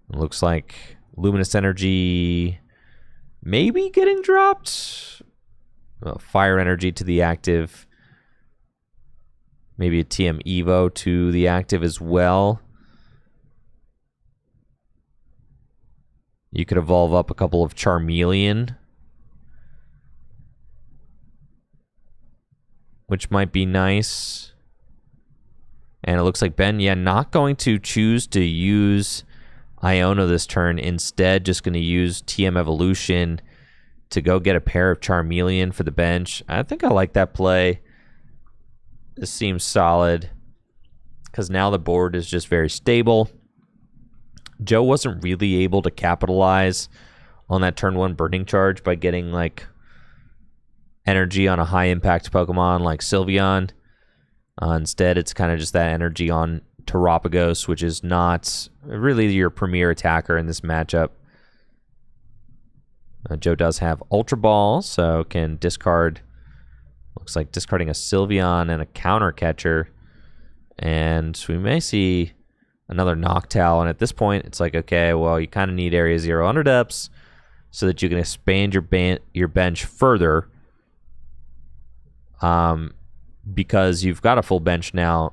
Looks like Luminous Energy maybe getting dropped. Fire Energy to the active. Maybe a TM Evo to the active as well. You could evolve up a couple of Charmeleon, which might be nice. And it looks like Ben, yeah, not going to choose to use Iono this turn. Instead, just going to use TM Evolution to go get a pair of Charmeleon for the bench. I think I like that play. This seems solid because now the board is just very stable. Joe wasn't really able to capitalize on that turn 1 Burning Charge by getting like energy on a high impact Pokemon like Sylveon. Instead, it's kind of just that energy on Terrapagos, which is not really your premier attacker in this matchup. Joe does have Ultra Ball, so can discard, looks like discarding a Sylveon and a Counter Catcher. And we may see another Noctowl, and at this point, it's like, okay, well, you kind of need Area 0 Under Depths so that you can expand your bench further. Because you've got a full bench now,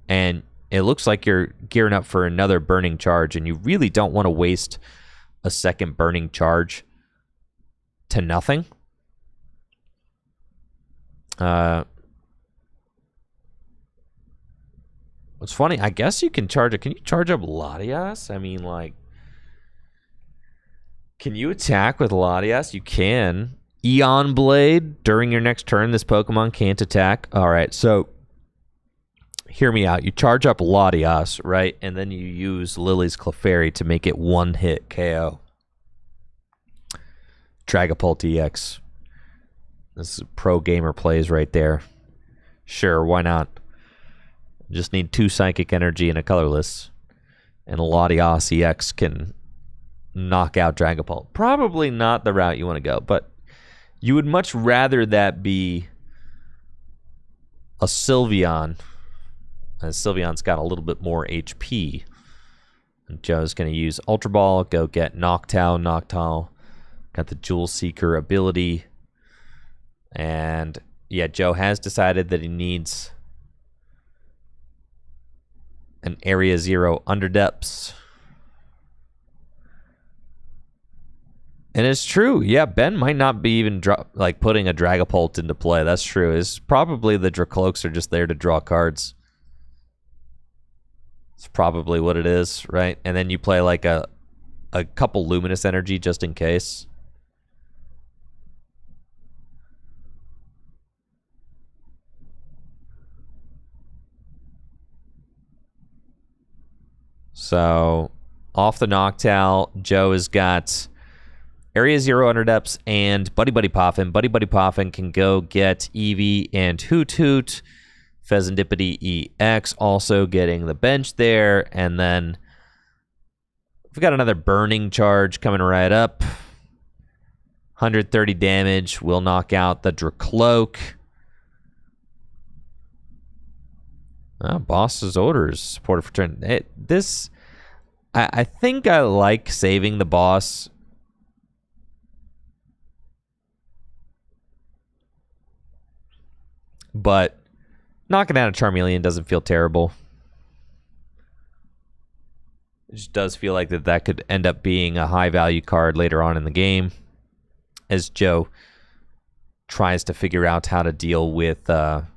and it looks like you're gearing up for another Burning Charge, and you really don't want to waste a second Burning Charge to nothing. It's funny, I guess you can charge it. Can you charge up Latias? I mean, like, can you attack with Latias? You can. Eon Blade. During your next turn, this Pokemon can't attack. All right, so hear me out. You charge up Latias, right? And then you use Lily's Clefairy to make it one-hit KO. Dragapult EX. This is pro gamer plays right there. Sure, why not? Just need 2 Psychic Energy and a Colorless. And Latias EX can knock out Dragapult. Probably not the route you want to go, but you would much rather that be a Sylveon. As Sylveon's got a little bit more HP. And Joe's going to use Ultra Ball, go get Noctowl. Noctowl got the Jewel Seeker ability. And yeah, Joe has decided that he needs an Area 0 Underdepths. And it's true. Yeah, Ben might not be even putting a Dragapult into play. That's true. It's probably the Dracloaks are just there to draw cards. It's probably what it is, right? And then you play like a couple Luminous Energy just in case. So, off the Noctowl, Joe has got Area 0 Underdepths and Buddy Buddy Poffin. Buddy Buddy Poffin can go get Eevee and Hoot Hoot. Pheasantipity EX also getting the bench there. And then we've got another Burning Charge coming right up. 130 damage will knock out the Dracloak. Boss's Orders, supported for turn. I think I like saving the boss. But knocking out a Charmeleon doesn't feel terrible. It just does feel like that could end up being a high-value card later on in the game, as Joe tries to figure out how to deal with the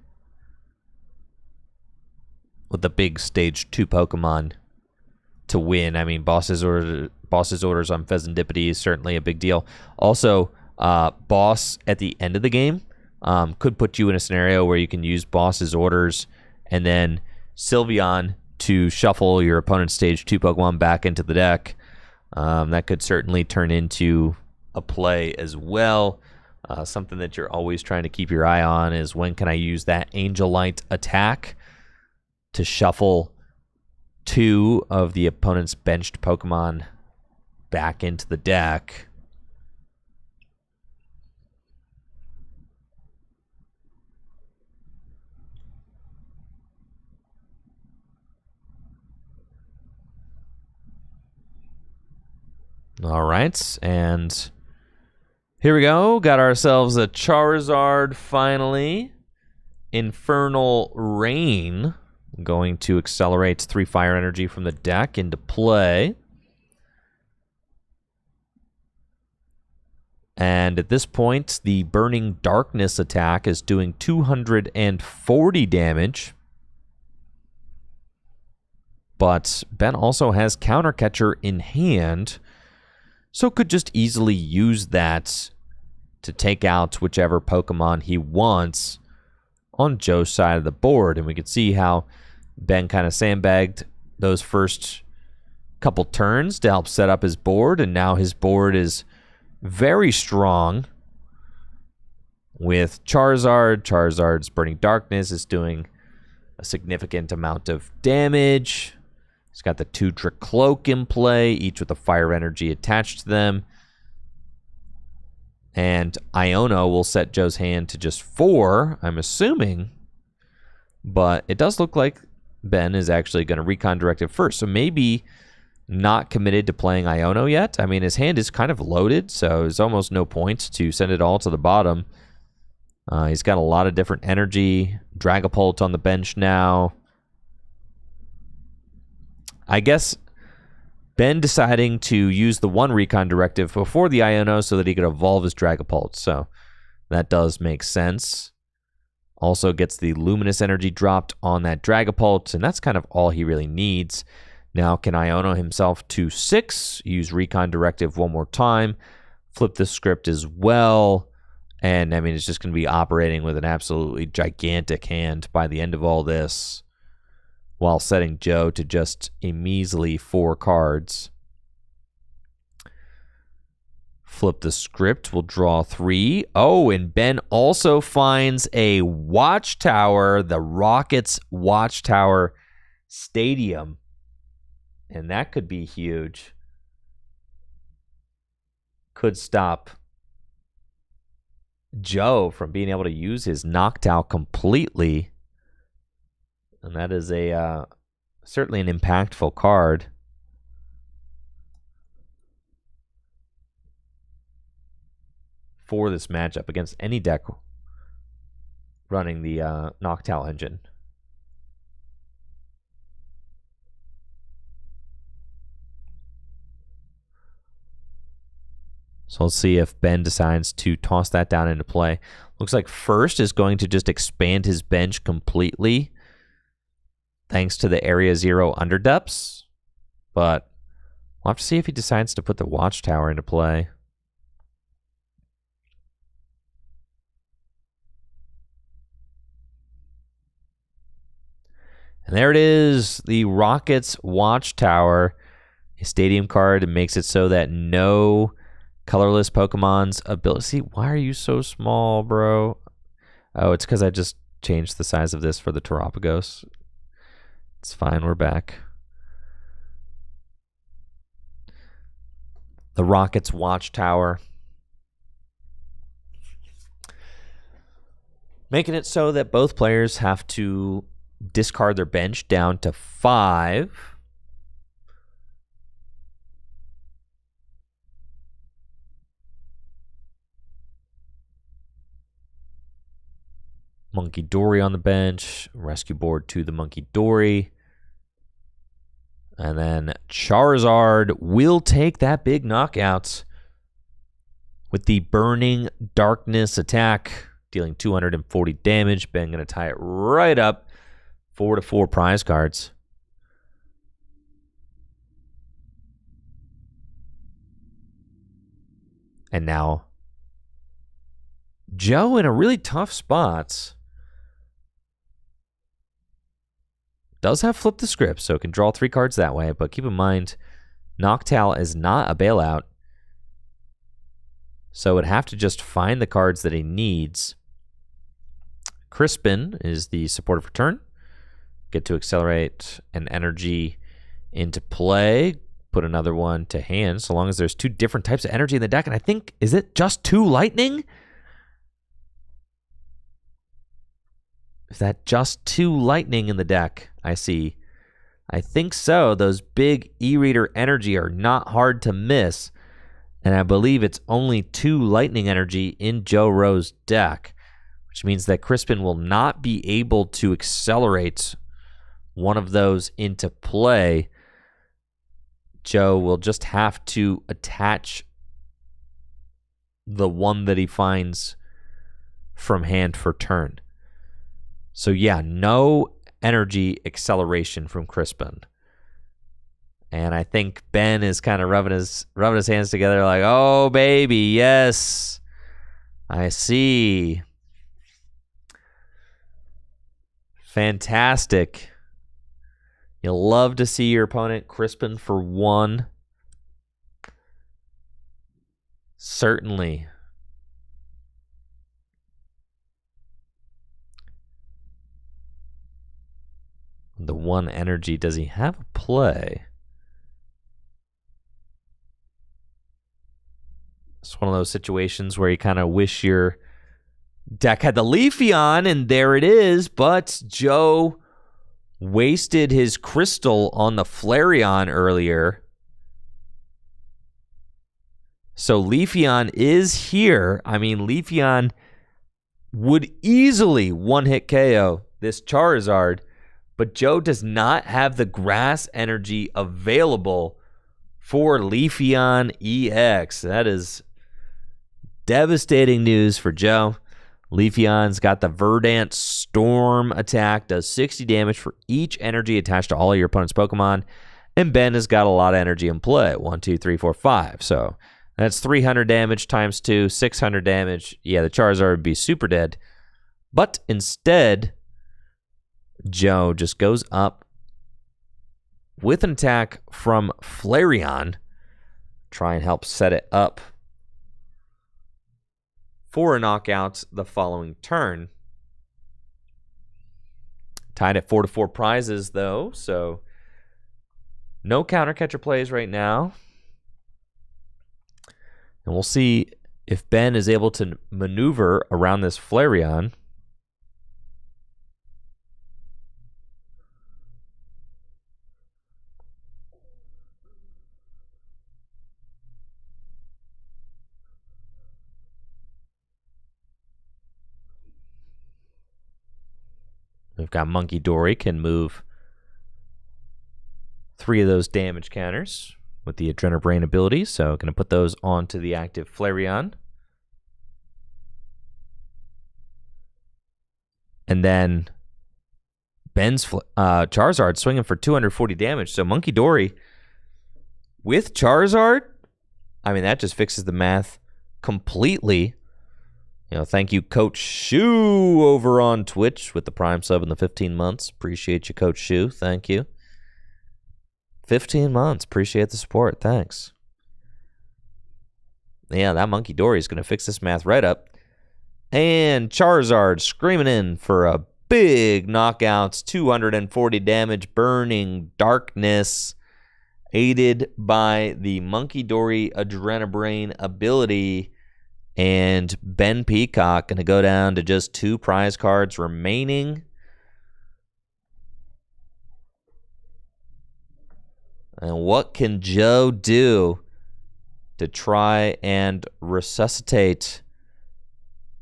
big Stage 2 Pokemon to win. I mean, Boss's Orders on Pheasantipity is certainly a big deal. Also, Boss at the end of the game could put you in a scenario where you can use Boss's Orders and then Sylveon to shuffle your opponent's Stage 2 Pokemon back into the deck. That could certainly turn into a play as well. Something that you're always trying to keep your eye on is when can I use that Angel Light attack to shuffle 2 of the opponent's benched Pokemon back into the deck. All right, and here we go. Got ourselves a Charizard finally. Infernal Rain. Going to accelerate 3 fire energy from the deck into play. And at this point, the Burning Darkness attack is doing 240 damage. But Ben also has Counter Catcher in hand, so could just easily use that to take out whichever Pokemon he wants on Joe's side of the board. And we could see how Ben kind of sandbagged those first couple turns to help set up his board, and now his board is very strong with Charizard. Charizard's Burning Darkness is doing a significant amount of damage. He's got the 2 Dracloak in play, each with a fire energy attached to them. And Iono will set Joe's hand to just 4, I'm assuming. But it does look like Ben is actually going to Recon Directive first. So maybe not committed to playing Iono yet. I mean, his hand is kind of loaded, so there's almost no point to send it all to the bottom. He's got a lot of different energy. Dragapult on the bench now. I guess Ben deciding to use the 1 Recon Directive before the Iono so that he could evolve his Dragapult. So that does make sense. Also gets the Luminous Energy dropped on that Dragapult, and that's kind of all he really needs. Now can Iono himself to 6, use Recon Directive one more time, flip the script as well. And, I mean, it's just going to be operating with an absolutely gigantic hand by the end of all this, while setting Joe to just a measly 4 cards. Flip the script. We'll draw 3. Oh, and Ben also finds a watchtower, the Rockets Watchtower Stadium. And that could be huge. Could stop Joe from being able to use his Noctowl completely. And that is a certainly an impactful card. For this matchup against any deck running the Noctowl engine. So let's see if Ben decides to toss that down into play. Looks like first is going to just expand his bench completely, thanks to the Area 0 underdepths. But we'll have to see if he decides to put the Watchtower into play. And there it is, the Rockets Watchtower, a stadium card. It makes it so that no colorless Pokemon's ability. See, why are you so small, bro? Oh, it's because I just changed the size of this for the Terrapagos. It's fine, we're back. The Rockets Watchtower. Making it so that both players have to discard their bench down to 5. Monkey Dory on the bench. Rescue board to the Monkey Dory. And then Charizard will take that big knockout with the Burning Darkness attack, dealing 240 damage. Ben going to tie it right up. 4-4 prize cards. And now Joe in a really tough spot. Does have flip the script, so it can draw 3 cards that way. But keep in mind, Noctowl is not a bailout. So it'd have to just find the cards that he needs. Crispin is the supportive return. Get to accelerate an energy into play. Put another one to hand, so long as there's 2 different types of energy in the deck. And I think, is it just 2 lightning? Is that just 2 lightning in the deck? I see. I think so. Those big E-Reader energy are not hard to miss. And I believe it's only 2 lightning energy in Joe Rowe's deck, which means that Crispin will not be able to accelerate one of those into play. Joe will just have to attach the one that he finds from hand for turn. So yeah, no energy acceleration from Crispin. And I think Ben is kind of rubbing his hands together like, oh, baby, yes, I see. Fantastic. You'll love to see your opponent Crispin for 1. Certainly. The 1 energy, does he have a play? It's one of those situations where you kind of wish your deck had the Leafeon, and there it is, but Joe wasted his crystal on the Flareon earlier. So Leafeon is here. I mean, Leafeon would easily one-hit KO this Charizard, but Joe does not have the grass energy available for Leafeon EX. That is devastating news for Joe. Leafeon's got the Verdant Storm attack, does 60 damage for each energy attached to all of your opponent's Pokemon. And Ben has got a lot of energy in play. 1, 2, 3, 4, 5. So That's 300 damage times 2, 600 damage. Yeah, the Charizard would be super dead. But instead, Joe just goes up with an attack from Flareon. Try and help set it up for a knockout the following turn. Tied at 4-4 prizes, though, so no counter catcher plays right now. And we'll see if Ben is able to maneuver around this Flareon. We've got Monkey Dory, can move 3 of those damage counters with the Adrenabrain ability, so going to put those onto the active Flareon. And then Ben's Charizard swinging for 240 damage, so Monkey Dory with Charizard, I mean, that just fixes the math completely. You know, thank you, Coach Shu over on Twitch with the Prime sub in the 15 months. Appreciate you, Coach Shu. Thank you. 15 months. Appreciate the support. Thanks. Yeah, that Monkey Dory is going to fix this math right up. And Charizard screaming in for a big knockouts. 240 damage. Burning Darkness. Aided by the Monkey Dory Adrenabrain ability. And Ben Peacock going to go down to just 2 prize cards remaining. And what can Joe do to try and resuscitate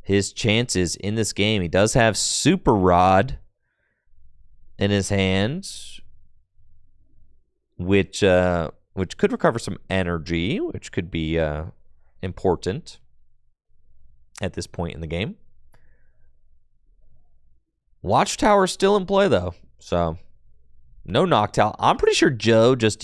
his chances in this game? He does have Super Rod in his hand, which could recover some energy, which could be important at this point in the game. Watchtower still in play, though, so no Noctowl. I'm pretty sure Joe just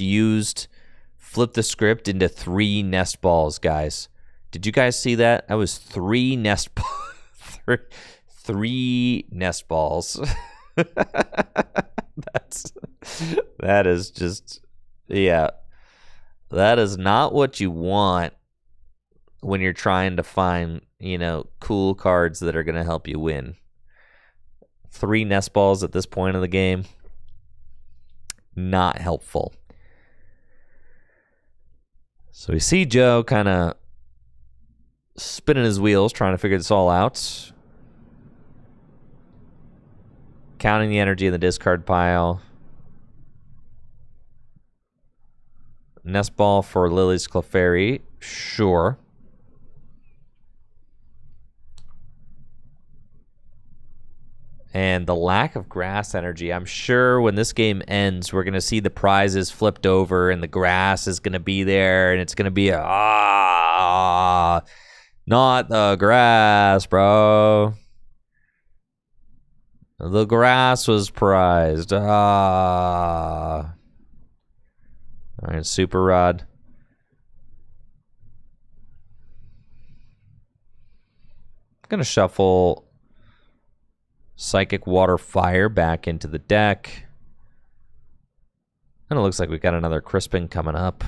flipped the script into 3 nest balls, guys. Did you guys see that? That was 3 nest balls. 3 nest balls. That is just, yeah. That is not what you want when you're trying to find, you know, cool cards that are going to help you win. 3 nest balls at this point of the game. Not helpful. So we see Joe kind of spinning his wheels, trying to figure this all out. Counting the energy in the discard pile. Nest ball for Lily's Clefairy. Sure. And the lack of grass energy. I'm sure when this game ends, we're going to see the prizes flipped over and the grass is going to be there. And it's going to be not the grass, bro. The grass was prized. All right, Super Rod. I'm going to shuffle Psychic Water Fire back into the deck. And it looks like we've got another Crispin coming up.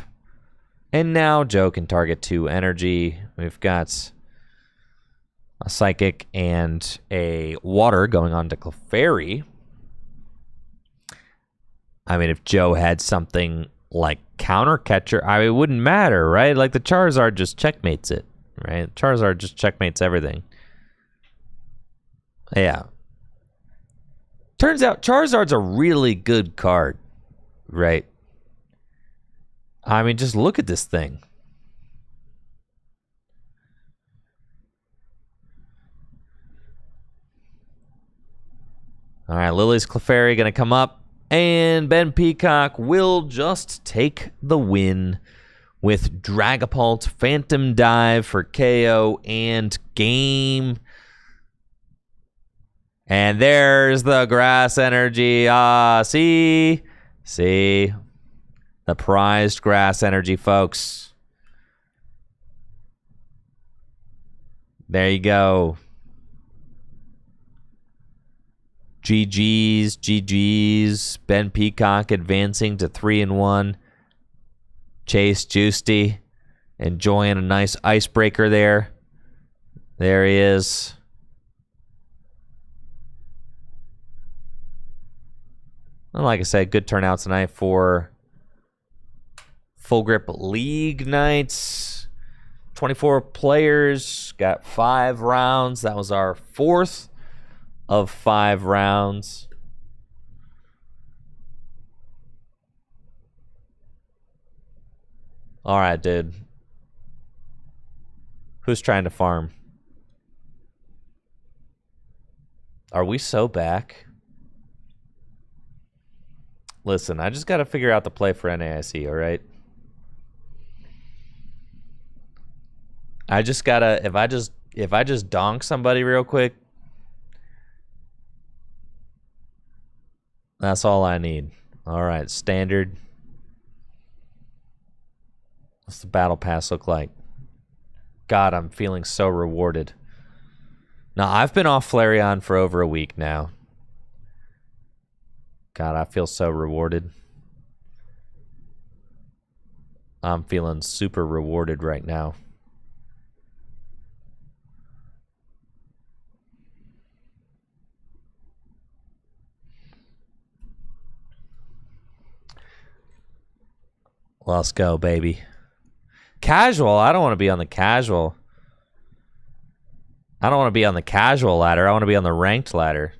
And now Joe can target 2 energy. We've got a Psychic and a Water going on to Clefairy. I mean, if Joe had something like Counter Catcher, I mean, it wouldn't matter, right? Like the Charizard just checkmates it, right? Charizard just checkmates everything. Yeah. Turns out Charizard's a really good card, right? I mean, just look at this thing. All right, Lily's Clefairy going to come up, and Ben Peacock will just take the win with Dragapult, Phantom Dive for KO and game. And there's the grass energy. See? The prized grass energy, folks. There you go. GG's. Ben Peacock advancing to 3-1. Chase Juicy enjoying a nice icebreaker there. There he is. And like I said, good turnout tonight for Full Grip League nights. 24 players, got 5 rounds. That was our 4th of 5 rounds. All right, dude. Who's trying to farm? Are we so back? Listen, I just got to figure out the play for NAIC, all right? I just got to if I just donk somebody real quick, that's all I need. All right, standard. What's the battle pass look like? God, I'm feeling so rewarded. Now, I've been off Flareon for over a week now. God, I feel so rewarded. I'm feeling super rewarded right now. Let's go, baby. Casual? I don't want to be on the casual. I don't want to be on the casual ladder. I want to be on the ranked ladder.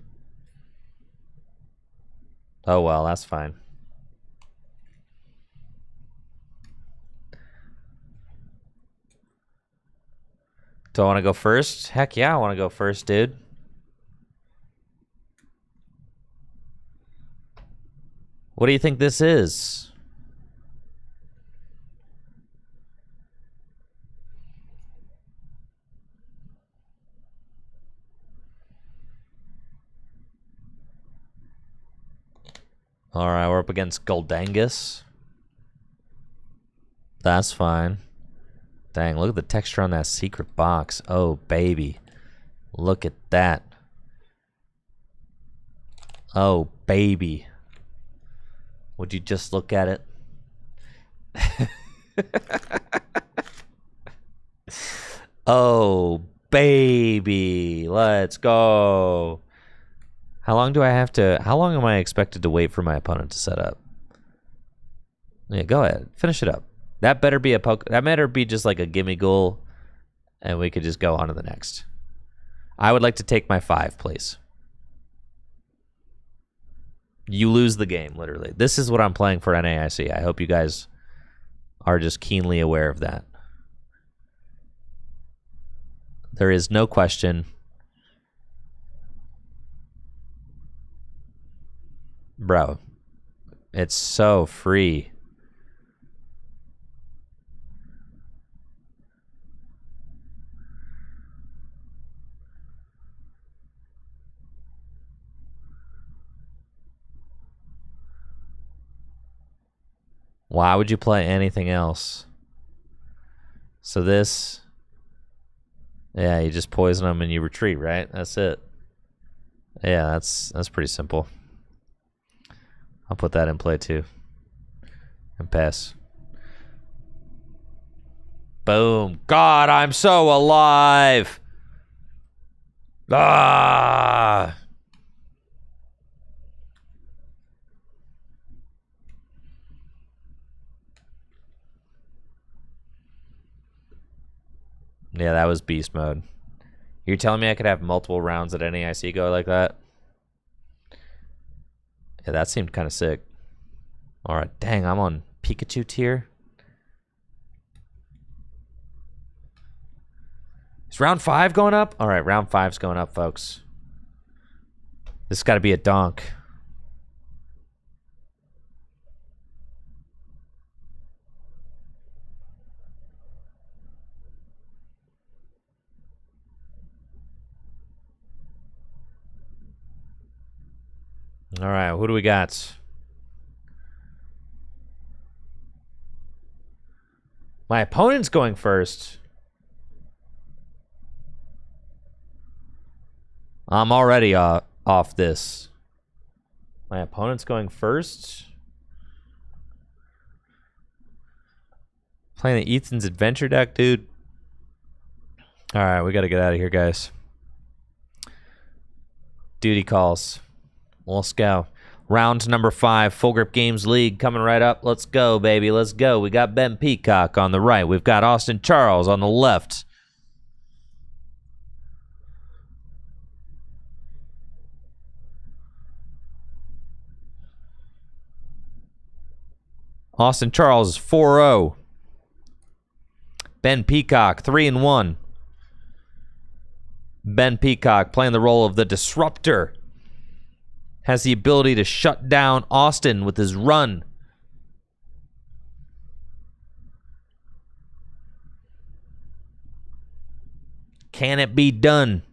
Oh, well, that's fine. Do I want to go first? Heck yeah, I want to go first, dude. What do you think this is? All right, we're up against Gholdengo. That's fine. Dang, look at the texture on that secret box. Oh, baby. Look at that. Oh, baby. Would you just look at it? Oh, baby. Let's go. How long am I expected to wait for my opponent to set up? Yeah, go ahead. Finish it up. That better be that better be just like a gimme goal, and we could just go on to the next. I would like to take my 5, please. You lose the game, literally. This is what I'm playing for NAIC. I hope you guys are just keenly aware of that. There is no question. Bro, it's so free. Why would you play anything else? So this, yeah, you just poison them and you retreat, right? That's it. Yeah, that's pretty simple. I'll put that in play too. And pass. Boom. God, I'm so alive. Ah. Yeah, that was beast mode. You're telling me I could have multiple rounds at NAIC go like that? Yeah, that seemed kind of sick. All right, dang, I'm on Pikachu tier. Is round 5 going up? All right, round 5's going up, folks. This has got to be a donk. All right, who do we got? My opponent's going first. I'm already off this. My opponent's going first. Playing the Ethan's Adventure deck, dude. All right, we got to get out of here, guys. Duty calls. Let's go. Round number 5, Full Grip Games League coming right up. Let's go, baby. Let's go. We got Ben Peacock on the right. We've got Austin Charles on the left. Austin Charles is 4-0. Ben Peacock, 3-1. Ben Peacock playing the role of the disruptor. Has the ability to shut down Austin with his run. Can it be done?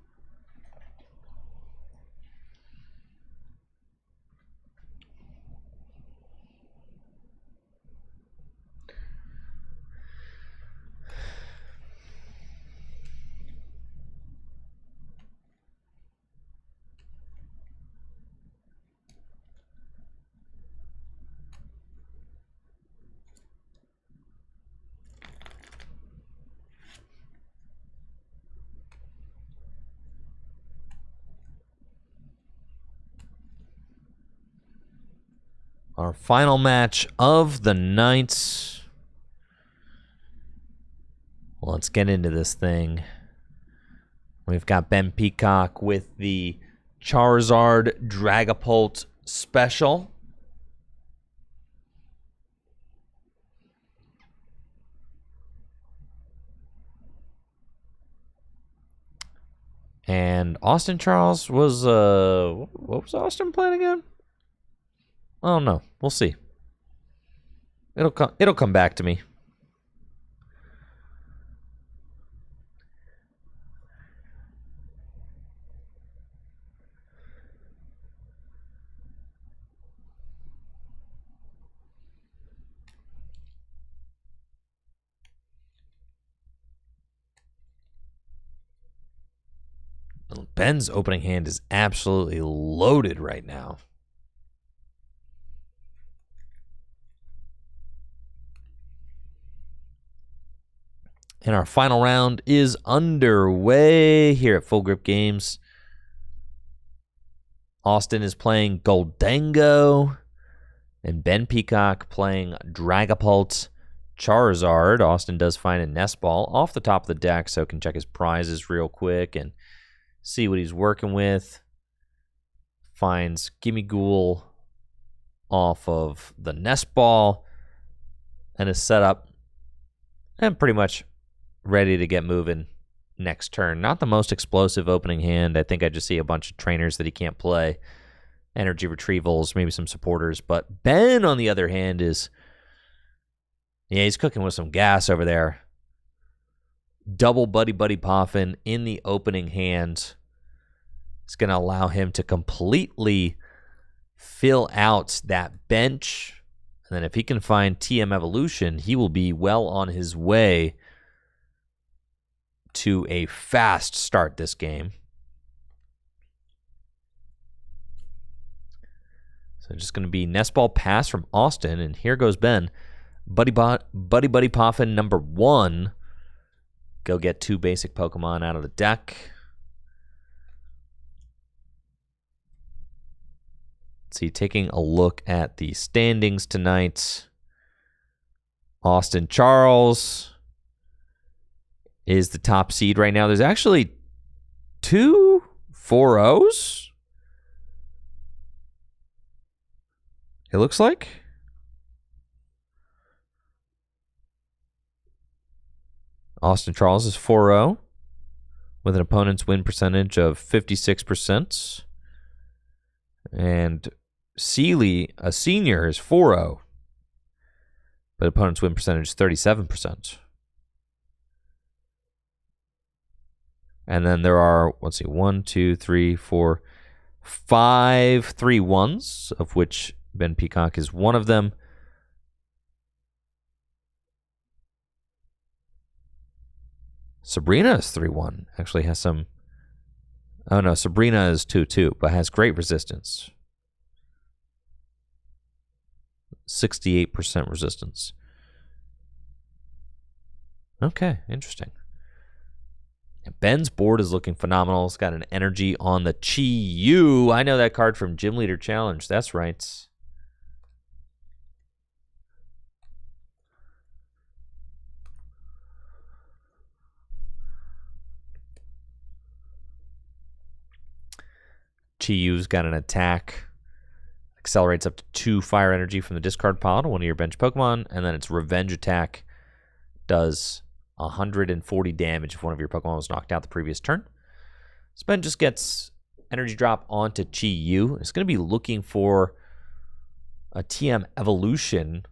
Our final match of the night. Let's get into this thing. We've got Ben Peacock with the Charizard Dragapult special. And Austin Charles was, what was Austin playing again? I don't know. We'll see. It'll come back to me. Ben's opening hand is absolutely loaded right now. And our final round is underway here at Full Grip Games. Austin is playing Gholdengo, and Ben Peacock playing Dragapult Charizard. Austin does find a nest ball off the top of the deck, so can check his prizes real quick and see what he's working with. Finds Gimme Ghoul off of the nest ball and is set up and pretty much ready to get moving next turn. Not the most explosive opening hand. I think I just see a bunch of trainers that he can't play. Energy retrievals, maybe some supporters. But Ben, on the other hand, is... yeah, he's cooking with some gas over there. Double Buddy Buddy Poffin in the opening hand. It's going to allow him to completely fill out that bench. And then if he can find TM Evolution, he will be well on his way to a fast start this game. So just going to be nest ball pass from Austin, and here goes Ben. Buddy Buddy Poffin number 1. Go get 2 basic Pokemon out of the deck. Let's see, taking a look at the standings tonight. Austin Charles is the top seed right now. There's actually 2 4-0s. It looks like. Austin Charles is 4-0 with an opponent's win percentage of 56%. And Seeley, a senior, is 4-0, but opponent's win percentage is 37%. And then there are, let's see, 1, 2, 3, 4, 5 3-1s, of which Ben Peacock is one of them. Sabrina is 3-1. Actually has some Oh no, Sabrina is 2/2, but has great resistance. 68% resistance. Okay, interesting. Ben's board is looking phenomenal. It's got an energy on the Chi-Yu. I know that card from Gym Leader Challenge. That's right. Chi-Yu's got an attack. Accelerates up to 2 fire energy from the discard pile to one of your bench Pokemon. And then its revenge attack does 140 damage if one of your Pokemon was knocked out the previous turn. So Ben just gets energy drop onto Chi-Yu. It's going to be looking for a TM evolution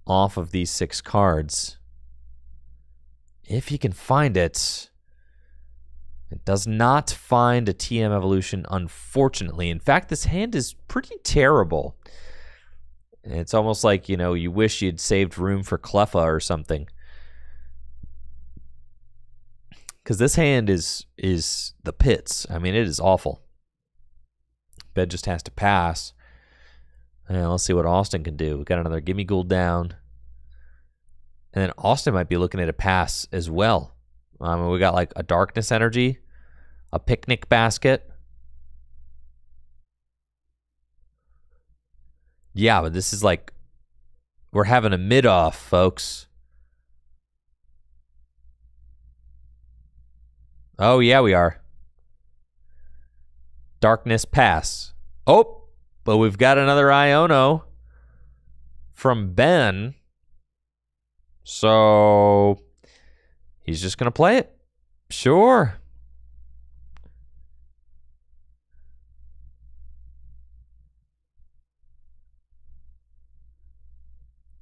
off of these 6 cards. If he can find it. It does not find a TM evolution, unfortunately. In fact, this hand is pretty terrible. It's almost like, you know, you wish you'd saved room for Cleffa or something. Because this hand is the pits. I mean, it is awful. Ben just has to pass. And let's see what Austin can do. We got another Gimme Ghoul down. And then Austin might be looking at a pass as well. We got like a Darkness Energy, a Picnic Basket. Yeah, but this is like, we're having a mid-off, folks. Oh, yeah, we are. Darkness Pass. Oh, but we've got another Iono from Ben. So he's just going to play it. Sure.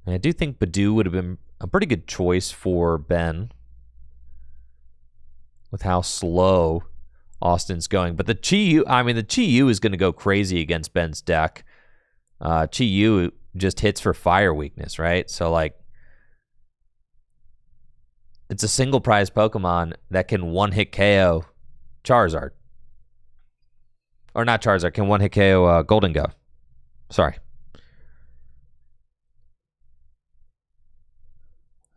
And I do think Badoo would have been a pretty good choice for Ben with how slow Austin's going. But the Chi-Yu, I mean, the Chi-Yu is going to go crazy against Ben's deck. Chi-Yu just hits for fire weakness, right? So, like, it's a single prize Pokemon that can one-hit KO Charizard. Or not Charizard, can one-hit KO Gholdengo. Sorry.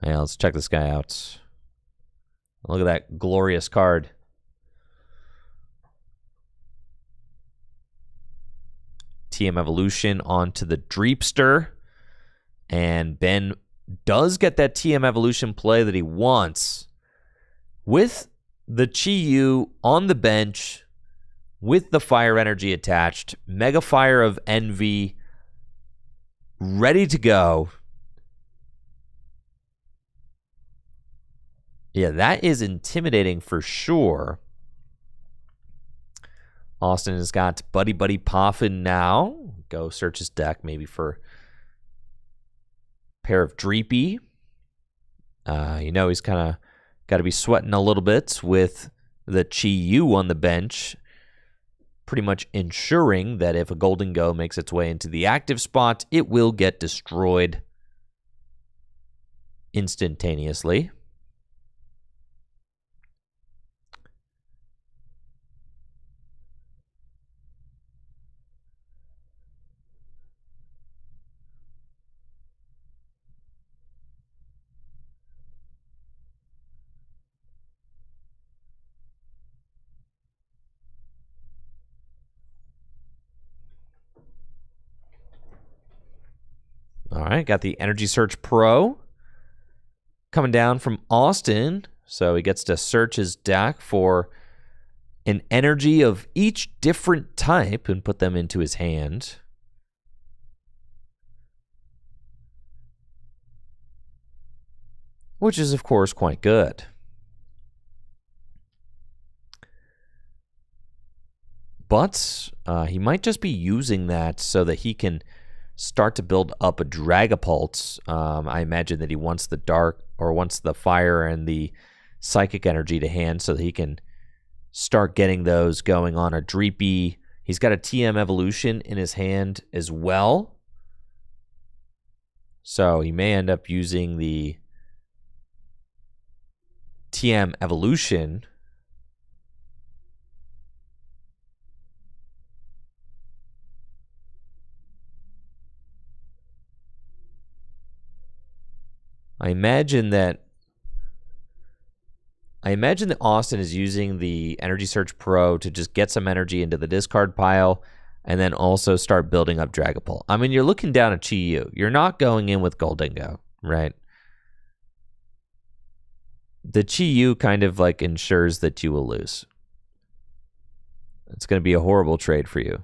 Yeah, let's check this guy out. Look at that glorious card. TM Evolution onto the Dreepster. And Ben does get that TM Evolution play that he wants with the Chi-Yu on the bench with the Fire Energy attached. Mega Fire of Envy ready to go. Yeah, that is intimidating for sure. Austin has got Buddy Buddy Poffin now. Go search his deck maybe for a pair of Dreepy. You know he's kind of got to be sweating a little bit with the Chi-Yu on the bench. Pretty much ensuring that if a Gholdengo makes its way into the active spot, it will get destroyed instantaneously. All right, got the Energy Search Pro coming down from Austin. So he gets to search his deck for an energy of each different type and put them into his hand. Which is, of course, quite good. But he might just be using that so that he can start to build up a Dragapult. I imagine that he wants the dark or wants the fire and the psychic energy to hand so that he can start getting those going on a Dreepy. He's got a TM Evolution in his hand as well. So he may end up using the TM Evolution I imagine that Austin is using the Energy Search Pro to just get some energy into the discard pile and then also start building up Dragapult. I mean, you're looking down at Chi-Yu. You're not going in with Gholdengo, right? The Chi-Yu kind of like ensures that you will lose. It's going to be a horrible trade for you.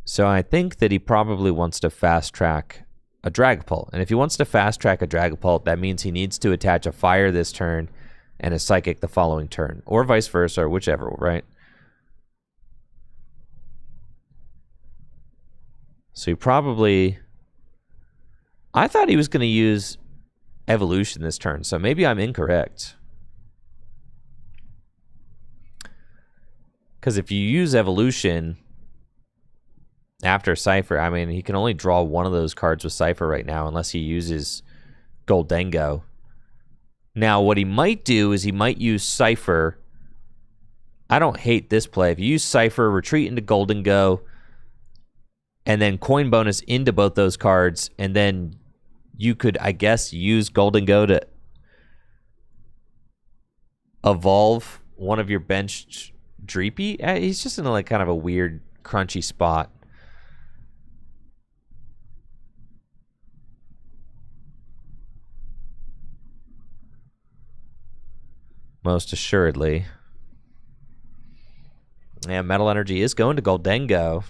So I think that he probably wants to fast track a Dragapult. And if he wants to fast track a Dragapult, that means he needs to attach a Fire this turn and a Psychic the following turn. Or vice versa, or whichever, right? So he probably... I thought he was going to use Evolution this turn, so maybe I'm incorrect. Because if you use Evolution after Cypher, I mean, he can only draw one of those cards with Cypher right now unless he uses Gholdengo. Now, what he might do is he might use Cypher. I don't hate this play. If you use Cypher, retreat into Gholdengo, and then coin bonus into both those cards, and then you could, I guess, use Gholdengo to evolve one of your benched Dreepy. He's just in like kind of a weird, crunchy spot. Most assuredly. Yeah, Metal Energy is going to Gholdengo.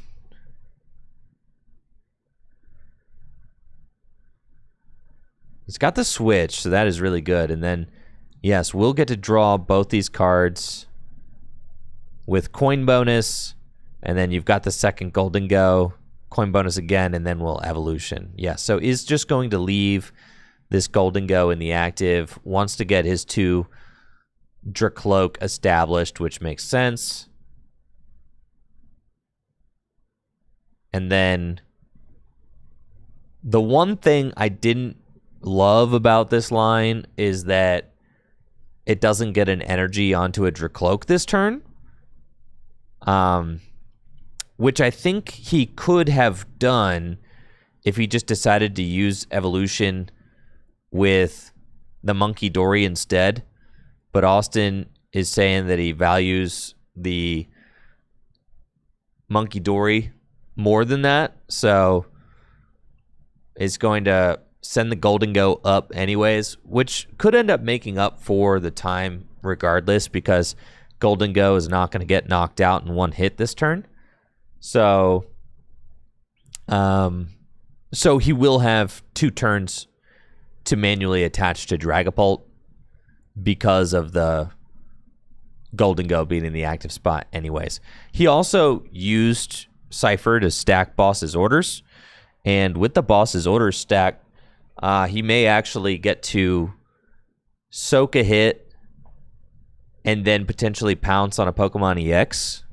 He's got the switch, so that is really good. And then, yes, we'll get to draw both these cards with coin bonus, and then you've got the second Gholdengo, coin bonus again, and then we'll Evolution. Yeah, so is just going to leave this Gholdengo in the active, wants to get his 2 Dracloak established, which makes sense. And then the one thing I didn't love about this line is that it doesn't get an energy onto a Dracloak this turn. Which I think he could have done if he just decided to use Evolution with the Monkey Dory instead. But Austin is saying that he values the Monkey Dory more than that, so it's going to send the Gholdengo up anyways, which could end up making up for the time regardless, because Gholdengo is not going to get knocked out in one hit this turn. So, so he will have 2 turns to manually attach to Dragapult because of the Gholdengo being in the active spot anyways. He also used Cypher to stack Boss's Orders, and with the Boss's Orders stack, he may actually get to soak a hit and then potentially pounce on a Pokemon EX.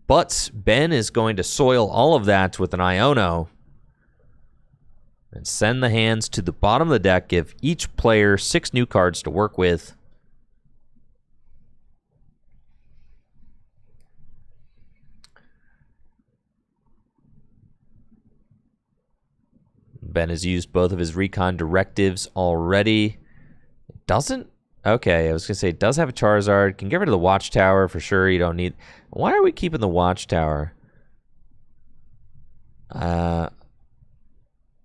But Ben is going to soil all of that with an Iono and send the hands to the bottom of the deck, give each player 6 new cards to work with. Ben has used both of his recon directives already. Doesn't? Okay, I was going to say, it does have a Charizard. Can get rid of the Watchtower for sure. You don't need... Why are we keeping the Watchtower?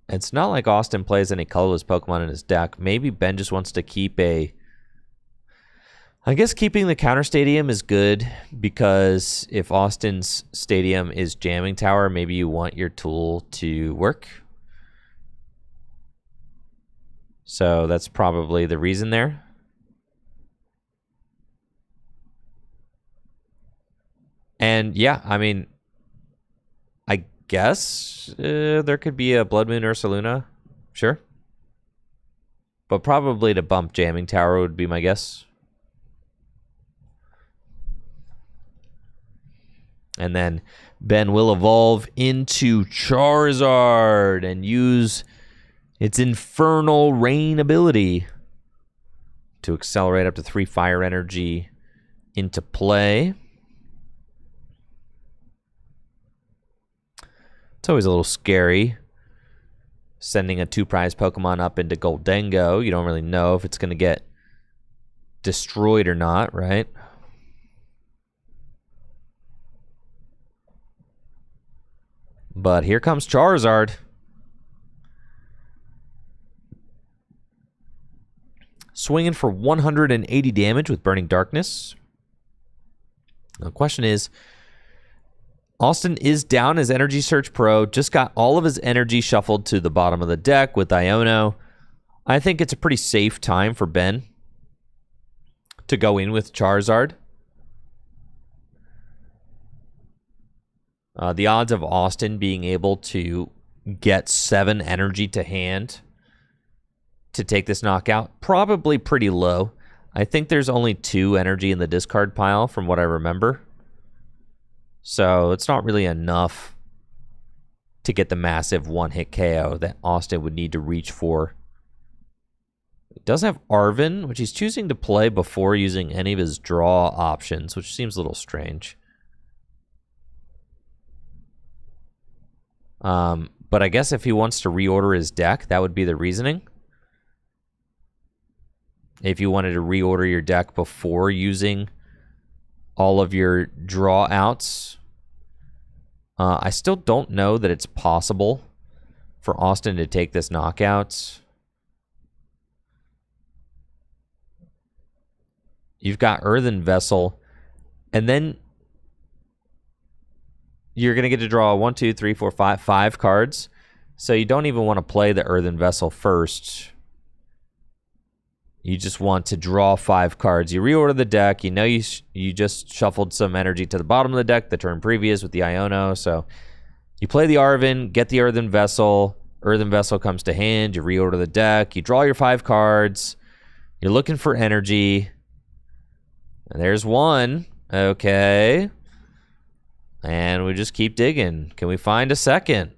It's not like Austin plays any colorless Pokemon in his deck. Maybe Ben just wants to keep a... I guess keeping the Counter Stadium is good, because if Austin's Stadium is Jamming Tower, maybe you want your tool to work. So that's probably the reason there. And yeah, I mean, I guess there could be a Blood Moon Ursaluna, sure. But probably to bump Jamming Tower would be my guess. And then Ben will evolve into Charizard and use its Infernal Rain ability to accelerate up to 3 fire energy into play. It's always a little scary sending a 2-prize Pokemon up into Gholdengo. You don't really know if it's going to get destroyed or not, right? But here comes Charizard. Swinging for 180 damage with Burning Darkness. The question is, Austin is down as Energy Search Pro, just got all of his energy shuffled to the bottom of the deck with Iono. I think it's a pretty safe time for Ben to go in with Charizard. The odds of Austin being able to get 7 energy to hand to take this knockout, probably pretty low. I think there's only 2 energy in the discard pile from what I remember. So it's not really enough to get the massive 1-hit KO that Austin would need to reach for. He does have Arven, which he's choosing to play before using any of his draw options, which seems a little strange. But I guess if he wants to reorder his deck, that would be the reasoning. If you wanted to reorder your deck before using all of your draw outs. I still don't know that it's possible for Austin to take this knockout. You've got Earthen Vessel, and then you're going to get to draw 1, 2, 3, 4, 5 cards. So you don't even want to play the Earthen Vessel first. You just want to draw 5 cards. You reorder the deck. You know you just shuffled some energy to the bottom of the deck the turn previous with the Iono. So you play the Arven, get the Earthen Vessel. Earthen Vessel comes to hand. You reorder the deck. You draw your 5 cards. You're looking for energy. And there's 1. Okay. And we just keep digging. Can we find a second?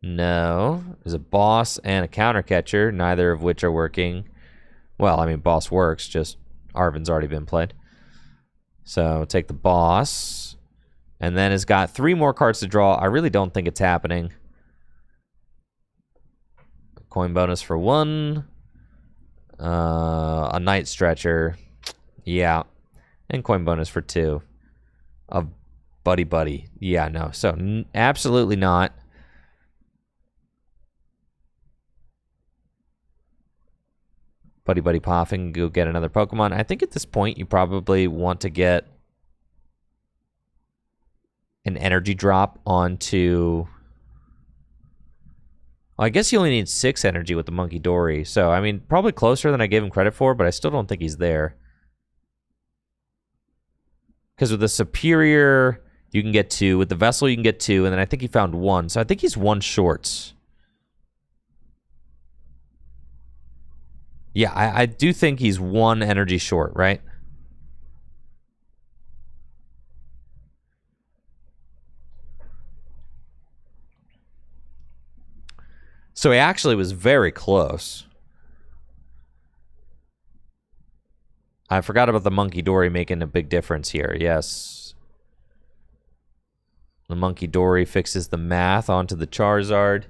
No. There's a boss and a counter catcher, neither of which are working. Well, I mean, boss works, just Arven's already been played. So take the boss. And then it's got 3 more cards to draw. I really don't think it's happening. Coin bonus for 1. A Night Stretcher. Yeah. And coin bonus for 2. A Buddy Buddy. Yeah, no. So absolutely not. Buddy Buddy Poffing, go get another Pokemon. I think at this point you probably want to get an energy drop onto... Well, I guess you only need 6 energy with the Monkey Dory. So, I mean, probably closer than I gave him credit for, but I still don't think he's there. Because with the Superior, you can get 2. With the Vessel, you can get 2. And then I think he found 1. So I think he's 1 short. Yeah, I do think he's 1 energy short, right? So he actually was very close. I forgot about the Monkey Dory making a big difference here. Yes. The Monkey Dory fixes the math onto the Charizard.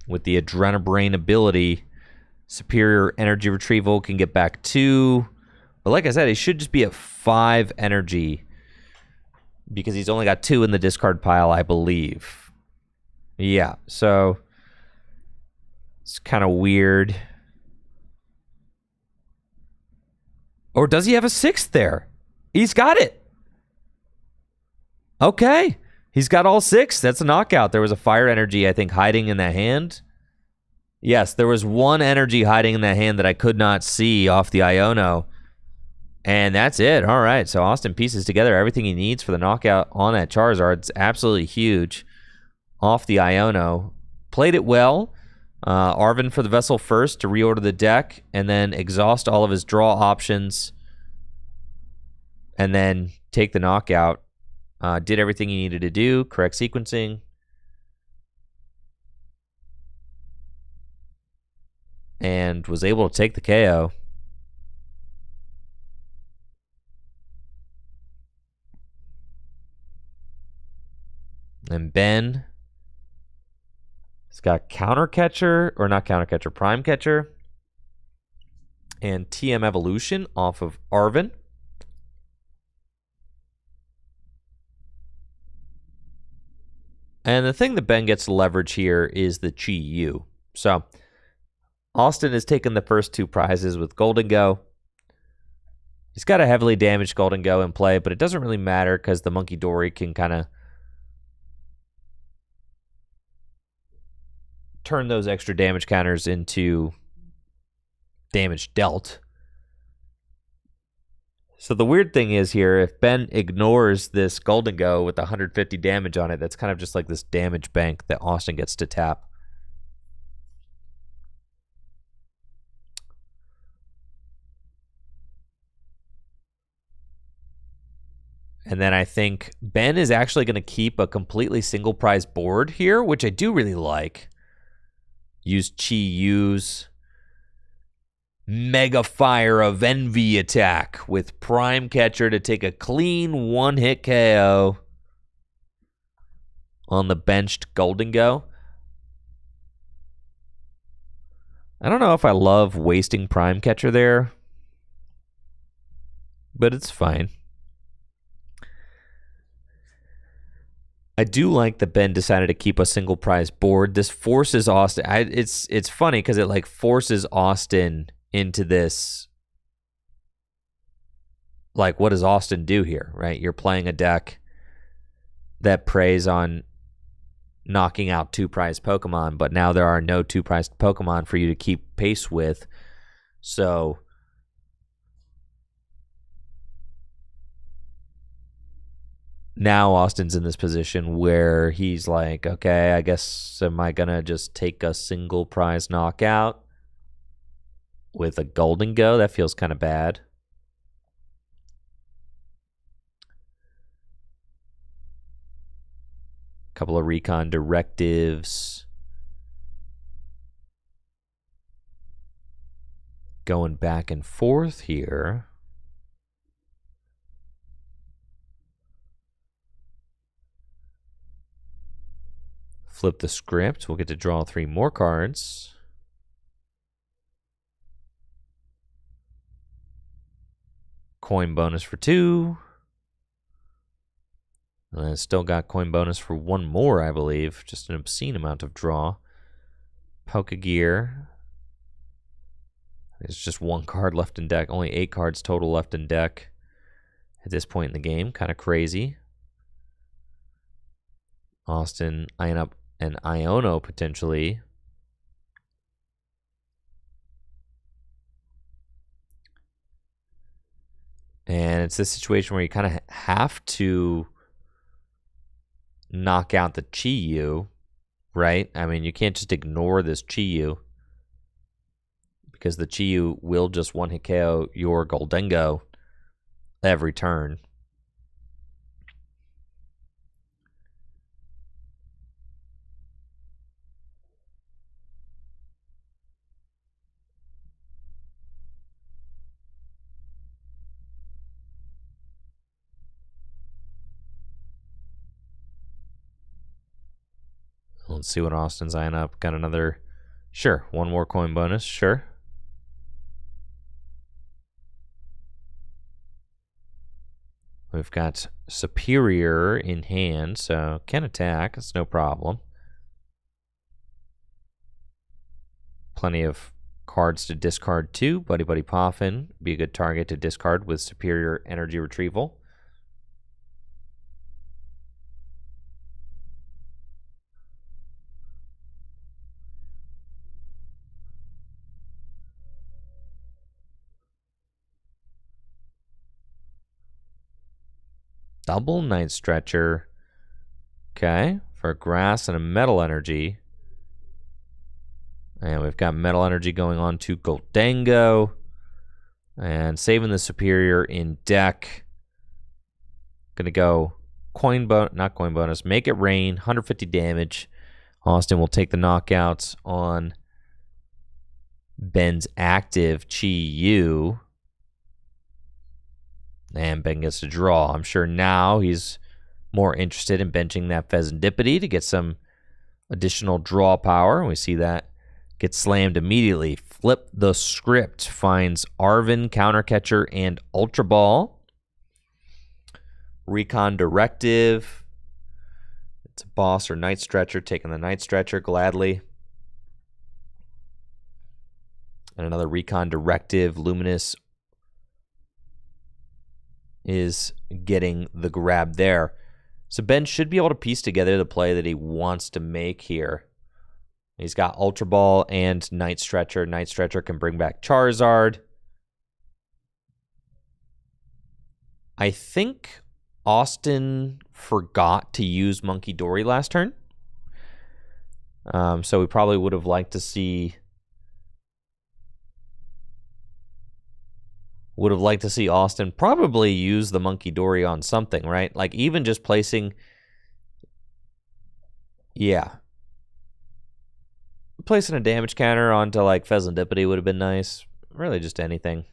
With the Adrenabrain ability, Superior Energy Retrieval can get back 2. But like I said, he should just be at 5 energy. Because he's only got 2 in the discard pile, I believe. Yeah, so... it's kind of weird. Or does he have a 6th there? He's got it! Okay. He's got all 6. That's a knockout. There was a fire energy, I think, hiding in that hand. Yes, there was 1 energy hiding in that hand that I could not see off the Iono. And that's it. All right, so Austin pieces together everything he needs for the knockout on that Charizard. It's absolutely huge off the Iono. Played it well. Arven for the Vessel first to reorder the deck, and then exhaust all of his draw options, and then take the knockout. Did everything he needed to do, correct sequencing. and was able to take the KO. And Ben has got Counter Catcher, or not Counter Catcher, Prime Catcher, and TM Evolution off of Arvin. And the thing that Ben gets to leverage here is the Chi Yu. So Austin has taken the first two prizes with Gholdengo. He's got a heavily damaged Gholdengo in play, but it doesn't really matter because the Monkey Dory can kind of turn those extra damage counters into damage dealt. So the weird thing is here, if Ben ignores this Gholdengo with 150 damage on it, that's kind of just like this damage bank that Austin gets to tap. And then I think Ben is actually going to keep a completely single prize board here, which I do really like. Use Chi Yu's Mega Fire of Envy attack with Prime Catcher to take a clean one-hit KO on the benched Gholdengo. I don't know if I love wasting Prime Catcher there, but it's fine. I do like that Ben decided to keep a single prize board. This forces Austin. It's funny because it like forces Austin into this. Like, what does Austin do here, right? You're playing a deck that preys on knocking out two prized Pokemon, but now there are no two prized Pokemon for you to keep pace with. So now Austin's in this position where he's like, okay, I guess am I going to just take a single prize knockout with a Gholdengo? That feels kind of bad. Couple of recon directives. Going back and forth here. Flip the script. We'll get to draw 3 more cards. Coin bonus for 2. And I still got coin bonus for 1 more, I believe. Just an obscene amount of draw. Pokegear. There's just 1 card left in deck. Only 8 cards total left in deck at this point in the game. Kind of crazy. Austin eyeing up an Iono potentially. And it's this situation where you kind of have to knock out the Chi Yu, right? I mean, you can't just ignore this Chi Yu because the Chi Yu will just one-hit KO your Gholdengo every turn. Let's see what Austin's eyeing up. Got another, sure, 1 more coin bonus, sure. We've got Superior in hand, so can attack. It's no problem. Plenty of cards to discard too. Buddy Buddy Poffin, be a good target to discard with Superior Energy Retrieval. Double Night Stretcher. Okay, for grass and a metal energy. And we've got metal energy going on to Gholdengo. And saving the Superior in deck. Gonna go not coin bonus, Make It Rain, 150 damage. Austin will take the knockouts on Ben's active Chi Yu. And Ben gets to draw. I'm sure now he's more interested in benching that Pheasantipede to get some additional draw power. We see that get slammed immediately. Flip the script. Finds Arvin, Countercatcher, and Ultra Ball. Recon Directive. It's a boss or Night Stretcher. Taking the Night Stretcher gladly. And another Recon Directive. Luminous is getting the grab there. So Ben should be able to piece together the play that he wants to make here. He's got Ultra Ball and Night Stretcher. Night Stretcher can bring back Charizard. I think Austin forgot to use Monkey Dory last turn. So we probably would have liked to see Austin probably use the Monkey Dory on something, right? Like even just placing, placing a damage counter onto like Pheasantipede would have been nice. Really just anything.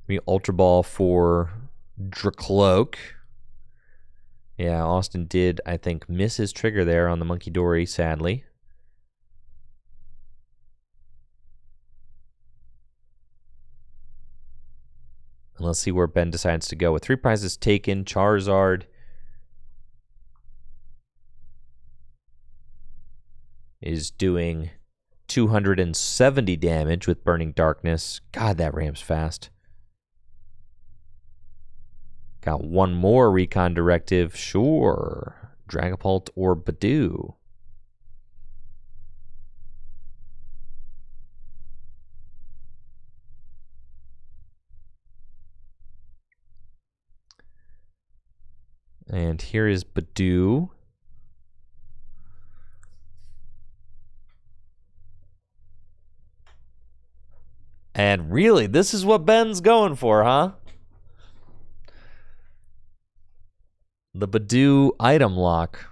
Maybe Ultra Ball for Dracloak. Yeah, Austin did, I think, miss his trigger there on the Monkey Dory, sadly. And let's see where Ben decides to go. With 3 prizes taken, Charizard is doing 270 damage with Burning Darkness. God, that ramps fast. Got one more Recon Directive. Sure. Dragapult or Badoo. And here is Badoo. And really, this is what Ben's going for, huh? The Badoo item lock.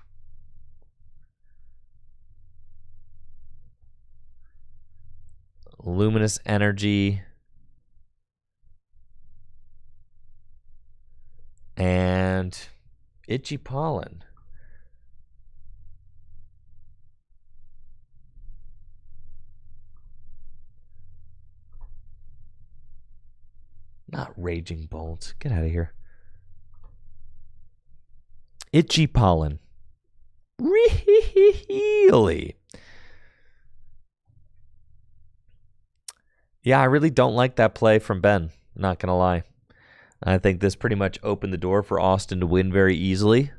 Luminous Energy. And Itchy Pollen. Not Raging Bolt. Get out of here. Itchy Pollen. Really? Yeah, I really don't like that play from Ben. Not going to lie. I think this pretty much opened the door for Austin to win very easily.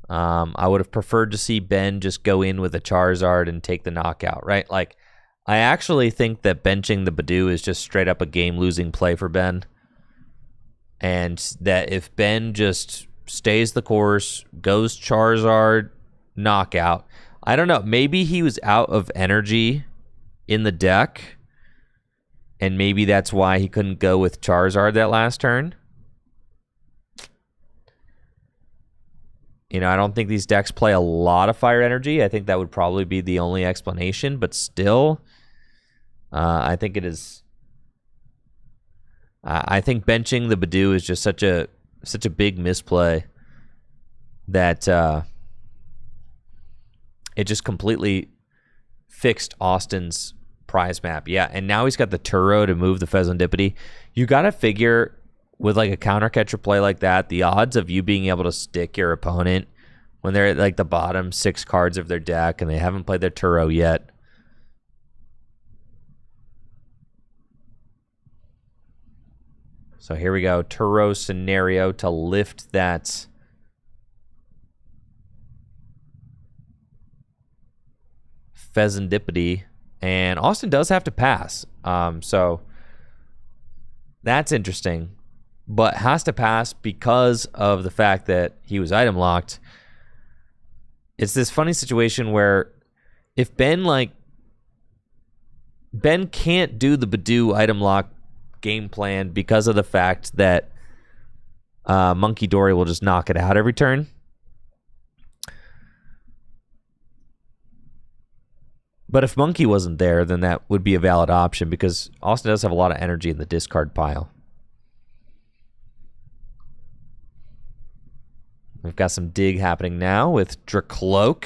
I would have preferred to see Ben just go in with a Charizard and take the knockout, right? Like, I actually think that benching the Badoo is just straight up a game-losing play for Ben. And that if Ben just stays the course, goes Charizard, knockout. I don't know. Maybe he was out of energy in the deck. And maybe that's why he couldn't go with Charizard that last turn. You know, I don't think these decks play a lot of fire energy. I think that would probably be the only explanation. But still, I think it is... I think benching the Badoo is just such a big misplay that it just completely fixed Austin's prize map. Yeah, and now he's got the Turo to move the Pheasantipede. You got to figure with like a counter catcher play like that, the odds of you being able to stick your opponent when they're at like the bottom 6 cards of their deck and they haven't played their Turo yet. So here we go, Turo scenario to lift that Pheasantipede. And Austin does have to pass. So that's interesting. But has to pass because of the fact that he was item locked. It's this funny situation where if Ben, like, Ben can't do the Badoo item lock game plan because of the fact that Monkey Dory will just knock it out every turn. But if Monkey wasn't there, then that would be a valid option because Austin does have a lot of energy in the discard pile. We've got some dig happening now with Dracloak.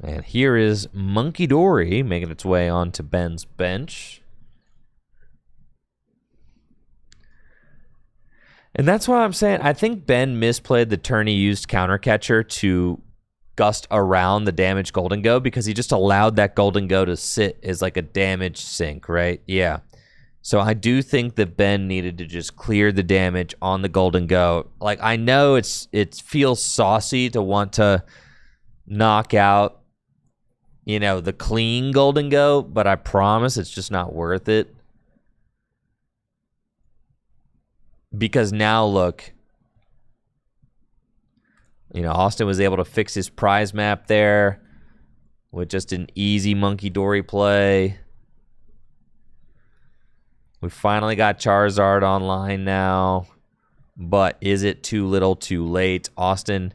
And here is Monkey Dory making its way onto Ben's bench. And that's why I'm saying I think Ben misplayed the turn he used Counter Catcher to gust around the damaged Gholdengo because he just allowed that Gholdengo to sit as like a damage sink, right? Yeah. So I do think that Ben needed to just clear the damage on the Gholdengo. Like, I know it feels saucy to want to knock out, you know, the clean Gholdengo, but I promise it's just not worth it. Because now, look, you know, Austin was able to fix his prize map there with just an easy Monkey Dory play. We finally got Charizard online now, but is it too little too late? Austin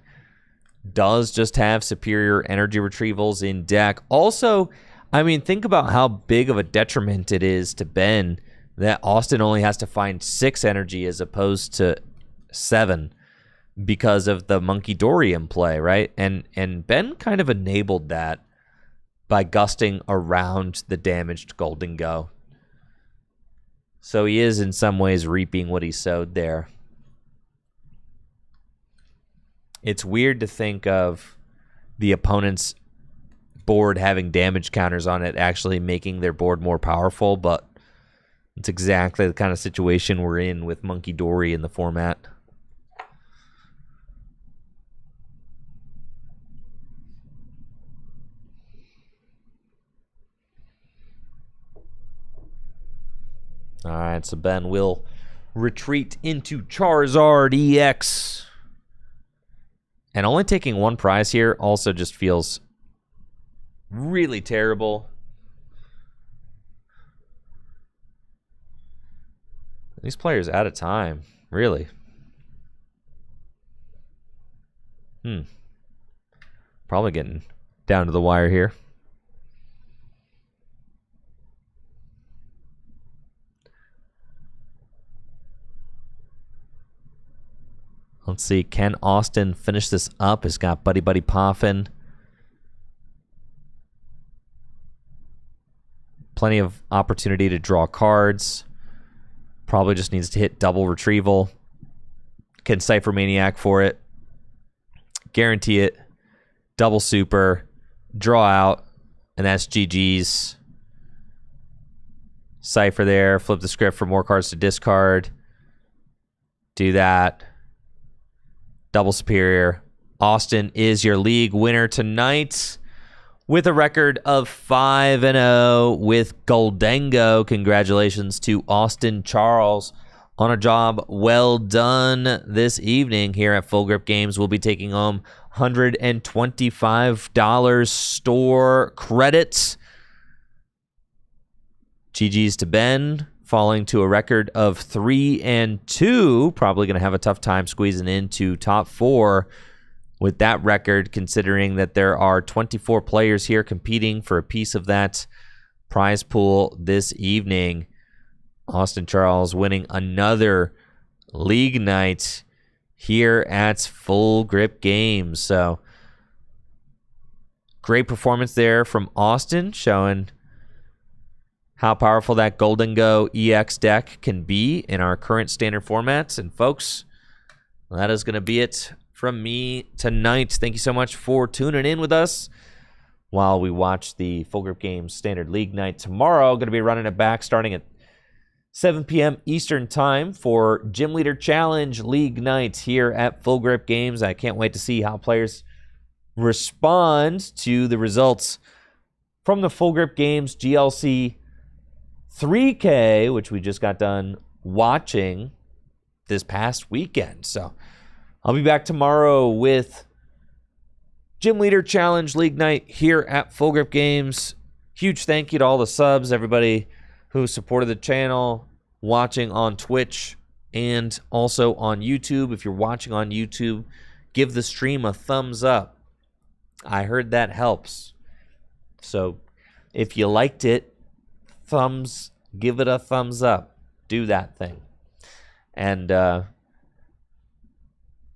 does just have superior energy retrievals in deck. Also, I mean, think about how big of a detriment it is to Ben that Austin only has to find 6 energy as opposed to 7 because of the Monkey Dory in play, right? And Ben kind of enabled that by gusting around the damaged Gholdengo. So he is in some ways reaping what he sowed there. It's weird to think of the opponent's board having damage counters on it actually making their board more powerful, but it's exactly the kind of situation we're in with Monkey Dory in the format. All right, so Ben will retreat into Charizard EX. And only taking 1 prize here also just feels really terrible. These players out of time, really. Probably getting down to the wire here. Let's see, can Austin finish this up? He's got Buddy Buddy Poffin. Plenty of opportunity to draw cards. Probably just needs to hit double retrieval. Can Cypher Maniac for it. Guarantee it. Double super. Draw out. And that's GG's. Cypher there. Flip the script for more cards to discard. Do that. Double superior. Austin is your league winner tonight with a record of 5-0 with Gholdengo. Congratulations to Austin Charles on a job well done this evening here at Full Grip Games. We'll be taking home $125 store credits. GG's to Ben, falling to a record of 3-2. Probably going to have a tough time squeezing into top 4 with that record, considering that there are 24 players here competing for a piece of that prize pool this evening. Austin Charles winning another league night here at Full Grip Games. So great performance there from Austin, showing how powerful that Gholdengo EX deck can be in our current standard formats. And folks, that is going to be it from me tonight. Thank you so much for tuning in with us while we watch the Full Grip Games Standard League night. Tomorrow, going to be running it back starting at 7 p.m. Eastern Time for Gym Leader Challenge League night here at Full Grip Games. I can't wait to see how players respond to the results from the Full Grip Games GLC 3K, which we just got done watching this past weekend. So I'll be back tomorrow with Gym Leader Challenge League Night here at Full Grip Games. Huge thank you to all the subs, everybody who supported the channel, watching on Twitch and also on YouTube. If you're watching on YouTube, give the stream a thumbs up. I heard that helps. So if you liked it, give it a thumbs up. Do that thing. And